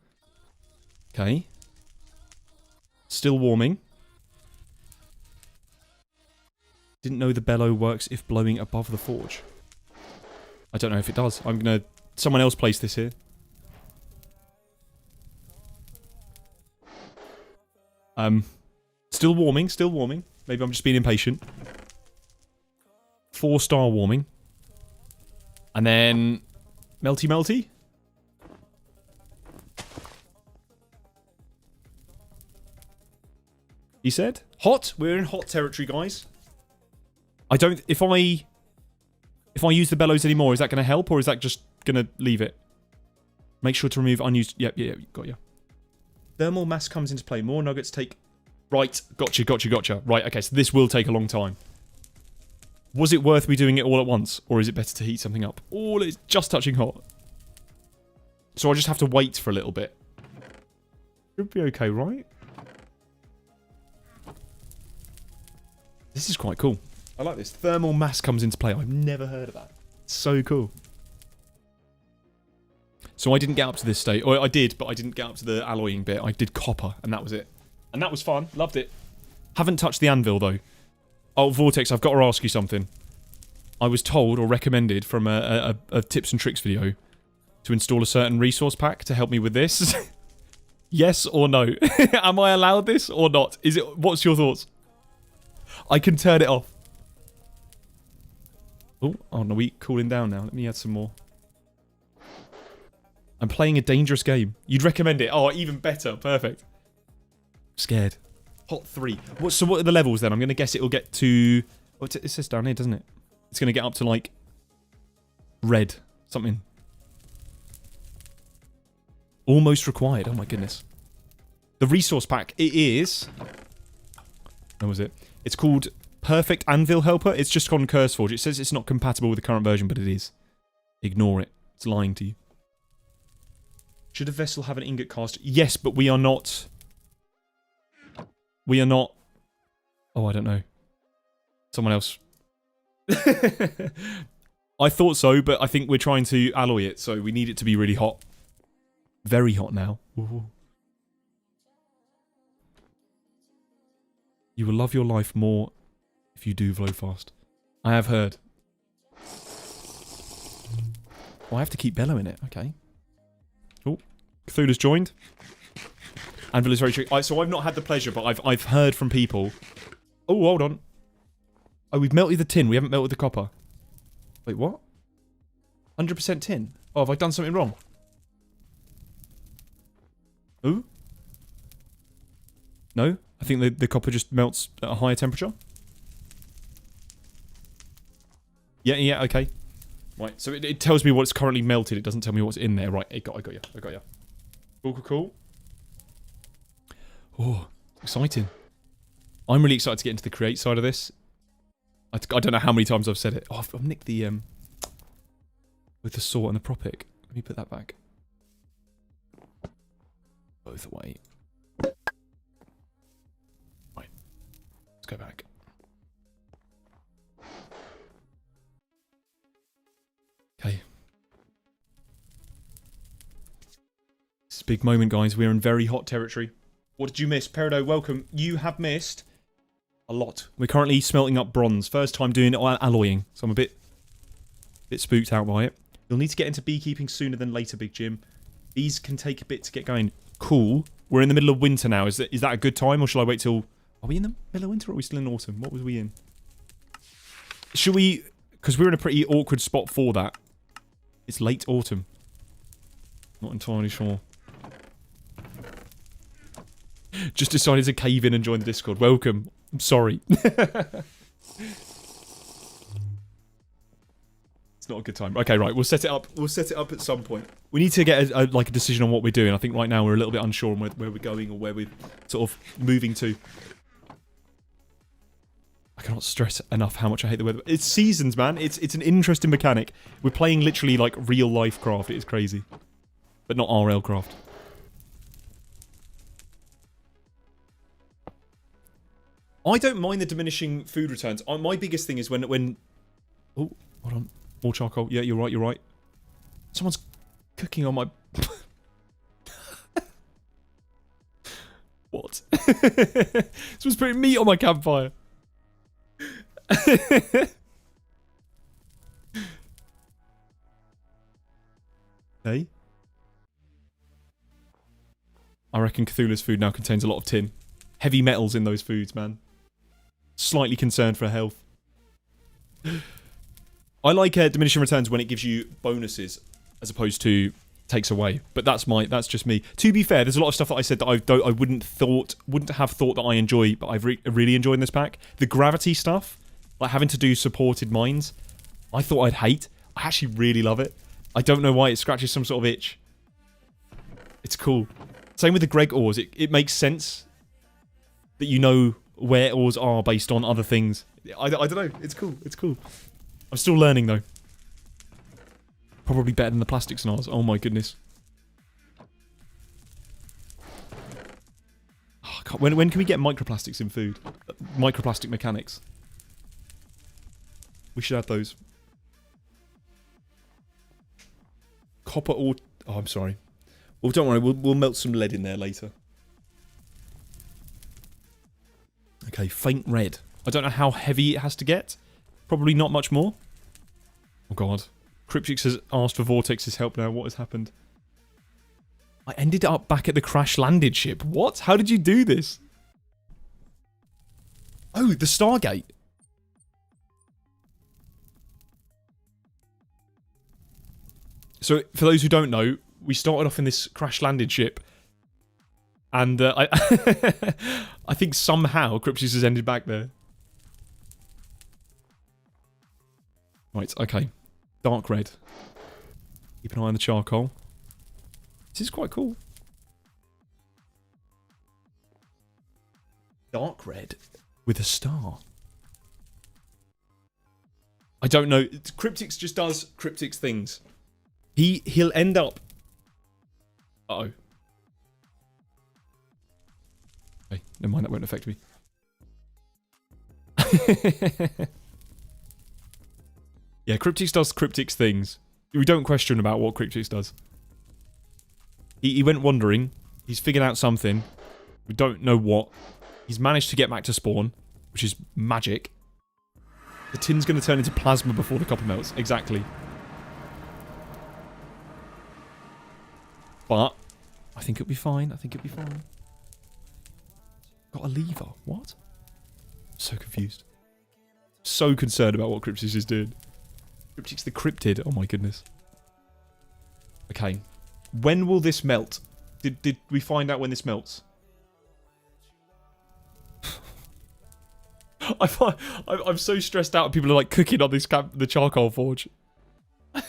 Okay. Still warming. Didn't know the bellow works if blowing above the forge. I don't know if it does. I'm gonna... Someone else place this here. Still warming, still warming. Maybe I'm just being impatient. 4-star warming. And then... Melty melty? He said? Hot? We're in hot territory, guys. I don't... If I use the bellows anymore, is that going to help? Or is that just going to leave it? Make sure to remove unused... Yep, got you. Thermal mass comes into play. More nuggets take... Right, gotcha. Right, okay, so this will take a long time. Was it worth me doing it all at once? Or is it better to heat something up? Oh, it's just touching hot. So I just have to wait for a little bit. Should be okay, right? This is quite cool. I like this. Thermal mass comes into play. I've never heard of that. It's so cool. So I didn't get up to this state. Or I did, but I didn't get up to the alloying bit. I did copper, and that was it. And that was fun. Loved it. Haven't touched the anvil, though. Oh, Vortex, I've got to ask you something. I was told or recommended from a tips and tricks video to install a certain resource pack to help me with this. Yes or no? Am I allowed this or not? Is it? What's your thoughts? I can turn it off. Oh, no, we cooling down now. Let me add some more. I'm playing a dangerous game. You'd recommend it? Oh, even better. Perfect. Scared. Hot 3. So what are the levels then? I'm going to guess it will get to... Oh, it says down here, doesn't it? It's going to get up to, like... red. Something. Almost required. Oh, my goodness. The resource pack. It is... Where was it? It's called Perfect Anvil Helper. It's just called CurseForge. It says it's not compatible with the current version, but it is. Ignore it. It's lying to you. Should a vessel have an ingot cast? Yes, but we are not... We are not... Oh, I don't know. Someone else. I thought so, but I think we're trying to alloy it, so we need it to be really hot. Very hot now. Ooh. You will love your life more if you do flow fast. I have heard. Oh, I have to keep bellowing it. Okay. Oh, Cthulhu's joined. Anvil is very tricky. So I've not had the pleasure, but I've heard from people. Oh, hold on. Oh, we've melted the tin. We haven't melted the copper. Wait, what? 100% tin? Oh, have I done something wrong? Ooh? No? I think the copper just melts at a higher temperature. Yeah, okay. Right, so it tells me what's currently melted. It doesn't tell me what's in there. Right, I got you. Cool. Oh, exciting. I'm really excited to get into the create side of this. I don't know how many times I've said it. Oh, I've nicked the, with the saw and the prop pick. Let me put that back. Both away. Right. Let's go back. Okay. This is a big moment, guys. We're in very hot territory. What did you miss? Peridot, welcome. You have missed a lot. We're currently smelting up bronze. First time doing alloying, so I'm a bit spooked out by it. You'll need to get into beekeeping sooner than later, Big Jim. Bees can take a bit to get going. Cool. We're in the middle of winter now. Is that a good time, or shall I wait till... Are we in the middle of winter, or are we still in autumn? What was we in? Should we... Because we're in a pretty awkward spot for that. It's late autumn. Not entirely sure. Just decided to cave in and join the Discord. Welcome. I'm sorry. It's not a good time. Okay, right. We'll set it up. We'll set it up at some point. We need to get a decision on what we're doing. I think right now we're a little bit unsure on where we're going or where we're sort of moving to. I cannot stress enough how much I hate the weather. It's seasons, man. It's an interesting mechanic. We're playing literally like real life craft. It is crazy. But not RL craft. I don't mind the diminishing food returns. My biggest thing is when... Oh, hold on. More charcoal. Yeah, you're right. Someone's cooking on my... What? Someone's putting meat on my campfire. Hey? I reckon Cthulhu's food now contains a lot of tin. Heavy metals in those foods, man. Slightly concerned for health. I like diminishing returns when it gives you bonuses as opposed to takes away. But that's just me. To be fair, there's a lot of stuff that I said that I wouldn't have thought that I enjoy, but I've really enjoyed in this pack. The gravity stuff, like having to do supported mines, I thought I'd hate. I actually really love it. I don't know why it scratches some sort of itch. It's cool. Same with the Greg ores. It makes sense that you know where ores are based on other things. I don't know. It's cool. It's cool. I'm still learning, though. Probably better than the plastic snars. Oh, my goodness. Oh, when can we get microplastics in food? Microplastic mechanics. We should have those. Copper ore... Oh, I'm sorry. Well, don't worry. We'll melt some lead in there later. Okay, faint red. I don't know how heavy it has to get. Probably not much more. Oh god. Cryptix has asked for Vortex's help now. What has happened? I ended up back at the crash landed ship. What? How did you do this? Oh, the Stargate. So, for those who don't know, we started off in this crash landed ship. And I think somehow Cryptix has ended back there. Right, okay. Dark red. Keep an eye on the charcoal. This is quite cool. Dark red with a star. I don't know. Cryptix just does Cryptix things. He'll end up... Uh-oh. Okay, never mind, that won't affect me. Yeah, Cryptix does Cryptix things. We don't question about what Cryptix does. He went wandering. He's figured out something. We don't know what. He's managed to get back to spawn, which is magic. The tin's going to turn into plasma before the copper melts. Exactly. But I think it'll be fine. I think it'll be fine. Got a lever. What? So confused. So concerned about what Cryptix is doing. Cryptix the cryptid. Oh my goodness. Okay. When will this melt? Did we find out when this melts? I'm so stressed out. People are like cooking on the charcoal forge. I'm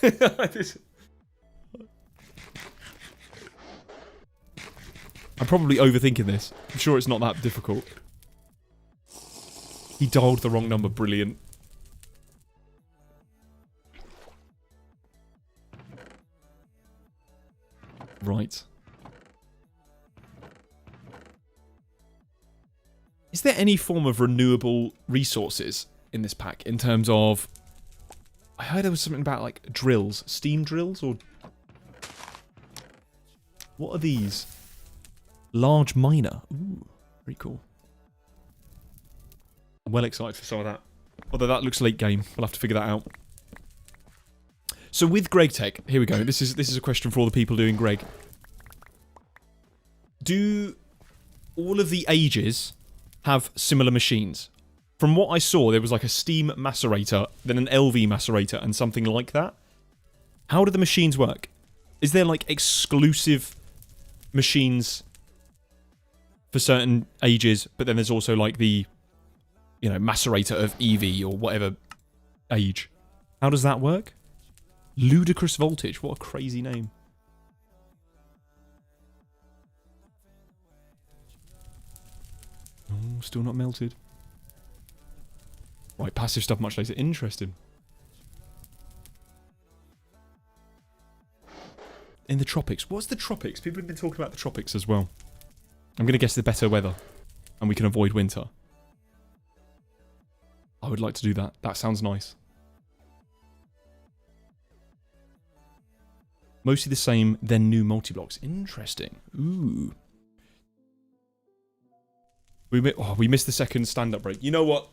probably overthinking this. I'm sure it's not that difficult. He dialed the wrong number. Brilliant. Right. Is there any form of renewable resources in this pack in terms of... I heard there was something about like drills. Steam drills or... What are these? Large miner. Ooh, very cool. I'm well excited for some of that. Although that looks late game. We'll have to figure that out. So with GregTech, here we go. This is a question for all the people doing Greg. Do all of the ages have similar machines? From what I saw, there was like a steam macerator, then an LV macerator, and something like that. How do the machines work? Is there like exclusive machines for certain ages, but then there's also like the, you know, macerator of EV or whatever age? How does that work? Ludicrous Voltage. What a crazy name. Oh, still not melted. Right, passive stuff much later. Interesting. In the tropics. What's the tropics? People have been talking about the tropics as well. I'm going to guess the better weather. And we can avoid winter. I would like to do that. That sounds nice. Mostly the same, then new multi-blocks. Interesting. Ooh. We missed the second stand-up break. You know what?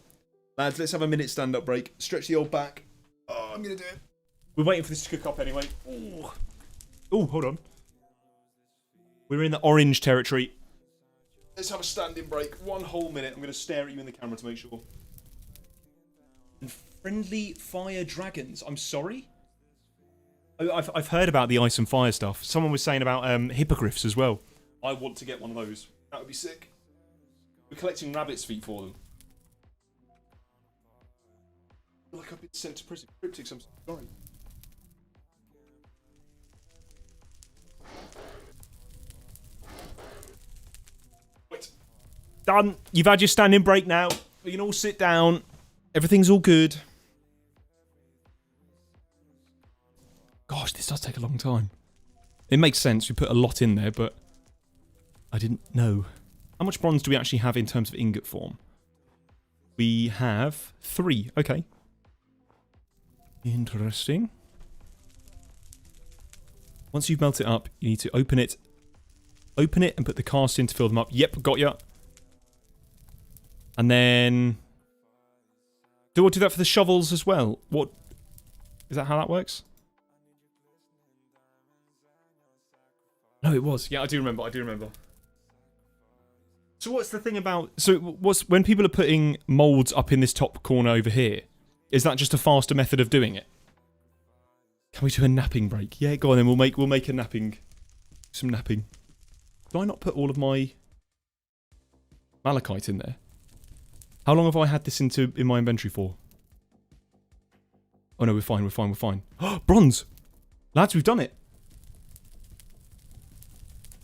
Lads, let's have a minute stand-up break. Stretch the old back. Oh, I'm going to do it. We're waiting for this to cook up anyway. Ooh. Ooh, hold on. We're in the orange territory. Let's have a standing break. 1 whole minute. I'm going to stare at you in the camera to make sure. And friendly fire dragons. I'm sorry? I've heard about the ice and fire stuff. Someone was saying about hippogriffs as well. I want to get one of those. That would be sick. We're collecting rabbit's feet for them. I feel like I've been sent to prison. Cryptix, I'm sorry. Wait. Done. You've had your standing break now. We can all sit down. Everything's all good. Gosh, this does take a long time. It makes sense. We put a lot in there, but I didn't know. How much bronze do we actually have in terms of ingot form? We have 3. Okay. Interesting. Once you've melted it up, you need to open it. Open it and put the cast in to fill them up. Yep, got ya. And then... Do I do that for the shovels as well? What... Is that how that works? No, it was. Yeah, I do remember. So what's the thing about... So when people are putting moulds up in this top corner over here, is that just a faster method of doing it? Can we do a napping break? Yeah, go on then. We'll make a napping... Some napping. Do I not put all of my malachite in there? How long have I had this in my inventory for? Oh no, we're fine. Bronze! Lads, we've done it.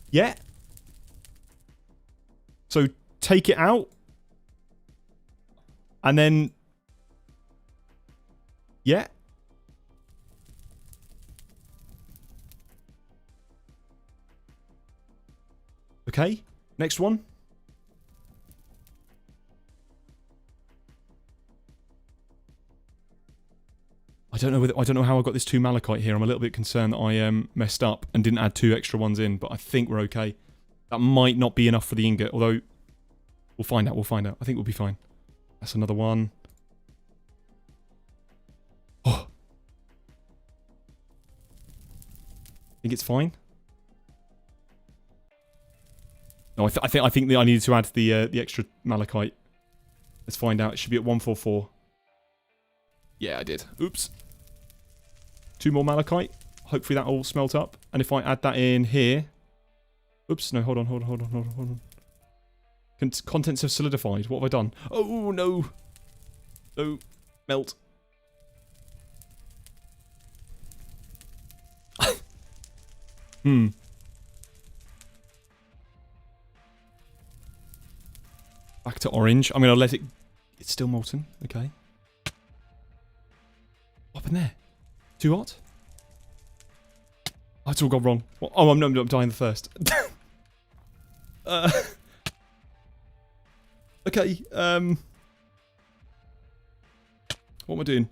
Yeah. So take it out. And then... Yeah. Okay. Next one. I don't know how I got this 2 malachite here. I'm a little bit concerned that I messed up and didn't add 2 extra ones in, but I think we're okay. That might not be enough for the ingot, although we'll find out. We'll find out. I think we'll be fine. That's another one. Oh, I think it's fine. No, I think that I needed to add the extra malachite. Let's find out. It should be at 144. Yeah, I did. Oops. 2 more malachite. Hopefully that will smelt up. And if I add that in here... Oops, no, hold on. Contents have solidified. What have I done? Oh, no. No. Melt. Back to orange. I'm going to let it... It's still molten. Okay. What happened there? Too hot? Oh, it's all gone wrong. Oh, I'm dying the first. Okay. What am I doing?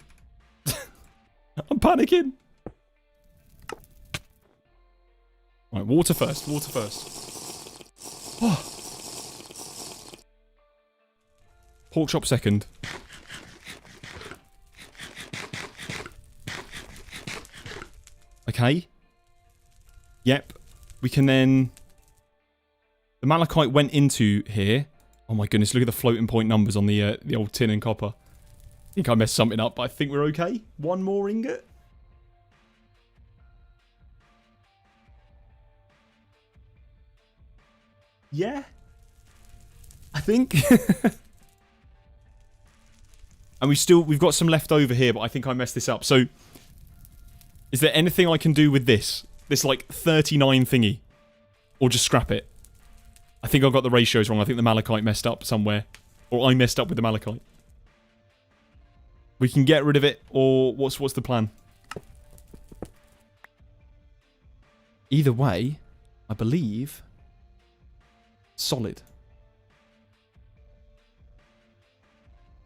I'm panicking. Right, water first. Water first. Oh. Pork chop second. Okay. Yep. We can then... The malachite went into here. Oh my goodness, look at the floating point numbers on the old tin and copper. I think I messed something up, but I think we're okay. 1 more ingot. Yeah. I think. And we've got some left over here, but I think I messed this up. So, is there anything I can do with this? This, like, 39 thingy? Or just scrap it? I think I got the ratios wrong. I think the malachite messed up somewhere. Or I messed up with the malachite. We can get rid of it, or what's the plan? Either way, I believe... Solid.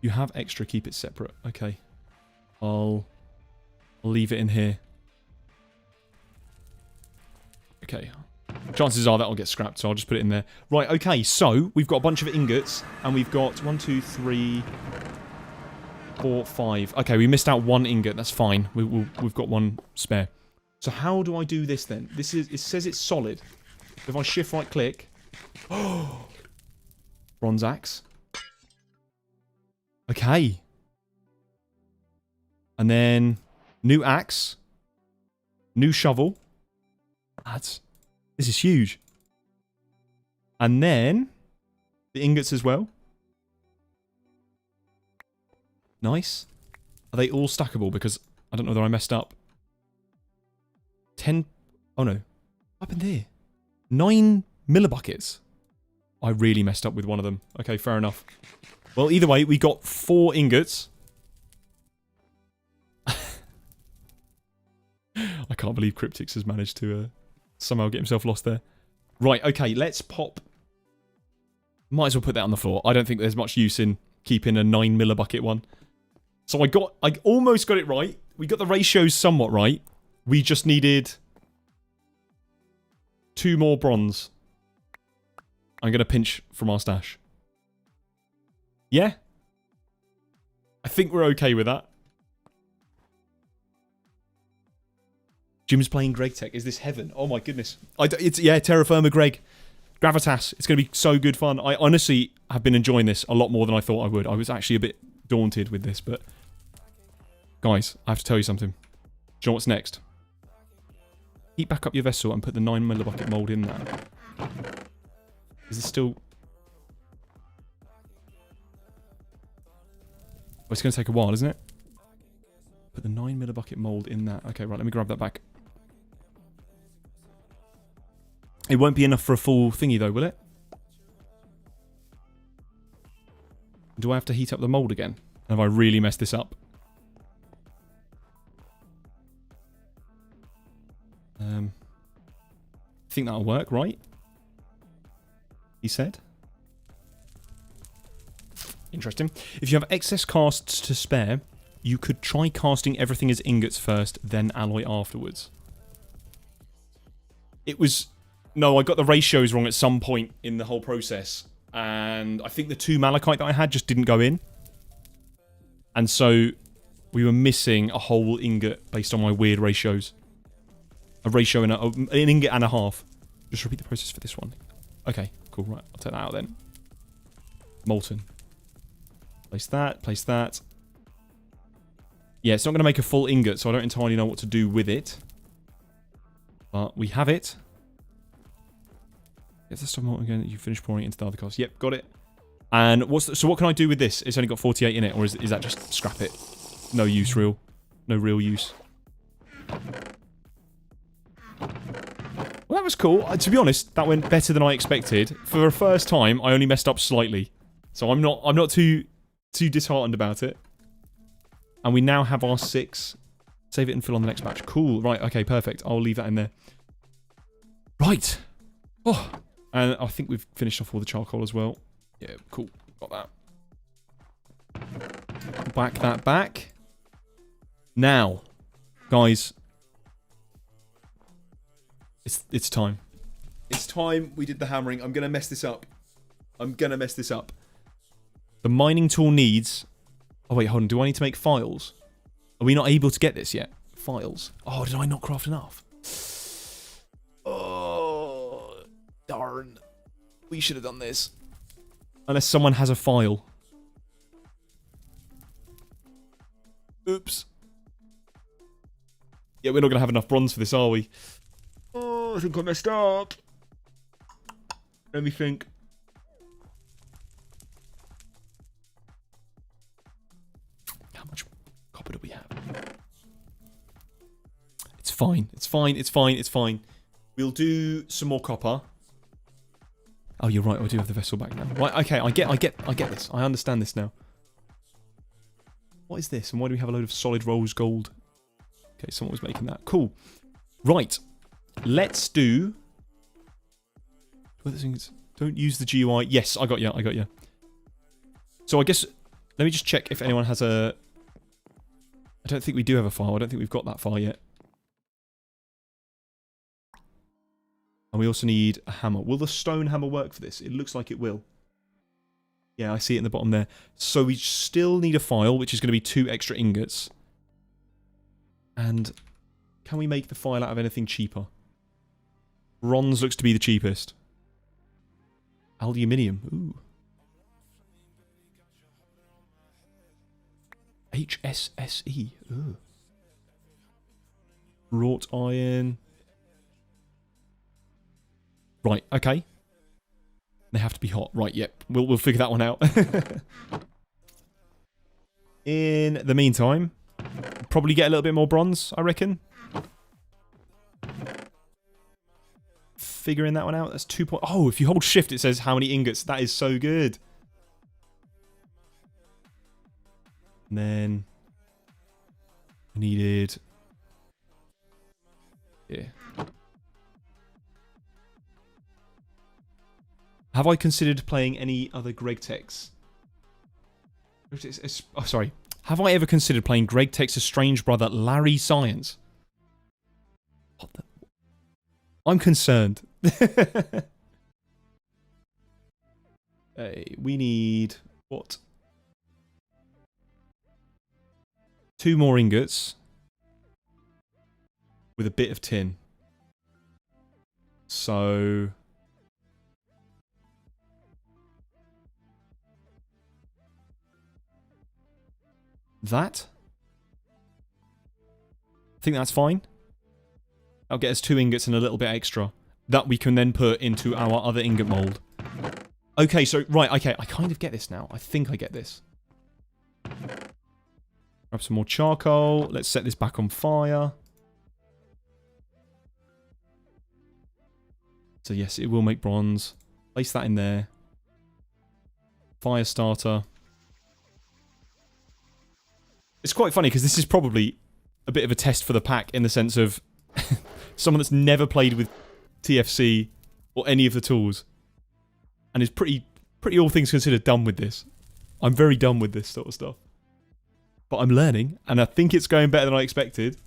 You have extra, keep it separate. Okay. I'll leave it in here. Okay. Chances are that'll get scrapped, so I'll just put it in there. Right, okay, so we've got a bunch of ingots, and we've got 1, 2, 3, 4, 5. Okay, we missed out 1 ingot, that's fine. We've got 1 spare. So how do I do this then? It says it's solid. If I shift right click... Bronze axe. Okay. And then new axe. New shovel. This is huge. And then the ingots as well. Nice. Are they all stackable? Because I don't know whether I messed up. 10... Oh no. What happened here? 9 millibuckets. I really messed up with one of them. Okay, fair enough. Well, either way, we got 4 ingots. I can't believe Cryptix has managed to somehow get himself lost there. Right, okay, let's pop... Might as well put that on the floor. I don't think there's much use in keeping a 9 millibucket one. So I almost got it right. We got the ratios somewhat right. We just needed 2 more bronze. I'm going to pinch from our stash. Yeah? I think we're okay with that. Jim's playing GregTech. Is this heaven? Oh my goodness. Yeah, Terra Firma Greg. Gravitas. It's going to be so good fun. I honestly have been enjoying this a lot more than I thought I would. I was actually a bit daunted with this, but... Guys, I have to tell you something. Do you know what's next? Heat back up your vessel and put the 9 millibucket mould in there. Is this still... Oh, it's going to take a while, isn't it? Put the 9 millibucket mould in that. Okay, right, let me grab that back. It won't be enough for a full thingy, though, will it? Do I have to heat up the mould again? Have I really messed this up? I think that'll work, right? He said. Interesting. If you have excess casts to spare, you could try casting everything as ingots first, then alloy afterwards. It was... No, I got the ratios wrong at some point in the whole process. And I think the 2 malachite that I had just didn't go in. And so we were missing a whole ingot based on my weird ratios. A ratio and an ingot and a half. Just repeat the process for this one. Okay, cool. Right, I'll take that out then. Molten. Place that, place that. Yeah, it's not going to make a full ingot, so I don't entirely know what to do with it. But we have it. Get this stuff molten again. You finish pouring it into the other cast. Yep, got it. And so what can I do with this? It's only got 48 in it, or is that just scrap it? No use, real. No real use. Well, that was cool. To be honest, that went better than I expected. For the first time, I only messed up slightly. So I'm not too disheartened about it. And we now have our 6. Save it and fill on the next batch. Cool. Right, okay, perfect. I'll leave that in there. Right. Oh. And I think we've finished off all the charcoal as well. Yeah, cool. Got that. Back that back. Now, guys. It's time. It's time we did the hammering. I'm going to mess this up. The mining tool needs... Oh, wait, hold on. Do I need to make files? Are we not able to get this yet? Files. Oh, did I not craft enough? Oh, darn. We should have done this. Unless someone has a file. Oops. Yeah, we're not going to have enough bronze for this, are we? Oh, I think I messed up. Let me think. How much copper do we have? It's fine. It's fine. It's fine. It's fine. We'll do some more copper. Oh, you're right. I do have the vessel back now. Right. Okay. I get this. I understand this now. What is this? And why do we have a load of solid rose gold? Okay, someone was making that. Cool. Right. Let's do... Don't use the GUI. Yes, I got you. So I guess... Let me just check if anyone has a... I don't think we do have a file. I don't think we've got that far yet. And we also need a hammer. Will the stone hammer work for this? It looks like it will. Yeah, I see it in the bottom there. So we still need a file, which is going to be 2 extra ingots. And can we make the file out of anything cheaper? Bronze looks to be the cheapest. Aluminium. Ooh. HSSE. Ooh. Wrought iron. Right, okay. They have to be hot. Right, yep. We'll figure that one out. In the meantime, probably get a little bit more bronze, I reckon. Figuring that one out. That's 2 point... Oh, if you hold shift, it says how many ingots. That is so good. And then... I needed... Yeah. Have I considered playing any other GregTechs? Oh, sorry. Have I ever considered playing GregTech's estranged brother, Larry Science? What the... I'm concerned. Hey, we need... What? 2 more ingots. With a bit of tin. So... That? I think that's fine. That'll get us 2 ingots and a little bit extra. That we can then put into our other ingot mold. Okay, so, right, okay, I kind of get this now. I think I get this. Grab some more charcoal. Let's set this back on fire. So yes, it will make bronze. Place that in there. Fire starter. It's quite funny because this is probably a bit of a test for the pack in the sense of someone that's never played with TFC or any of the tools and is pretty all things considered done with this. I'm very done with this sort of stuff. But I'm learning, and I think it's going better than I expected.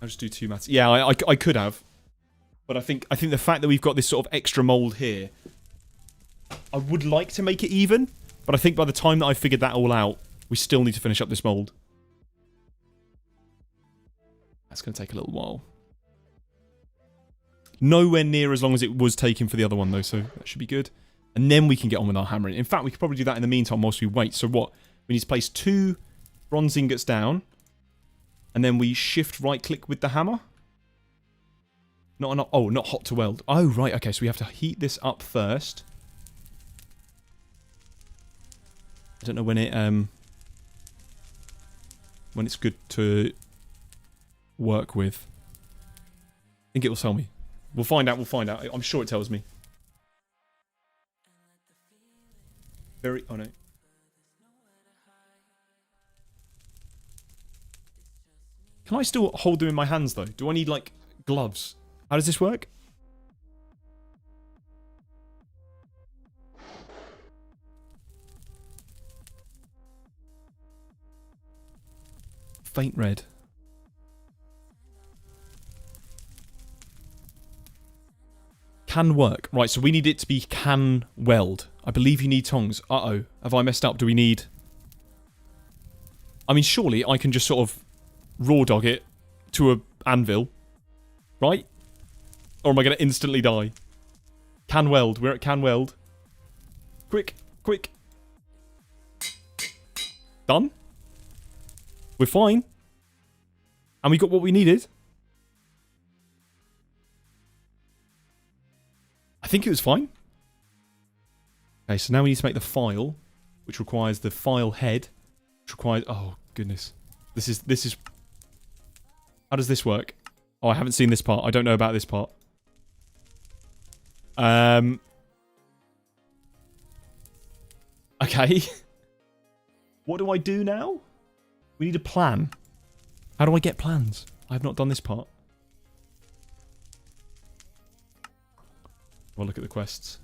I'll just do 2 mats. Yeah, I could have. But I think the fact that we've got this sort of extra mould here, I would like to make it even, but I think by the time that I figured that all out, we still need to finish up this mould. That's going to take a little while. Nowhere near as long as it was taking for the other one, though, so that should be good. And then we can get on with our hammering. In fact, we could probably do that in the meantime whilst we wait. So what? We need to place 2 bronze ingots down, and then we shift right-click with the hammer. Not hot to weld. Oh, right, okay, so we have to heat this up first. I don't know when it's good to work with. I think it will tell me. We'll find out, I'm sure it tells me. Oh no. Can I still hold them in my hands though? Do I need like gloves? How does this work? Faint red. Can work. Right, so we need it to be can weld. I believe you need tongs. Uh-oh. Have I messed up? Do we need... I mean, surely I can just sort of raw dog it to a anvil. Right? Or am I going to instantly die? Can weld. We're at can weld. Quick. Quick. Done. We're fine. And we got what we needed. I think it was fine. Okay, so now we need to make the file, which requires the file head, which requires... Oh, goodness. This is... How does this work? Oh, I haven't seen this part. I don't know about this part. Okay. What do I do now? We need a plan. How do I get plans? I have not done this part. Well, look at the quests.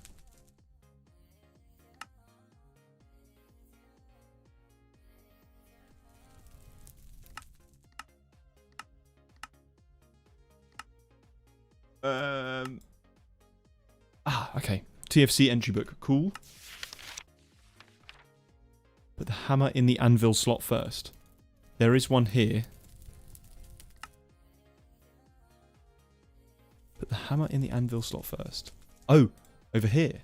Okay. TFC entry book. Cool. Put the hammer in the anvil slot first. There is one here. Put the hammer in the anvil slot first. Oh, over here.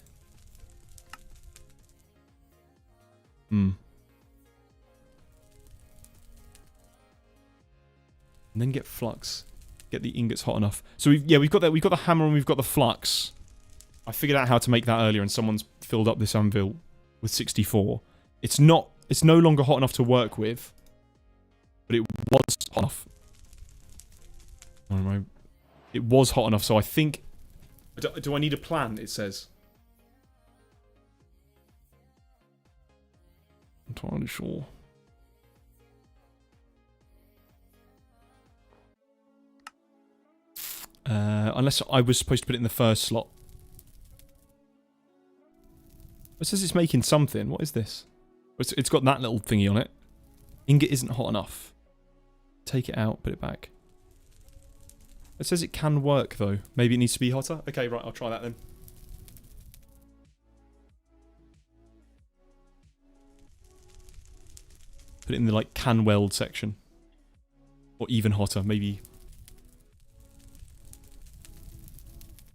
And then get flux. Get the ingots hot enough. So we've got that. We've got the hammer and we've got the flux. I figured out how to make that earlier, and someone's filled up this anvil with 64. It's no longer hot enough to work with, but it was hot enough. It was hot enough, so I think... Do I need a plan, it says? I'm not entirely sure. Unless I was supposed to put it in the first slot. It says it's making something. What is this? It's got that little thingy on it. Ingot isn't hot enough. Take it out, put it back. It says it can work, though. Maybe it needs to be hotter? Okay, right, I'll try that then. Put it in the, like, can weld section. Or even hotter, maybe.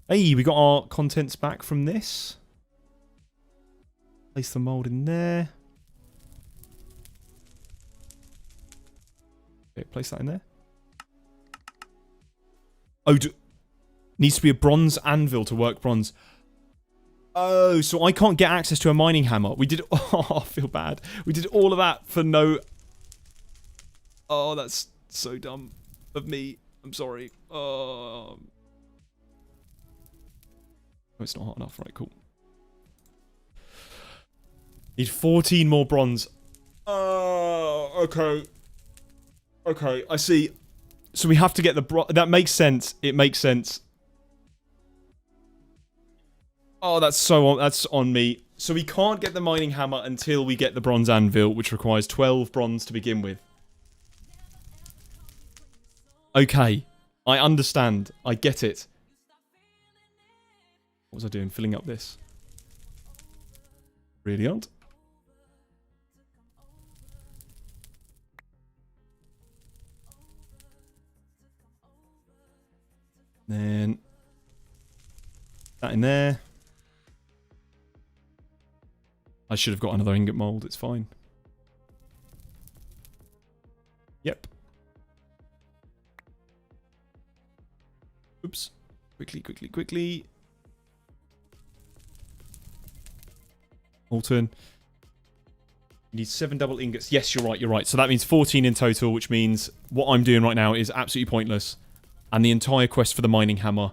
Hey, we got our contents back from this. Place the mould in there. Okay, place that in there. Oh, needs to be a bronze anvil to work bronze. Oh, so I can't get access to a mining hammer. We did... Oh, I feel bad. We did all of that for no... Oh, that's so dumb of me. I'm sorry. Oh, it's not hot enough. Right, cool. Need 14 more bronze. Oh, okay. Okay, I see. So we have to get the that makes sense. It makes sense. Oh, that's on me. So we can't get the mining hammer until we get the bronze anvil, which requires 12 bronze to begin with. Okay. I understand. I get it. What was I doing? Filling up this. Brilliant. Then that in there. I should have got another ingot mold. It's fine. Yep. Oops. Quickly. Alton. You need 7 double ingots. Yes, you're right. So that means 14 in total, which means what I'm doing right now is absolutely pointless. And the entire quest for the mining hammer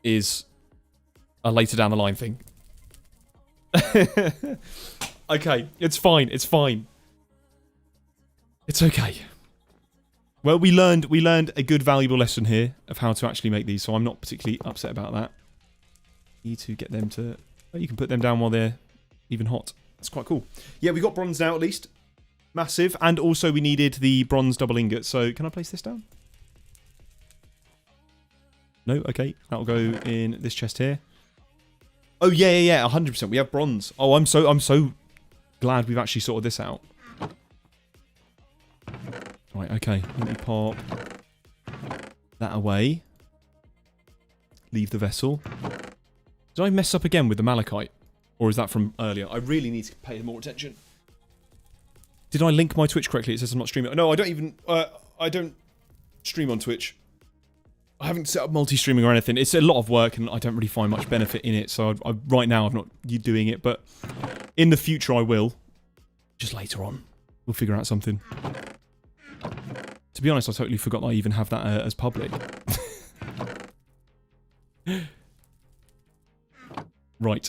is a later down the line thing. Okay, it's fine. It's okay. Well, we learned a good, valuable lesson here of how to actually make these, so I'm not particularly upset about that. Need to get them to... Oh, you can put them down while they're even hot. That's quite cool. Yeah, we got bronze now, at least. Massive. And also we needed the bronze double ingot, so can I place this down? No? Okay. That'll go in this chest here. Oh, yeah, 100%. We have bronze. Oh, I'm so glad we've actually sorted this out. Right, okay. Let me pop that away. Leave the vessel. Did I mess up again with the malachite? Or is that from earlier? I really need to pay more attention. Did I link my Twitch correctly? It says I'm not streaming. No, I don't even... I don't stream on Twitch. I haven't set up multi-streaming or anything. It's a lot of work and I don't really find much benefit in it. So right now I'm not doing it. But in the future I will. Just later on. We'll figure out something. To be honest, I totally forgot that I even have that as public. Right.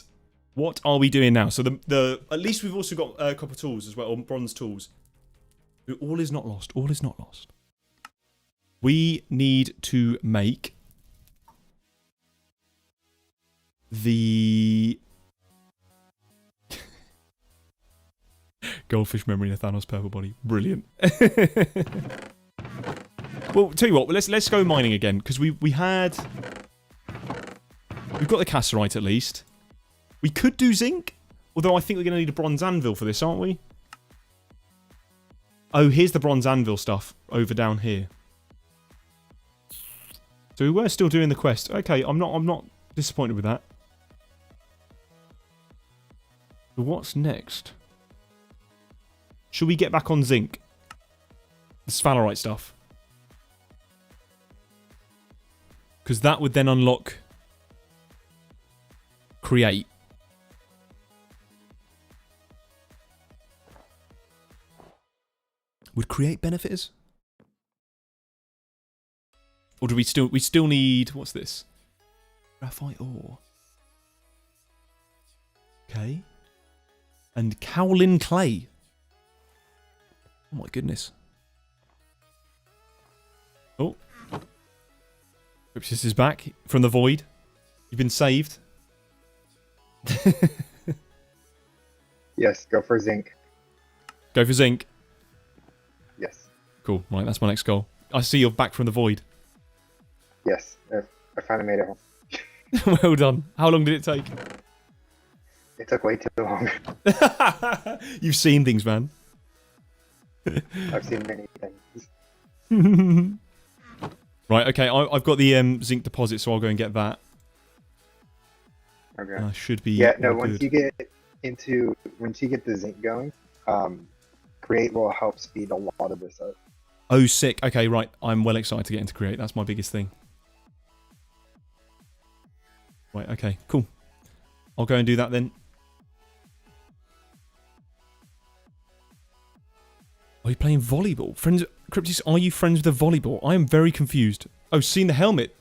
What are we doing now? So at least we've also got copper tools as well, or bronze tools. All is not lost. All is not lost. We need to make the goldfish memory in a Thanos purple body. Brilliant. Well, tell you what, let's go mining again because we've got the cassiterite at least. We could do zinc, although I think we're going to need a bronze anvil for this, aren't we? Oh, here's the bronze anvil stuff over down here. So we were still doing the quest. Okay, I'm not disappointed with that. But what's next? Should we get back on zinc? The sphalerite stuff. Because that would then unlock... create. Would create benefit us? Or do we still need... What's this? Graphite ore. Okay. And kaolin clay. Oh my goodness. Oh. Gravitas is back from the void. You've been saved. Yes, go for zinc. Go for zinc. Yes. Cool. Right, that's my next goal. I see you're back from the void. Yes, I finally made it home. Well done. How long did it take? It took way too long. You've seen things, man. I've seen many things. Right, okay, I've got the zinc deposit, so I'll go and get that. Okay. I should be. Yeah, no. Once you get the zinc going, create will help speed a lot of this up. Oh, sick. Okay, right. I'm well excited to get into create. That's my biggest thing. Right. Okay. Cool. I'll go and do that then. Are you playing volleyball? Friends, Cryptis, are you friends with the volleyball? I am very confused. Oh, seen the helmet.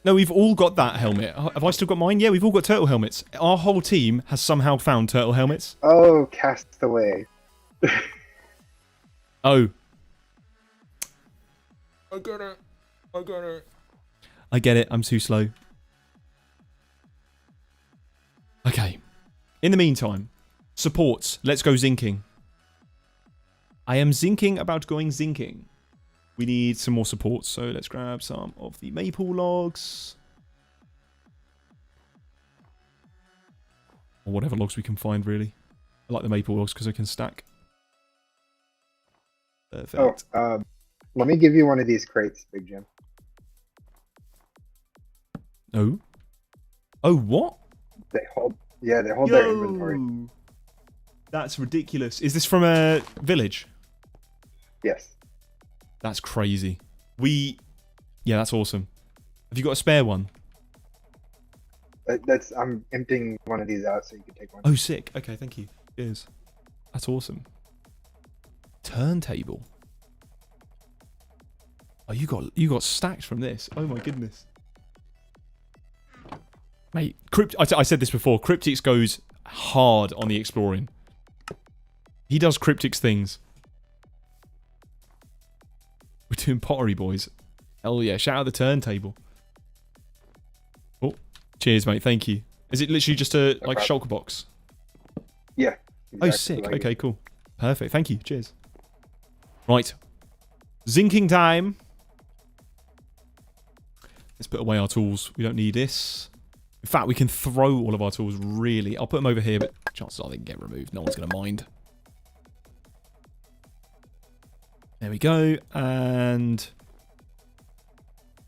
No, we've all got that helmet. Have I still got mine? Yeah, we've all got turtle helmets. Our whole team has somehow found turtle helmets. Oh, Castaway. Oh. I got it. I got it. I get it. I'm too slow. In the meantime, supports. Let's go zinking. I am zinking about going zinking. We need some more supports, so let's grab some of the maple logs. Or whatever logs we can find, really. I like the maple logs because I can stack. Perfect. Oh, let me give you one of these crates, Big Jim. Oh? Oh, what? They hold their inventory. That's ridiculous. Is this from a village? Yes. That's crazy. Yeah, that's awesome. Have you got a spare one? I'm emptying one of these out so you can take one. Oh, sick. Okay, thank you. Cheers. That's awesome. Turntable. Oh, you got stacked from this. Oh my goodness. Mate, I said this before. Cryptix goes hard on the exploring. He does Cryptix things. We're doing pottery, boys. Hell yeah. Shout out the turntable. Oh, cheers, mate. Thank you. Is it literally just a shulker box? Yeah. Exactly. Oh, sick. Like okay, cool. Perfect. Thank you. Cheers. Right. Zinking time. Let's put away our tools. We don't need this. In fact, we can throw all of our tools, really. I'll put them over here, but chances are they can get removed. No one's going to mind. There we go. And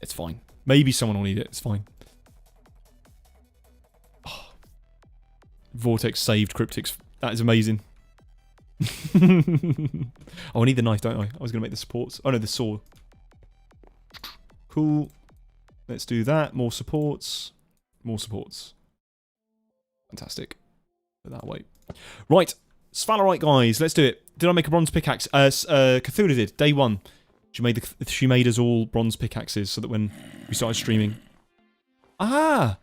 it's fine. Maybe someone will need it. It's fine. Oh. Vortex saved Cryptix. That is amazing. Oh, I need the knife, don't I? I was going to make the supports. Oh, no, the saw. Cool. Let's do that. More supports. More supports. Fantastic. Put that away. Right. Sphalerite, guys. Let's do it. Did I make a bronze pickaxe? Cthulhu did. Day 1. She made us all bronze pickaxes so that when we started streaming... Ah!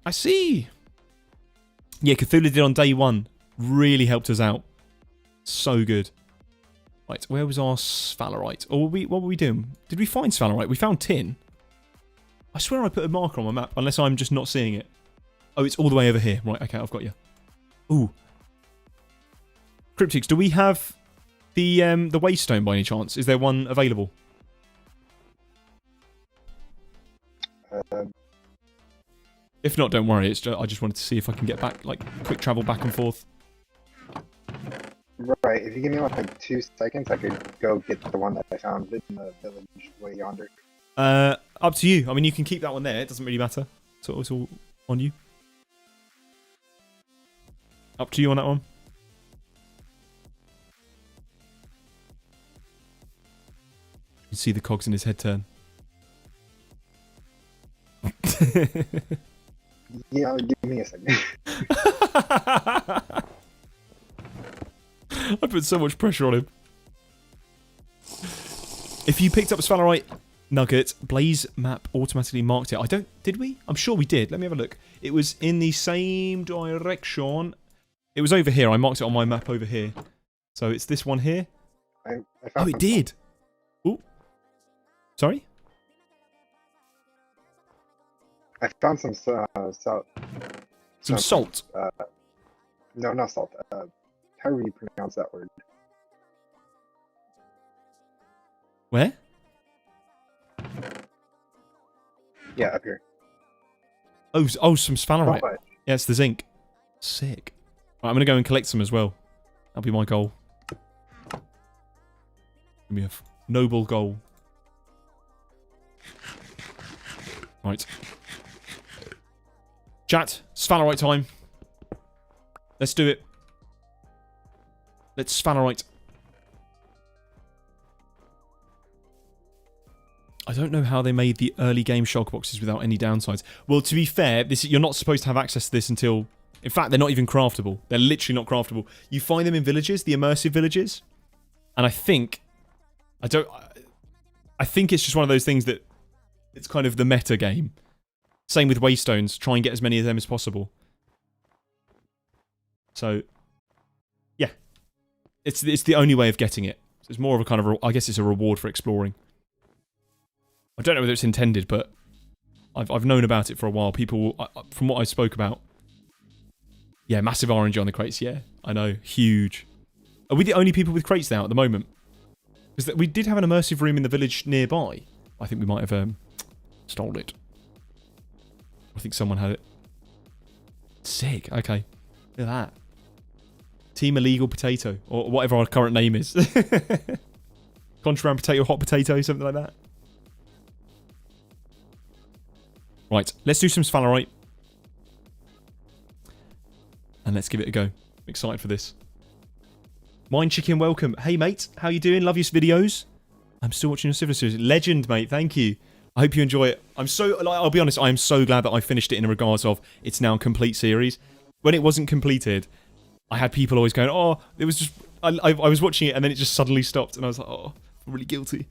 I see! Yeah, Cthulhu did on day 1. Really helped us out. So good. Right, where was our sphalerite? Or what were we doing? Did we find sphalerite? We found tin. I swear I put a marker on my map, unless I'm just not seeing it. Oh, it's all the way over here. Right, okay, I've got you. Ooh. Cryptix, do we have the Waystone by any chance? Is there one available? If not, don't worry. I just wanted to see if I can get back, like, quick travel back and forth. Right, if you give me like 2 seconds, I could go get the one that I found in the village way yonder. Up to you. I mean, you can keep that one there. It doesn't really matter. So it's all on you. Up to you on that one. You can see the cogs in his head turn. Yeah, give me a second. I put so much pressure on him. If you picked up a sphalerite nugget, Blaze map automatically marked it. Did we? I'm sure we did. Let me have a look. It was in the same direction. It was over here. I marked it on my map over here. So it's this one here. I found it did. Ooh. Sorry? I found some salt. Some salt? No, not salt. How do you pronounce that word? Where? Yeah, up here. Oh, some sphalerite. Yeah, it's the zinc. Sick. Right, I'm going to go and collect some as well. That'll be my goal. Give me a noble goal. Right. Chat, sphalerite time. Let's do it. Let's sphalerite. I don't know how they made the early game shulker boxes without any downsides. Well, to be fair, you're not supposed to have access to this until... In fact, they're not even craftable. They're literally not craftable. You find them in villages, the immersive villages. And I think... I think it's just one of those things that... It's kind of the meta game. Same with Waystones. Try and get as many of them as possible. So... Yeah. It's the only way of getting it. It's more of a kind of... I guess it's a reward for exploring. I don't know whether it's intended, but I've known about it for a while. People, from what I spoke about, yeah, massive RNG on the crates. Yeah, I know, huge. Are we the only people with crates now at the moment? Because we did have an immersive room in the village nearby. I think we might have stole it. I think someone had it. Sick. Okay, look at that. Team Illegal Potato, or whatever our current name is. Contraband Potato, Hot Potato, something like that. Right, let's do some sphalerite. And let's give it a go. I'm excited for this. Mine Chicken, welcome. Hey, mate. How you doing? Love your videos. I'm still watching your Civil series. Legend, mate. Thank you. I hope you enjoy it. I'm so... Like, I'll be honest, I am so glad that I finished it in regards of it's now a complete series. When it wasn't completed, I had people always going, oh, it was just... I was watching it and then it just suddenly stopped. And I was like, oh, I'm really guilty.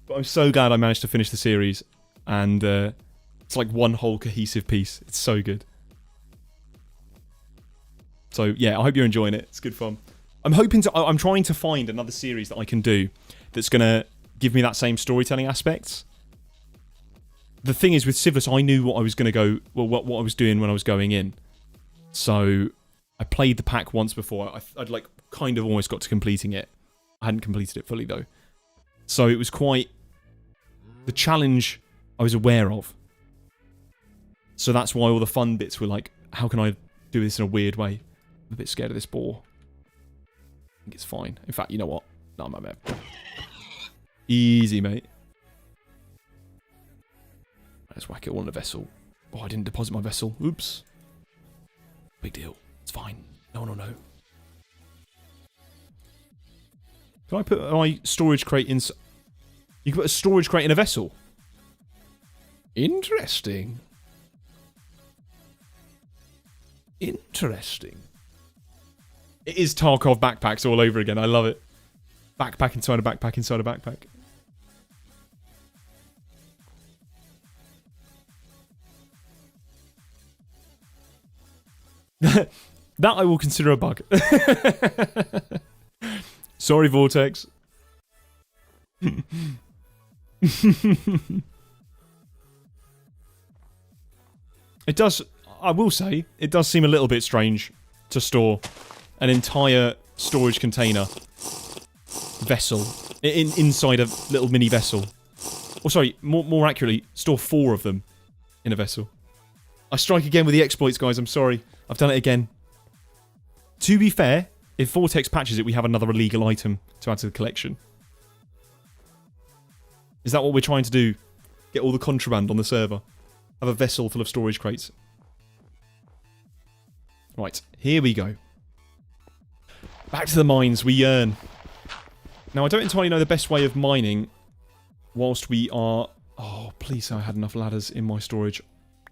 But I'm so glad I managed to finish the series. And it's like one whole cohesive piece. It's so good. So, yeah, I hope you're enjoying it. It's good fun. I'm trying to find another series that I can do that's going to give me that same storytelling aspects. The thing is, with Civilus, I knew what I was going to go... Well, what I was doing when I was going in. So, I played the pack once before. I'd like, kind of almost got to completing it. I hadn't completed it fully, though. So, it was quite... The challenge I was aware of. So, that's why all the fun bits were like, how can I do this in a weird way? I'm a bit scared of this boar. I think it's fine. In fact, you know what? No, my man. Easy, mate. Let's whack it all in a vessel. Oh, I didn't deposit my vessel. Oops. Big deal. It's fine. No one will know. Can I put my storage crate in... You can put a storage crate in a vessel? Interesting. Interesting. It is Tarkov backpacks all over again. I love it. Backpack inside a backpack inside a backpack. That I will consider a bug. Sorry, Vortex. It does, I will say, it does seem a little bit strange to store an entire storage container vessel inside a little mini vessel. Or sorry, more accurately, store 4 of them in a vessel. I strike again with the exploits, guys. I'm sorry. I've done it again. To be fair, if Vortex patches it, we have another illegal item to add to the collection. Is that what we're trying to do? Get all the contraband on the server? Have a vessel full of storage crates? Right, here we go. Back to the mines, we yearn. Now, I don't entirely know the best way of mining whilst we are... Oh, please say I had enough ladders in my storage.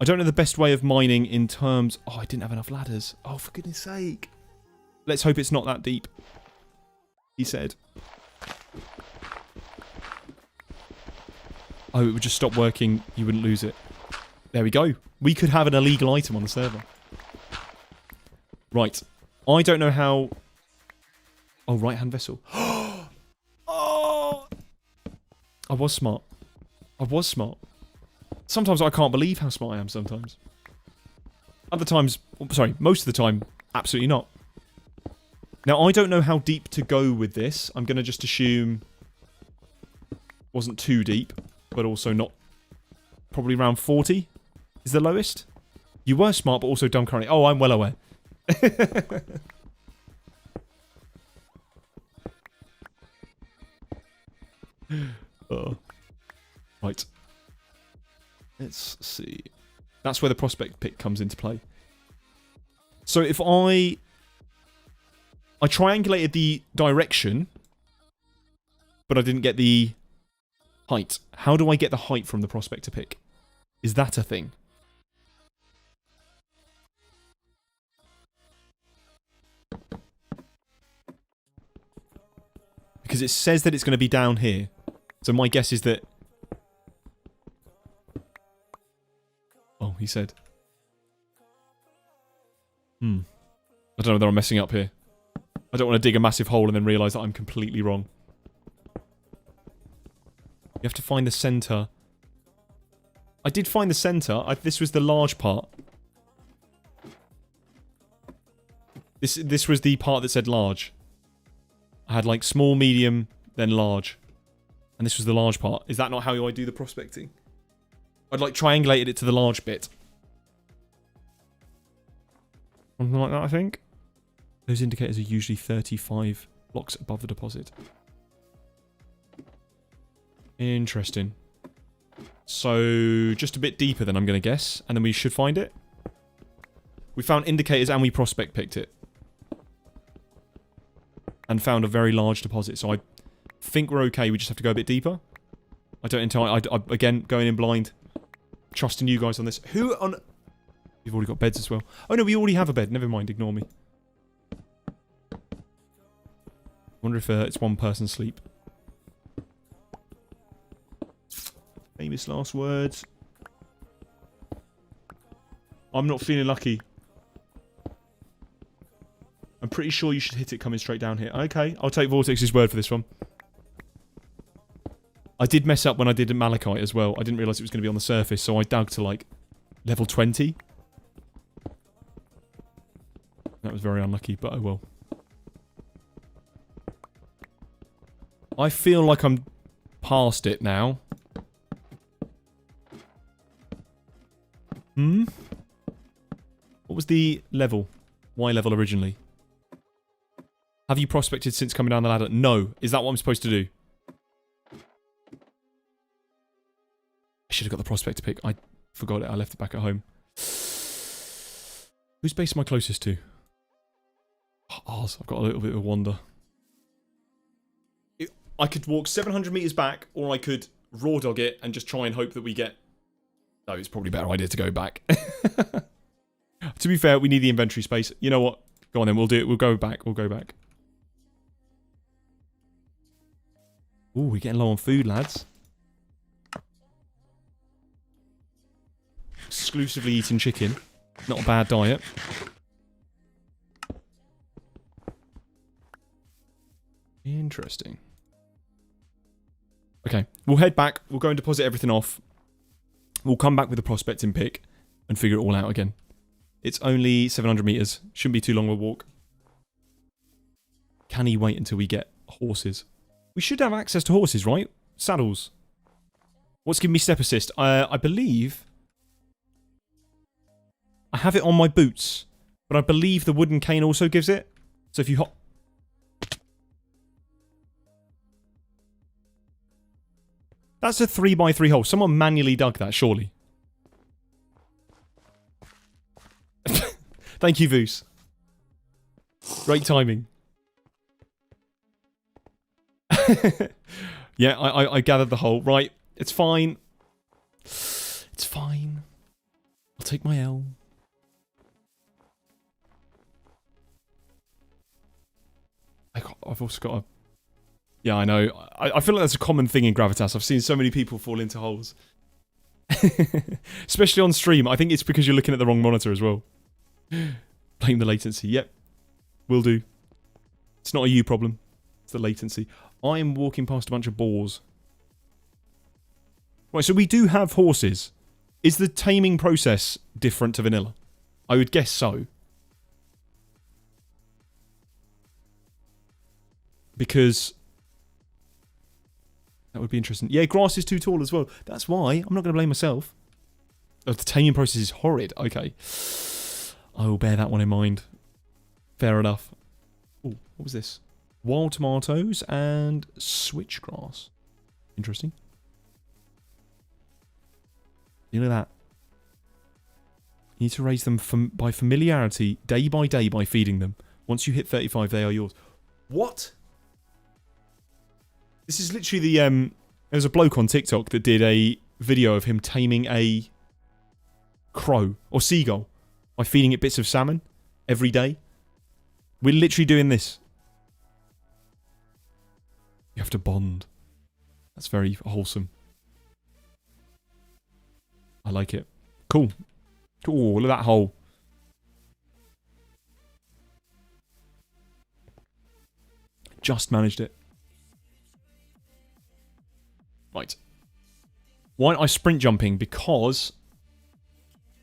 I don't know the best way of mining in terms... Oh, I didn't have enough ladders. Oh, for goodness sake. Let's hope it's not that deep. He said. Oh, it would just stop working. You wouldn't lose it. There we go. We could have an illegal item on the server. Right. I don't know how... Oh, right-hand vessel. Oh! I was smart. I was smart. Sometimes I can't believe how smart I am sometimes. Other times... Sorry, most of the time, absolutely not. Now, I don't know how deep to go with this. I'm going to just assume... Wasn't too deep, but also not... Probably around 40 is the lowest. You were smart, but also dumb currently. Oh, I'm well aware. Oh. Right. Let's see. That's where the prospect pick comes into play. So if I triangulated the direction, but I didn't get the height. How do I get the height from the prospector pick? Is that a thing? Because it says that it's going to be down here. So my guess is that... Oh, he said. I don't know whether I'm messing up here. I don't want to dig a massive hole and then realise that I'm completely wrong. You have to find the centre I did find the center. This was the large part. This was the part that said large. I had like small, medium, then large. And this was the large part. Is that not how I do the prospecting? I'd like triangulated it to the large bit. Something like that, I think. Those indicators are usually 35 blocks above the deposit. Interesting. So, just a bit deeper then, I'm going to guess. And then we should find it. We found indicators and we prospect picked it. And found a very large deposit. So I think we're okay. We just have to go a bit deeper. I don't entirely... again, going in blind. Trusting you guys on this. Who on... We've already got beds as well. Oh no, we already have a bed. Never mind, ignore me. Wonder if it's one person's sleep. Famous last words. I'm not feeling lucky. I'm pretty sure you should hit it coming straight down here. Okay, I'll take Vortex's word for this one. I did mess up when I did Malachite as well. I didn't realise it was going to be on the surface, so I dug to like level 20. That was very unlucky, but oh well. I feel like I'm past it now. What was the level? Y level originally? Have you prospected since coming down the ladder? No. Is that what I'm supposed to do? I should have got the prospector pick. I forgot it. I left it back at home. Whose base am I closest to? Ours. I've got a little bit of a wander. I could walk 700 meters back, or I could raw dog it and just try and hope that we get... No, it's probably a better idea to go back. To be fair, we need the inventory space. You know what? Go on then, we'll do it. We'll go back. We'll go back. Ooh, we're getting low on food, lads. Exclusively eating chicken. Not a bad diet. Interesting. Okay, we'll head back. We'll go and deposit everything off. We'll come back with a prospecting pick and figure it all out again. It's only 700 meters. Shouldn't be too long a walk. Can he wait until we get horses? We should have access to horses, right? Saddles. What's giving me step assist? I believe... I have it on my boots. But I believe the wooden cane also gives it. So if you hop... That's a 3x3 hole. Someone manually dug that, surely. Thank you, Voos. Great timing. Yeah, I gathered the hole. Right, it's fine. It's fine. I'll take my L. I've also got a... Yeah, I know. I feel like that's a common thing in Gravitas. I've seen so many people fall into holes. Especially on stream. I think it's because you're looking at the wrong monitor as well. Blame the latency. Yep. Will do. It's not a you problem. It's the latency. I am walking past a bunch of boars. Right, so we do have horses. Is the taming process different to vanilla? I would guess so. Because... that would be interesting. Yeah, grass is too tall as well. That's why. I'm not going to blame myself. Oh, the taming process is horrid. Okay. I will bear that one in mind. Fair enough. Oh, what was this? Wild tomatoes and switchgrass. Interesting. You know that. You need to raise them by familiarity, day by day, by feeding them. Once you hit 35, they are yours. What? This is literally the, there's a bloke on TikTok that did a video of him taming a crow or seagull by feeding it bits of salmon every day. We're literally doing this. You have to bond. That's very wholesome. I like it. Cool. Cool, look at that hole. Just managed it. Right. Why aren't I sprint jumping? Because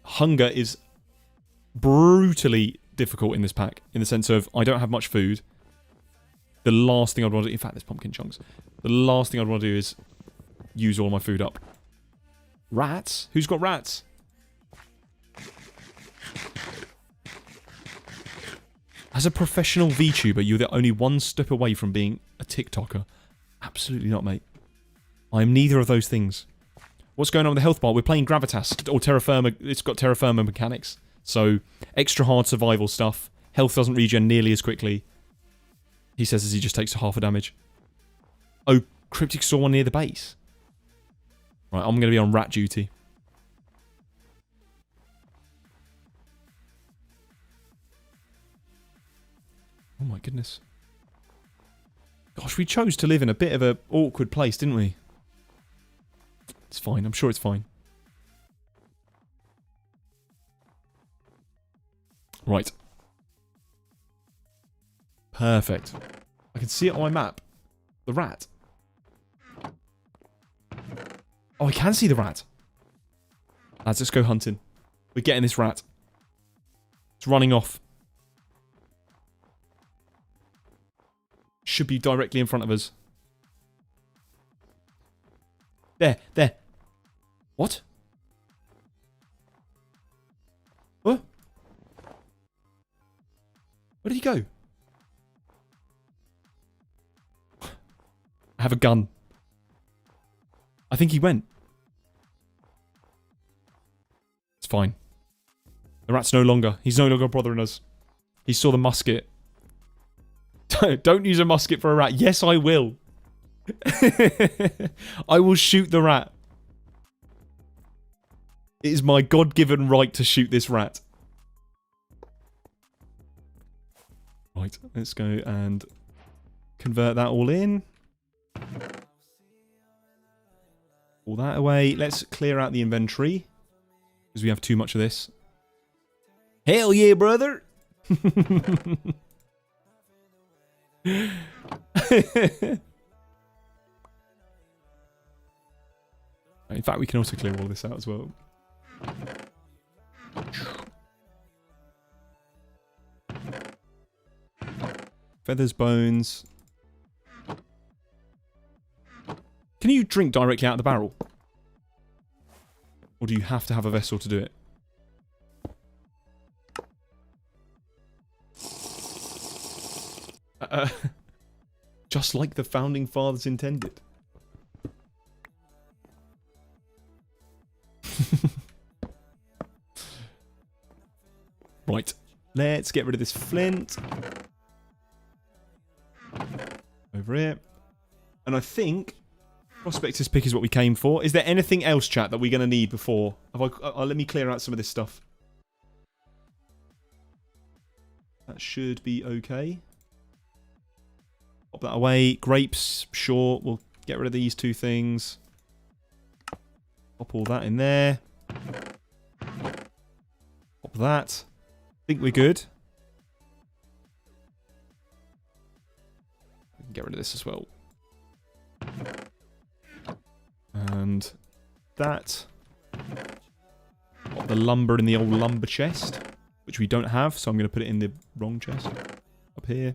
hunger is brutally difficult in this pack. In the sense of, I don't have much food. The last thing I'd want to do... In fact, there's pumpkin chunks. The last thing I'd want to do is use all my food up. Rats? Who's got rats? As a professional VTuber, you're the only one step away from being a TikToker. Absolutely not, mate. I am neither of those things. What's going on with the health bar? We're playing Gravitas, or Terra Firma. It's got Terra Firma mechanics. So, extra hard survival stuff. Health doesn't regen nearly as quickly. He says as he just takes half a damage. Oh, Cryptic saw one near the base. Right, I'm going to be on rat duty. Oh my goodness. Gosh, we chose to live in a bit of an awkward place, didn't we? It's fine. I'm sure it's fine. Right. Perfect. I can see it on my map. The rat. Oh, I can see the rat. Lads, let's go hunting. We're getting this rat. It's running off. Should be directly in front of us. There, there. What? What? Where did he go? I have a gun. I think he went. It's fine. The rat's no longer. He's no longer bothering us. He saw the musket. Don't use a musket for a rat. Yes, I will. I will shoot the rat. It is my God-given right to shoot this rat. Right, let's go and convert that all in. All that away. Let's clear out the inventory. Because we have too much of this. Hell yeah, brother! In fact, we can also clear all this out as well. Feathers, bones. Can you drink directly out of the barrel? Or do you have to have a vessel to do it? Just like the founding fathers intended. Right. Let's get rid of this flint. Over here. And I think Prospector's pick is what we came for. Is there anything else, chat, that we're going to need before? Let me clear out some of this stuff. That should be okay. Pop that away. Grapes, sure. We'll get rid of these two things. Pop all that in there. Pop that. I think we're good. We can get rid of this as well. And that. Pop the lumber in the old lumber chest, which we don't have, so I'm going to put it in the wrong chest. Up here.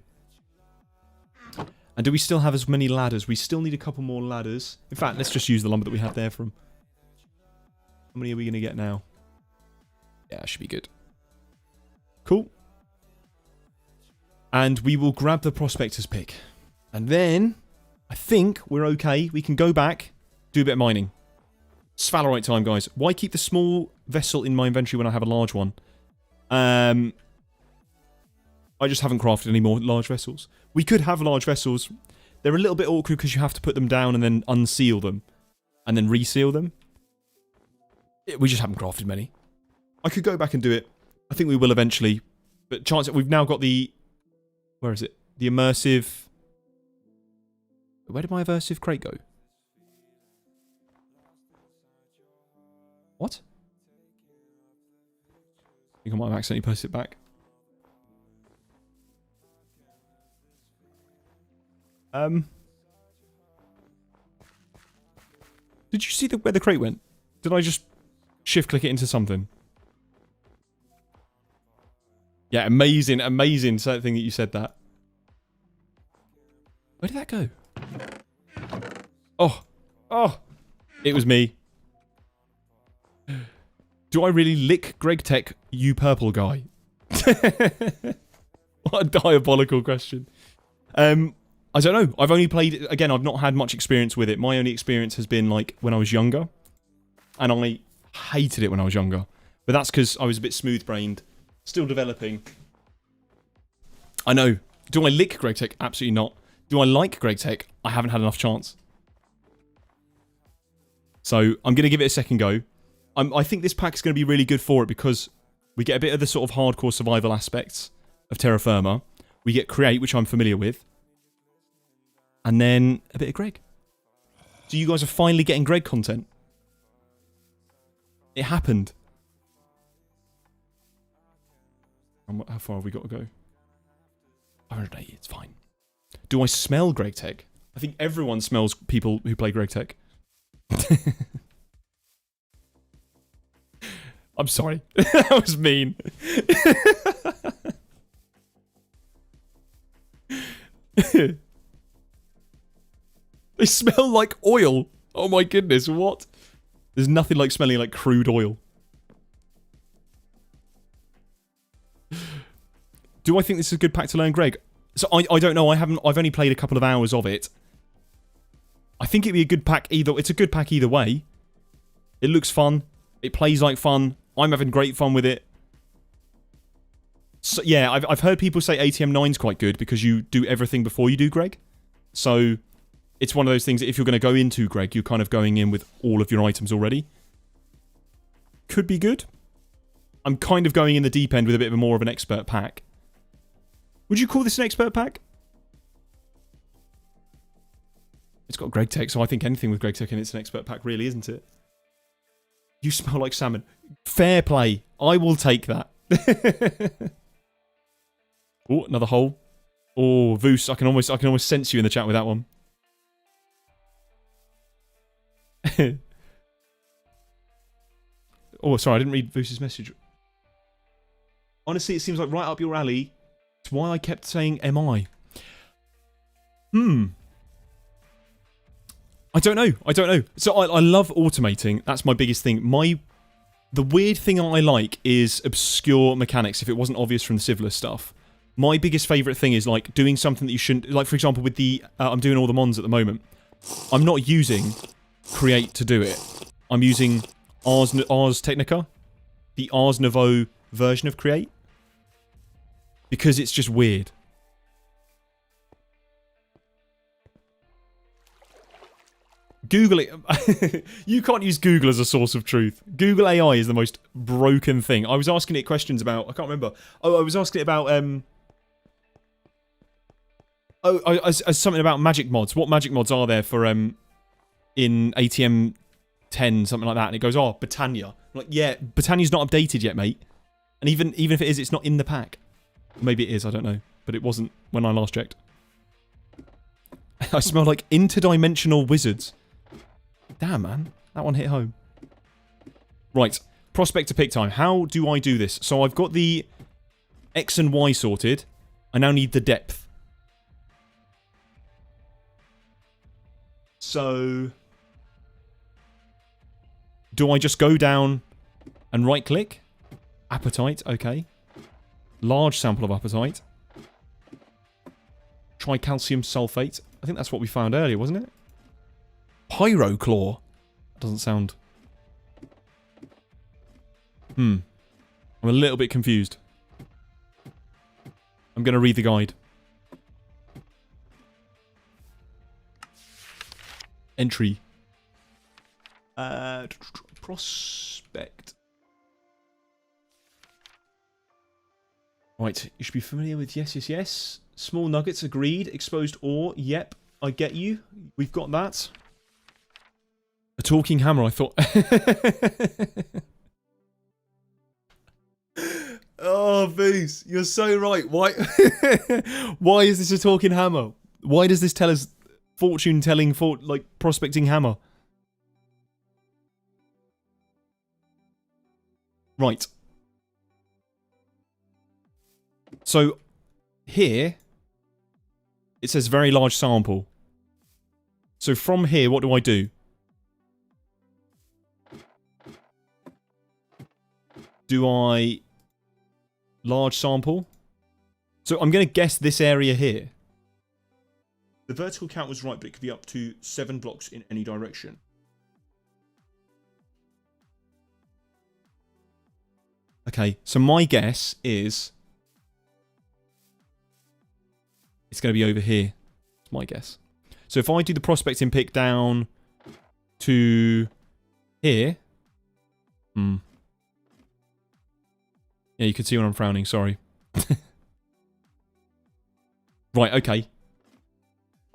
And do we still have as many ladders? We still need a couple more ladders. In fact, let's just use the lumber that we had there from. How many are we going to get now? Yeah, that should be good. Cool. And we will grab the prospector's pick. And then, I think we're okay. We can go back, do a bit of mining. Sphalerite time, guys. Why keep the small vessel in my inventory when I have a large one? I just haven't crafted any more large vessels. We could have large vessels. They're a little bit awkward because you have to put them down and then unseal them. And then reseal them. We just haven't crafted many. I could go back and do it. I think we will eventually. But chance we've now got the... Where is it? The immersive... Where did my immersive crate go? What? I think I might have accidentally posted it back. Did you see where the crate went? Did I just shift click it into something? Yeah, amazing, amazing thing that you said that. Where did that go? Oh. Oh. It was me. Do I really lick GregTech, you purple guy? What a diabolical question. I don't know. I've only played... Again, I've not had much experience with it. My only experience has been, like, when I was younger. And I hated it when I was younger. But that's because I was a bit smooth-brained. Still developing. I know. Do I lick GregTech? Absolutely not. Do I like GregTech? I haven't had enough chance. So, I'm going to give it a second go. I think this pack is going to be really good for it because we get a bit of the sort of hardcore survival aspects of Terra Firma. We get Create, which I'm familiar with. And then a bit of Greg. So you guys are finally getting Greg content. It happened. How far have we got to go? 180, it's fine. Do I smell GregTech? I think everyone smells people who play GregTech. I'm sorry. That was mean. They smell like oil. Oh my goodness, what? There's nothing like smelling like crude oil. Do I think this is a good pack to learn, Greg? So I don't know. I've only played a couple of hours of it. I think it'd be a good pack either. It's a good pack either way. It looks fun. It plays like fun. I'm having great fun with it. So yeah, I've heard people say ATM 9's quite good because you do everything before you do Greg. So it's one of those things that if you're going to go into Greg, you're kind of going in with all of your items already. Could be good. I'm kind of going in the deep end with a bit of more of an expert pack. Would you call this an expert pack? It's got GregTech, so I think anything with GregTech in it's an expert pack, really, isn't it? You smell like salmon. Fair play. I will take that. Oh, another hole. Oh, Voos, I can almost sense you in the chat with that one. Oh, sorry, I didn't read Voos's message. Honestly, it seems like right up your alley. It's why I kept saying MI. I don't know. So I love automating. That's my biggest thing. The weird thing I like is obscure mechanics, if it wasn't obvious from the Civilist stuff. My biggest favourite thing is like doing something that you shouldn't... Like, for example, with the... I'm doing all the mons at the moment. I'm not using Create to do it. I'm using Ars Technica. The Ars Nouveau version of Create. Because it's just weird. Google it. You can't use Google as a source of truth. Google AI is the most broken thing. I was asking it questions about... I can't remember. Oh, I was asking it about... something about magic mods. What magic mods are there for... in ATM 10, something like that. And it goes, oh, Britannia. I'm like, yeah, Britannia's not updated yet, mate. And even if it is, it's not in the pack. Maybe it is, I don't know. But it wasn't when I last checked. I smell like interdimensional wizards. Damn, man. That one hit home. Right. Prospector pick time. How do I do this? So I've got the X and Y sorted. I now need the depth. So... do I just go down and right-click? Appetite, okay. Large sample of appetite. Try calcium sulfate. I think that's what we found earlier, wasn't it? Pyroclaw. Doesn't sound... I'm a little bit confused. I'm going to read the guide. Entry. Prospect. Right, you should be familiar with yes. Small nuggets, agreed. Exposed ore, yep. I get you. We've got that. A talking hammer, I thought. Oh, Voos, you're so right. Why? Why is this a talking hammer? Why does this tell us fortune telling, like prospecting hammer? Right. So, here, it says very large sample. So from here, what do I do? Do I... large sample? So I'm going to guess this area here. The vertical count was right, but it could be up to 7 blocks in any direction. Okay, so my guess is... it's going to be over here. That's my guess. So if I do the prospecting pick down to here... Yeah, you can see when I'm frowning, sorry. Right, okay.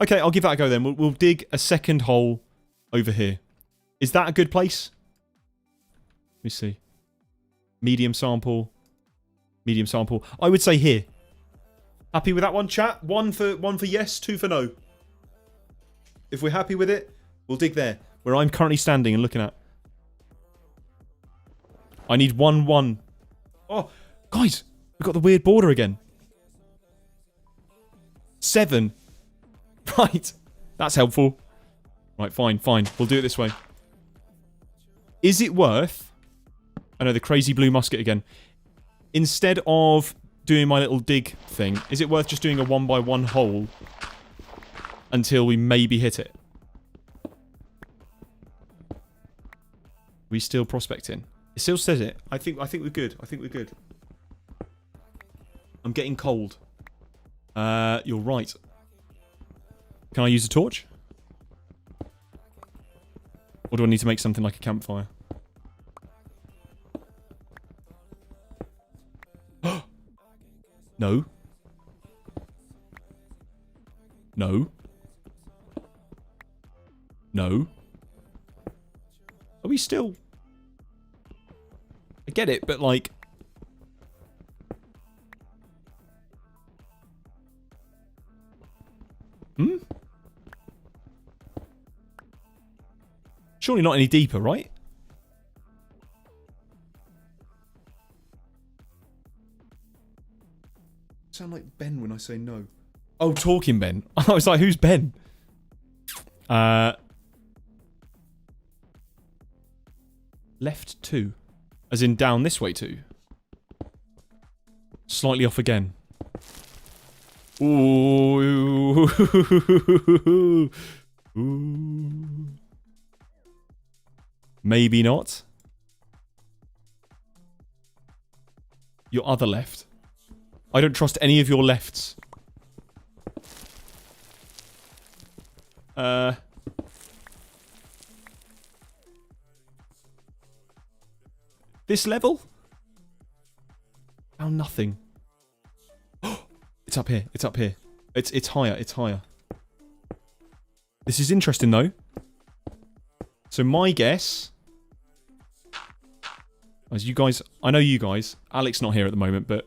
Okay, I'll give that a go then. We'll dig a second hole over here. Is that a good place? Let me see. Medium sample. Medium sample. I would say here. Happy with that one, chat? One for yes, 2 for no. If we're happy with it, we'll dig there. Where I'm currently standing and looking at. I need 1-1. Oh, guys, we've got the weird border again. 7. Right. That's helpful. Right, fine. We'll do it this way. Is it worth... I know, the crazy blue musket again. Instead of doing my little dig thing, is it worth just doing a 1-by-1 hole until we maybe hit it? We still prospecting. It still says it. I think we're good. I'm getting cold. You're right. Can I use a torch? Or do I need to make something like a campfire? No. No. No. Are we still... I get it, but like... Surely not any deeper, right? Sound like Ben when I say no. Oh, talking Ben. I was like, who's Ben? Left 2. As in down this way 2. Slightly off again. Ooh. Ooh. Maybe not. Your other left. I don't trust any of your lefts. This level? Found nothing. It's up here. It's up here. It's higher. It's higher. This is interesting though. So my guess, as you guys, I know you guys. Alex not here at the moment, but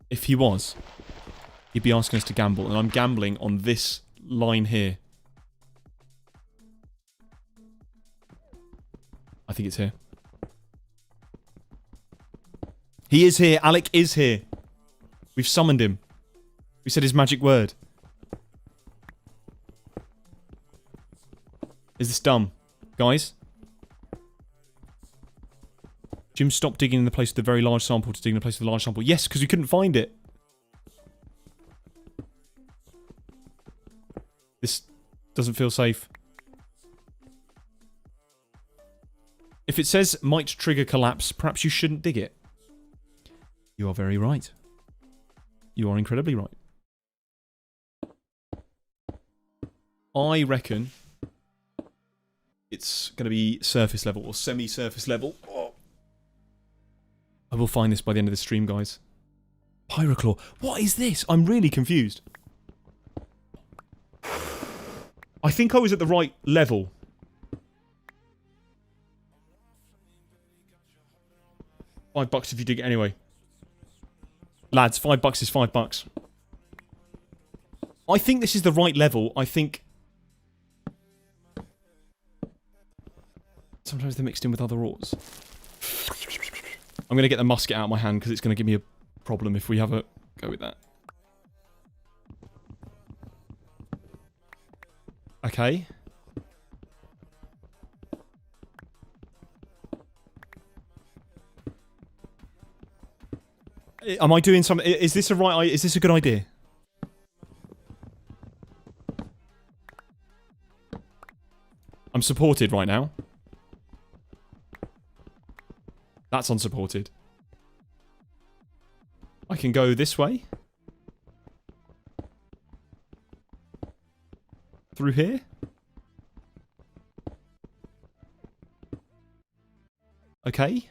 if he was, he'd be asking us to gamble, and I'm gambling on this line here. I think it's here. He is here. Alec is here. We've summoned him. We said his magic word. Is this dumb? Guys? Jim stopped digging in the place with the very large sample to dig in the place with the large sample. Yes, because we couldn't find it. This doesn't feel safe. If it says might trigger collapse, perhaps you shouldn't dig it. You are very right. You are incredibly right. I reckon it's going to be surface level or semi-surface level. Oh. I will find this by the end of the stream, guys. Pyroclaw. What is this? I'm really confused. I think I was at the right level. $5 if you dig it anyway. Lads, $5 is $5. I think this is the right level. I think... sometimes they're mixed in with other ores. I'm going to get the musket out of my hand because it's going to give me a problem if we have a go with that. Okay. Am I doing something? Is this a right? Is this a good idea? I'm supported right now. That's unsupported. I can go this way. Through here. Okay.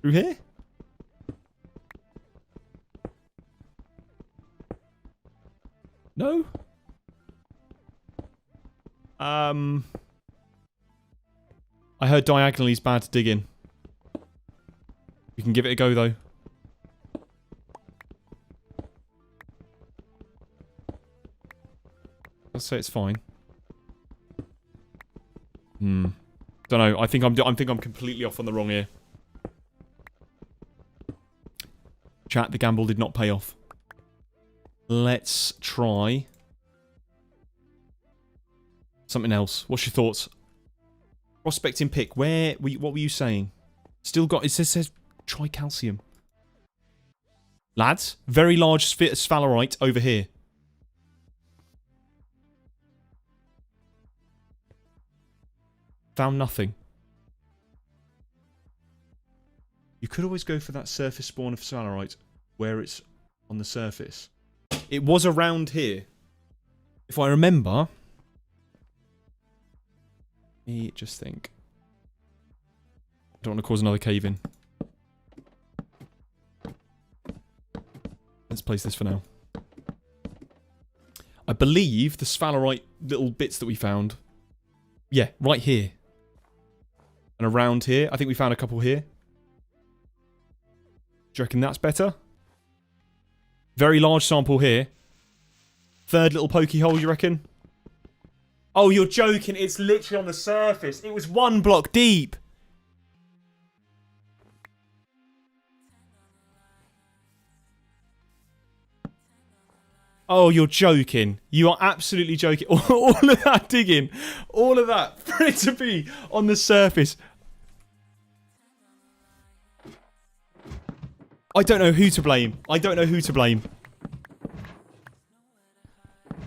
Through here. No? I heard diagonally is bad to dig in. We can give it a go, though. I'll say it's fine. Don't know. I think I'm completely off on the wrong ear. Chat, the gamble did not pay off. Let's try something else. What's your thoughts? Prospecting pick. What were you saying? Still got. It says tricalcium. Lads, very large sphalerite over here. Found nothing. You could always go for that surface spawn of sphalerite where it's on the surface. It was around here. If I remember. Let me just think. I don't want to cause another cave-in. Let's place this for now. I believe the sphalerite little bits that we found. Yeah, right here. And around here. I think we found a couple here. Do you reckon that's better? Very large sample here. Third little pokey hole, you reckon? Oh, you're joking. It's literally on the surface. It was 1 block deep. Oh, you're joking. You are absolutely joking. All of that digging. All of that for it to be on the surface. I don't know who to blame. I don't know who to blame.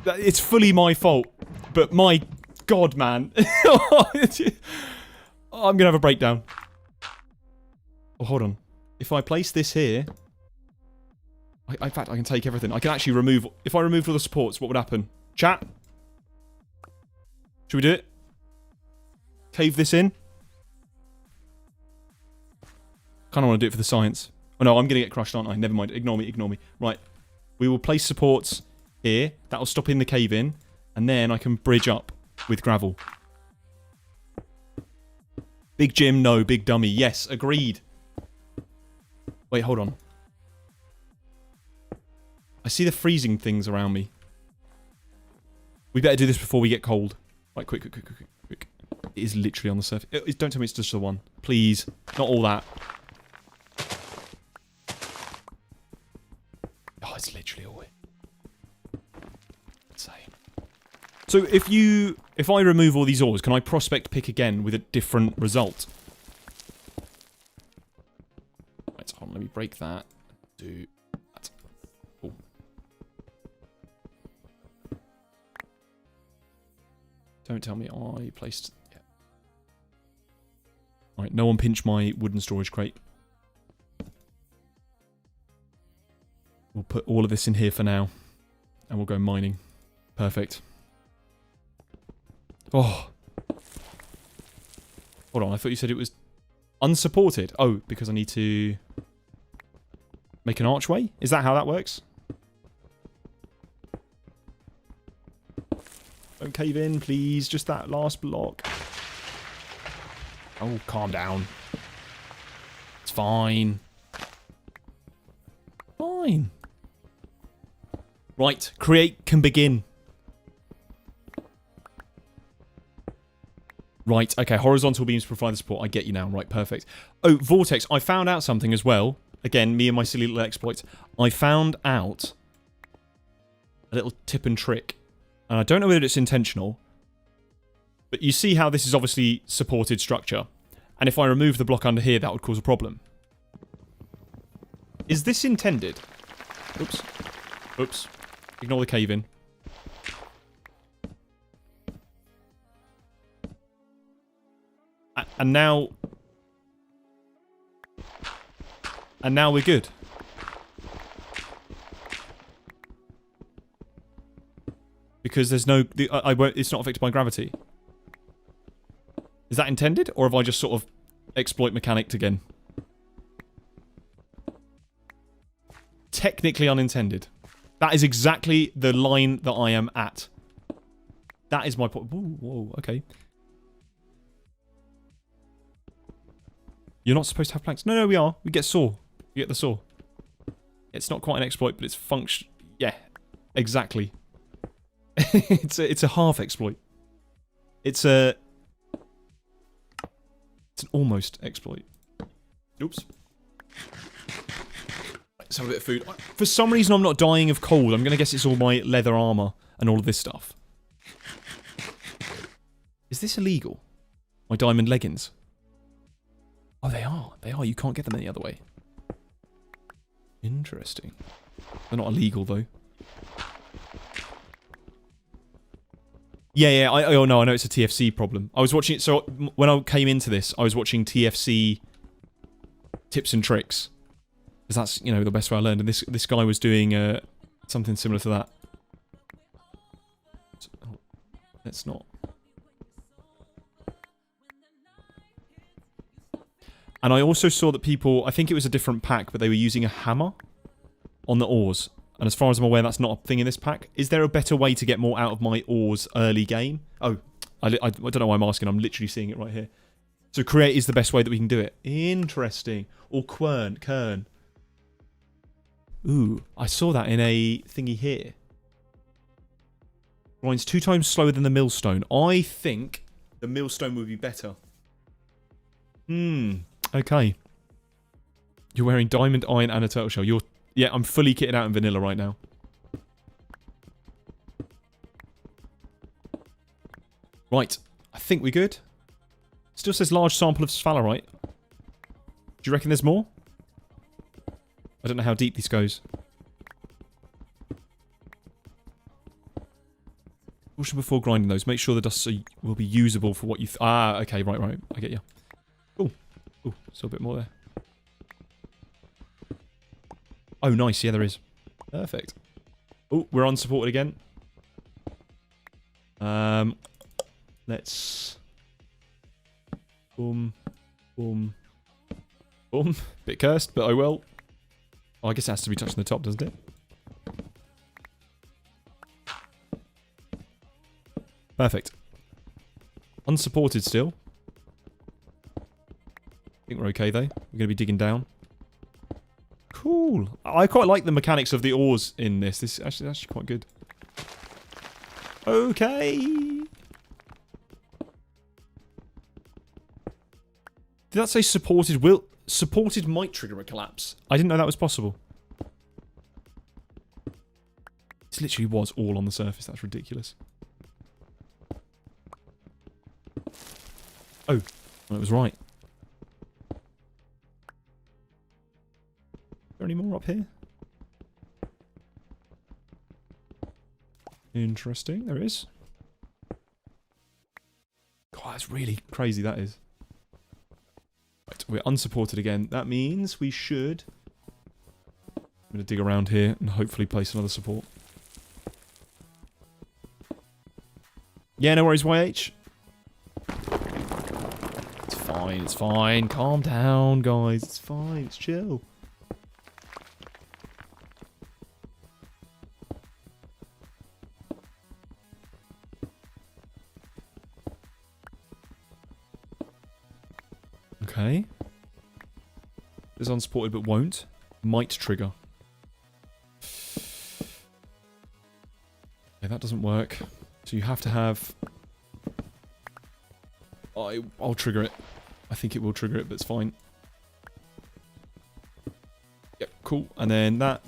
It's fully my fault. But my God, man. I'm going to have a breakdown. Oh, hold on. If I place this here... in fact, I can take everything. I can actually remove... If I removed all the supports, what would happen? Chat? Should we do it? Cave this in? Kind of want to do it for the science. Oh no, I'm going to get crushed, aren't I? Never mind. Ignore me, ignore me. Right. We will place supports here. That will stop in the cave in. And then I can bridge up with gravel. Big Jim, no. Big dummy, yes. Agreed. Wait, hold on. I see the freezing things around me. We better do this before we get cold. Right, quick. It is literally on the surface. Don't tell me it's just the one. Please. Not all that. Oh, it's literally all it. Insane. So if I remove all these ores, can I prospect pick again with a different result? Right, hold on, let me break that. Do that. Oh. Don't tell me I placed... Yeah. Alright, no one pinch my wooden storage crate. We'll put all of this in here for now. And we'll go mining. Perfect. Oh. Hold on, I thought you said it was unsupported. Oh, because I need to make an archway? Is that how that works? Don't cave in, please. Just that last block. Oh, calm down. It's fine. Fine. Right, create can begin. Right, okay, horizontal beams provide the support. I get you now. Right, perfect. Oh, Vortex, I found out something as well. Again, me and my silly little exploits. I found out a little tip and trick. And I don't know whether it's intentional. But you see how this is obviously supported structure. And if I remove the block under here, that would cause a problem. Is this intended? Oops. Oops. Ignore the cave in. And now... And now we're good. Because there's no... I won't, it's not affected by gravity. Is that intended? Or have I just sort of exploit mechanicked again? Technically unintended. That is exactly the line that I am at. That is my point. Whoa, okay. You're not supposed to have planks. No, we are. We get saw. We get the saw. It's not quite an exploit, but it's function. Yeah, exactly. it's a half exploit. It's an almost exploit. Oops. Let's have a bit of food. For some reason, I'm not dying of cold. I'm going to guess it's all my leather armor and all of this stuff. Is this illegal? My diamond leggings. Oh, they are. They are. You can't get them any other way. Interesting. They're not illegal, though. Yeah. Oh, no, I know it's a TFC problem. I was watching it... So, when I came into this, I was watching TFC tips and tricks. Because that's, you know, the best way I learned. And this guy was doing something similar to that. Oh, let's not... And I also saw that people, I think it was a different pack, but they were using a hammer on the ores. And as far as I'm aware, that's not a thing in this pack. Is there a better way to get more out of my ores early game? Oh, I don't know why I'm asking. I'm literally seeing it right here. So create is the best way that we can do it. Interesting. Or kern. Ooh, I saw that in a thingy here. Grinds 2 times slower than the millstone. I think the millstone would be better. Okay. You're wearing diamond, iron, and a turtle shell. Yeah, I'm fully kitted out in vanilla right now. Right. I think we're good. Still says large sample of sphalerite. Do you reckon there's more? I don't know how deep this goes. Caution before grinding those. Make sure the dust will be usable for what you... okay, right. I get you. Ooh, still a bit more there. Oh, nice. Yeah, there is. Perfect. Oh, we're unsupported again. Let's... Boom. Bit cursed, but oh well. Oh, I guess it has to be touching the top, doesn't it? Perfect. Unsupported still. I think we're okay, though. We're going to be digging down. Cool. I quite like the mechanics of the ores in this. This is actually quite good. Okay. Did that say supported? Supported might trigger a collapse. I didn't know that was possible. This literally was all on the surface. That's ridiculous. Oh, well, it was right. Is there any more up here? Interesting, there is. God, that's really crazy, that is. Right, we're unsupported again. That means we should... I'm going to dig around here and hopefully place another support. Yeah, no worries, YH. It's fine. Calm down, guys. It's fine. It's chill. Okay. Is unsupported but won't. Might trigger. Okay, that doesn't work. So you have to have... I'll trigger it. I think it will trigger it, but it's fine. Yep, cool. And then that.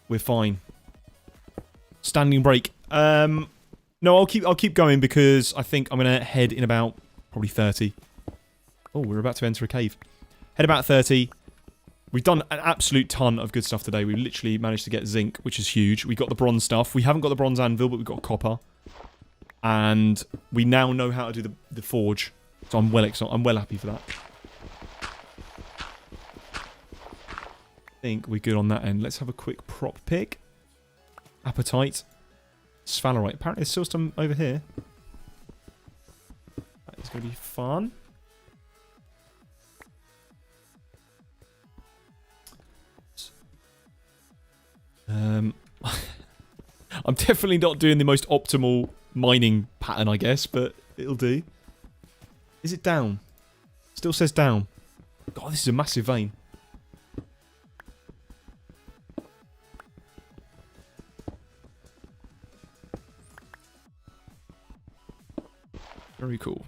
We're fine. Standing break. No, I'll keep going because I think I'm gonna head in about probably 30. Oh, we're about to enter a cave. Head about 30. We've done an absolute ton of good stuff today. We literally managed to get zinc, which is huge. We got the bronze stuff. We haven't got the bronze anvil, but we've got copper. And we now know how to do the forge. So I'm well excited. I'm well happy for that. I think we're good on that end. Let's have a quick prop pick. Appetite. Sphalerite. Apparently there's still some over here. That is going to be fun. I'm definitely not doing the most optimal mining pattern, I guess, but it'll do. Is it down? Still says down. God, this is a massive vein. Very cool.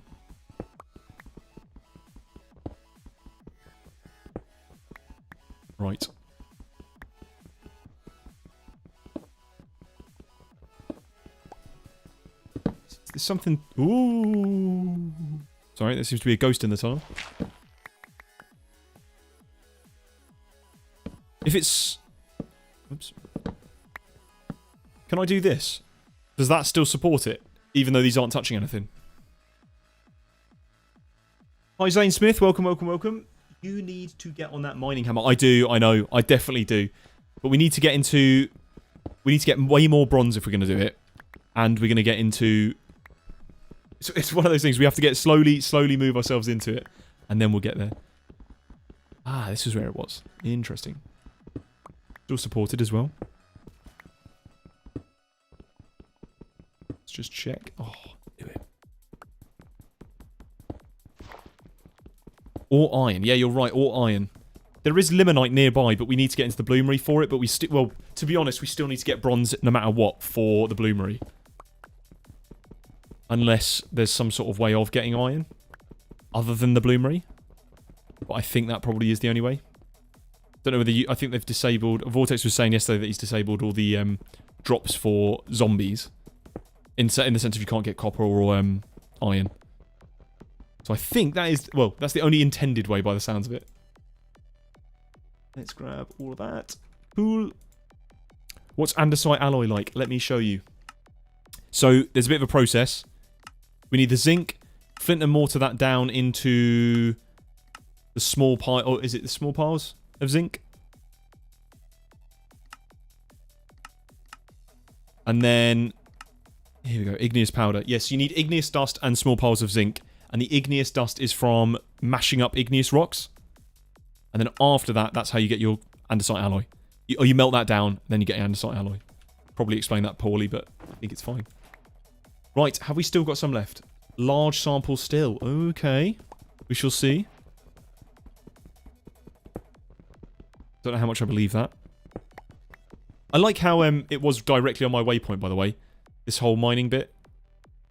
Right. There's something... Ooh. Sorry, there seems to be a ghost in the tunnel. If it's... Oops. Can I do this? Does that still support it? Even though these aren't touching anything? Hi, Zane Smith. Welcome, welcome, welcome. You need to get on that mining hammer. I do, I know. I definitely do. But we need to get into... We need to get way more bronze if we're going to do it. And we're going to get into... It's one of those things. We have to get slowly move ourselves into it. And then we'll get there. Ah, this is where it was. Interesting. Still supported as well. Let's just check. Oh, do it. Or iron. Yeah, you're right. Or iron. There is limonite nearby, but we need to get into the bloomery for it. But we still... Well, to be honest, we still need to get bronze no matter what for the bloomery. Unless there's some sort of way of getting iron. Other than the bloomery. But I think that probably is the only way. Don't know whether you... I think they've disabled... Vortex was saying yesterday that he's disabled all the drops for zombies. In the sense if you can't get copper or iron. So I think that is... Well, that's the only intended way by the sounds of it. Let's grab all of that. Cool. What's andesite alloy like? Let me show you. So, there's a bit of a process. We need the zinc. Flint and mortar that down into the small pile... Or is it the small piles of zinc? And then... Here we go. Igneous powder. Yes, you need igneous dust and small piles of zinc. And the igneous dust is from mashing up igneous rocks. And then after that, that's how you get your andesite alloy. You melt that down, then you get your andesite alloy. Probably explained that poorly, but I think it's fine. Right, have we still got some left? Large sample still. Okay. We shall see. Don't know how much I believe that. I like how it was directly on my waypoint, by the way. This whole mining bit.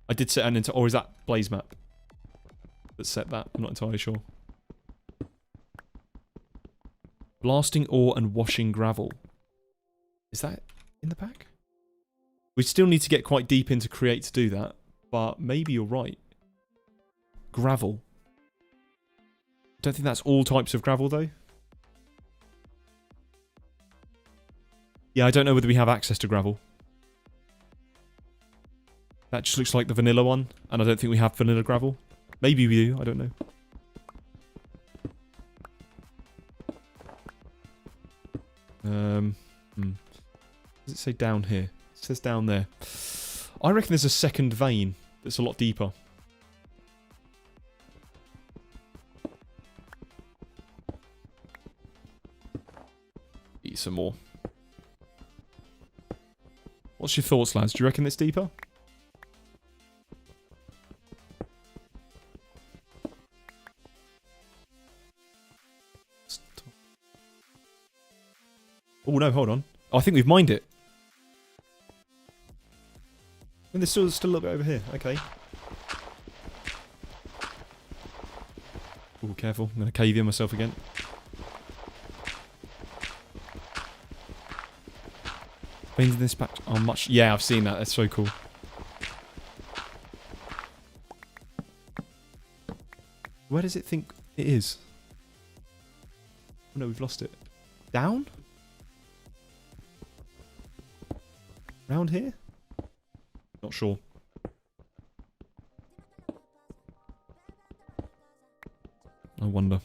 I did set an into... Or is that Blaze map? That set that. I'm not entirely sure. Blasting ore and washing gravel. Is that in the pack? We still need to get quite deep into create to do that. But maybe you're right. Gravel. Don't think that's all types of gravel though. Yeah, I don't know whether we have access to gravel. That just looks like the vanilla one. And I don't think we have vanilla gravel. Maybe we do, I don't know. Does it say down here? It says down there. I reckon there's a second vein that's a lot deeper. Eat some more. What's your thoughts, lads? Do you reckon it's deeper? Oh no, hold on. Oh, I think we've mined it. And there's still a little bit over here. Okay. Oh, careful. I'm going to cave in myself again. Veins in this patch are much... Yeah, I've seen that. That's so cool. Where does it think it is? Oh no, we've lost it. Down? Round here? Not sure. I wonder.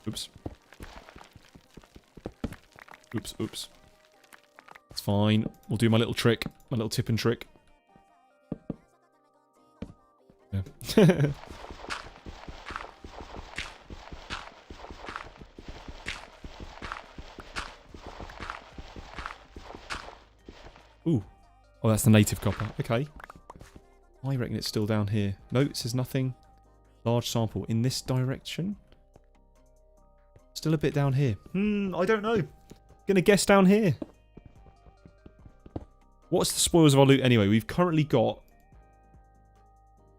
Oops. Oops, oops. It's fine. We'll do my little trick. My little tip and trick. Yeah. Ooh. Oh, that's the native copper. Okay. I reckon it's still down here. No, it says nothing. Large sample in this direction. Still a bit down here. I don't know. Gonna guess down here. What's the spoils of our loot anyway? We've currently got...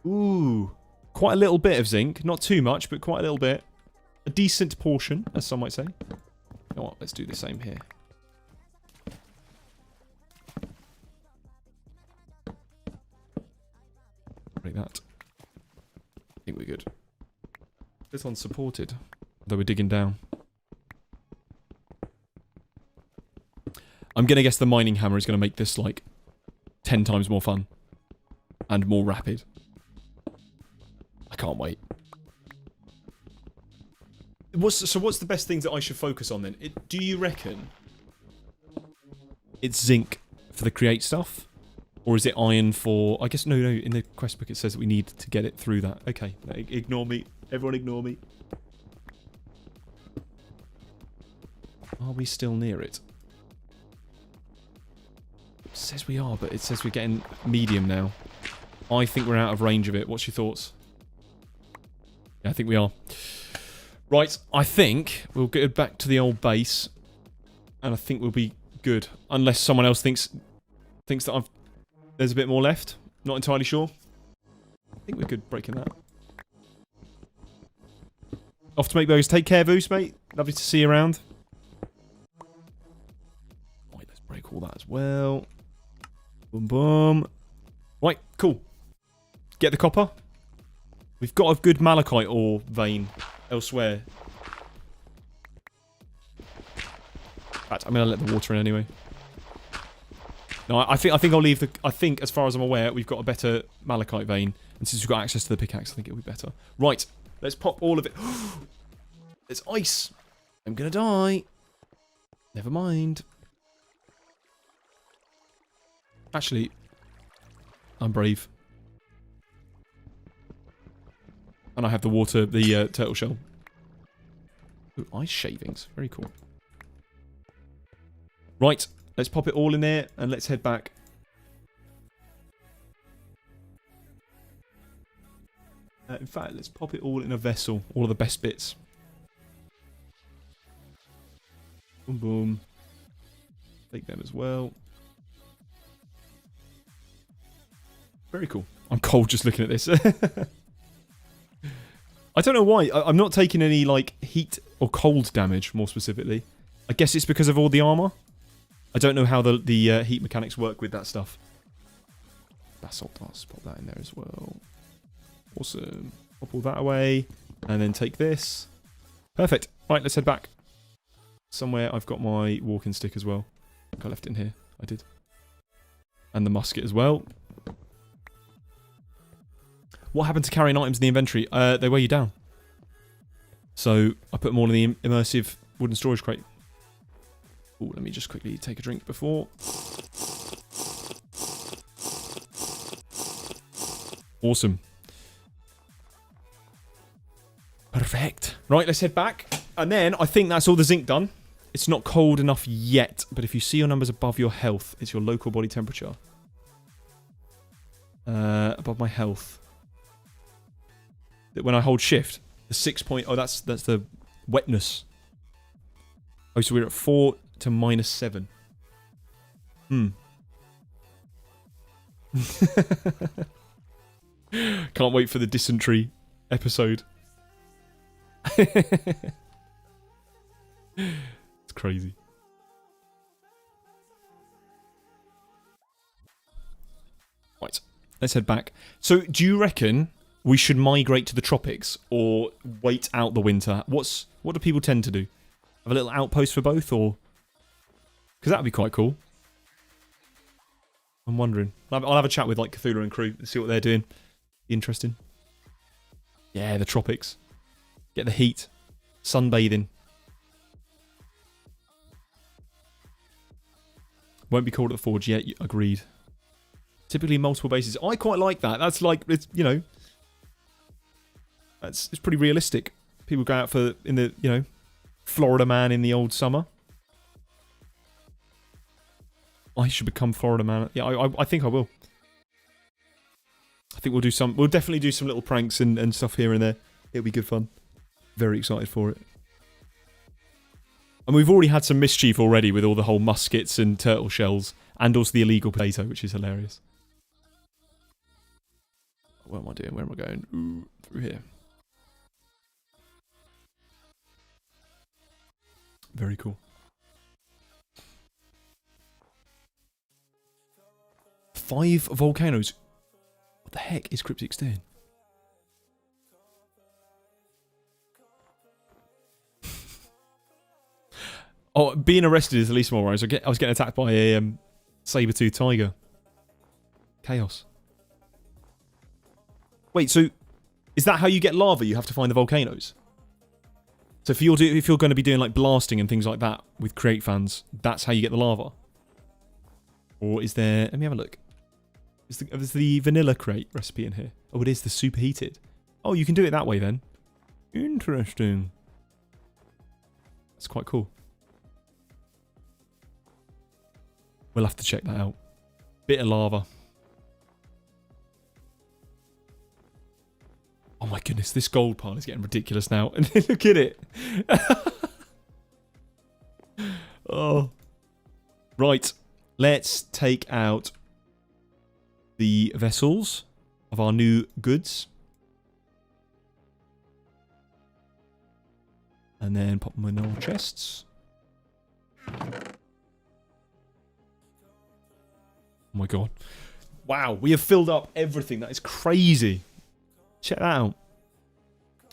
Ooh. Quite a little bit of zinc. Not too much, but quite a little bit. A decent portion, as some might say. You know what? Let's do the same here. Break that. I think we're good. This one's supported. Though we're digging down. I'm going to guess the mining hammer is going to make this, like, 10 times more fun. And more rapid. I can't wait. So what's the best things that I should focus on then? Do you reckon it's zinc for the create stuff? Or is it iron for... I guess, no, in the quest book it says that we need to get it through that. Okay, ignore me. Everyone ignore me. Are we still near it? It says we are, but it says we're getting medium now. I think we're out of range of it. What's your thoughts? Yeah, I think we are. Right, I think we'll get back to the old base. And I think we'll be good. Unless someone else thinks that there's a bit more left. Not entirely sure. I think we're good breaking that. Off to make burgers. Take care, Voos, mate. Lovely to see you around. Right, let's break all that as well. Boom, boom. Right, cool. Get the copper. We've got a good malachite ore vein elsewhere. In fact, I'm going to let the water in anyway. No, I think I'll leave the... I think, as far as I'm aware, we've got a better malachite vein. And since we've got access to the pickaxe, I think it'll be better. Right, let's pop all of it. There's ice. I'm going to die. Never mind. Actually, I'm brave. And I have the water, the turtle shell. Ooh, ice shavings. Very cool. Right, let's pop it all in there and let's head back. In fact, let's pop it all in a vessel. All of the best bits. Boom, boom. Take them as well. Very cool. I'm cold just looking at this. I don't know why. I'm not taking any, like, heat or cold damage, more specifically. I guess it's because of all the armor. I don't know how the heat mechanics work with that stuff. Basalt dust. Pop that in there as well. Awesome. Pop all that away. And then take this. Perfect. Right, let's head back. Somewhere I've got my walking stick as well. I think I left it in here. I did. And the musket as well. What happened to carrying items in the inventory? They weigh you down. So I put them all in the immersive wooden storage crate. Ooh, let me just quickly take a drink before. Awesome. Perfect. Right, let's head back. And then I think that's all the zinc done. It's not cold enough yet, but if you see your numbers above your health, it's your local body temperature. Above my health. When I hold shift, the 6 point... Oh, that's the wetness. Oh, so we're at 4 to -7. Can't wait for the dysentery episode. It's crazy. Right, let's head back. So, do you reckon we should migrate to the tropics or wait out the winter? What do people tend to do? Have a little outpost for both, or because that would be quite cool. I'm wondering. I'll have a chat with like Cthulhu and crew and see what they're doing. Be interesting. Yeah, the tropics. Get the heat. Sunbathing. Won't be cold at the forge yet. Agreed. Typically multiple bases. I quite like that. That's like, it's, you know, it's pretty realistic. People go out for, in the, you know, Florida man in the old summer. I should become Florida man. Yeah, I think I will. I think we'll definitely do some little pranks and stuff here and there. It'll be good fun. Very excited for it. And we've already had some mischief already with all the whole muskets and turtle shells. And also the illegal potato, which is hilarious. What am I doing? Where am I going? Ooh, through here. Very cool. 5 volcanoes. What the heck is Cryptics doing? Oh, being arrested is at least more. I was getting attacked by a saber-toothed tiger. Chaos. Wait, so is that how you get lava? You have to find the volcanoes? So if you're going to be doing like blasting and things like that with Create fans, that's how you get the lava? Or is there... Let me have a look. Is the vanilla Create recipe in here? Oh, it is the superheated. Oh, you can do it that way then. Interesting. That's quite cool. We'll have to check that out. Bit of lava. Oh my goodness, this gold pile is getting ridiculous now. And look at it. Oh. Right. Let's take out the vessels of our new goods. And then pop them in our chests. Oh my god. Wow, we have filled up everything. That is crazy. Check that out.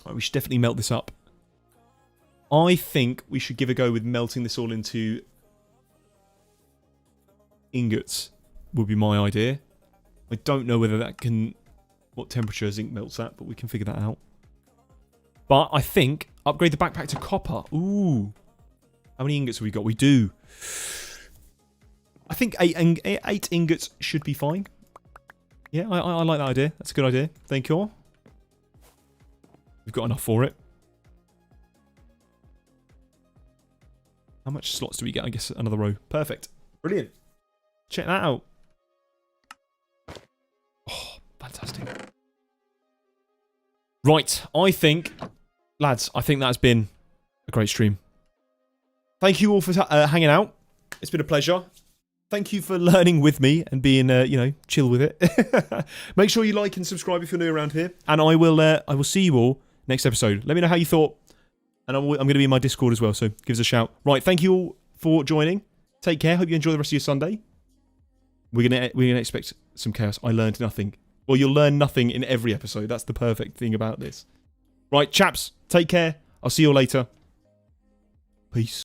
Right, we should definitely melt this up. I think we should give a go with melting this all into ingots. Would be my idea. I don't know whether that can... what temperature zinc melts at, but we can figure that out. But I think upgrade the backpack to copper. Ooh. How many ingots have we got? We do. I think 8 ingots should be fine. Yeah, I like that idea. That's a good idea. Thank you. We've got enough for it. How much slots do we get? I guess another row. Perfect. Brilliant. Check that out. Oh, fantastic. Right, I think, lads, I think that's been a great stream. Thank you all for hanging out. It's been a pleasure. Thank you for learning with me and being, you know, chill with it. Make sure you like and subscribe if you're new around here. And I will see you all next episode. Let me know how you thought. And I'm going to be in my Discord as well, so give us a shout. Right, thank you all for joining. Take care. Hope you enjoy the rest of your Sunday. We're gonna expect some chaos. I learned nothing. Well, you'll learn nothing in every episode. That's the perfect thing about this. Right, chaps, take care. I'll see you all later. Peace.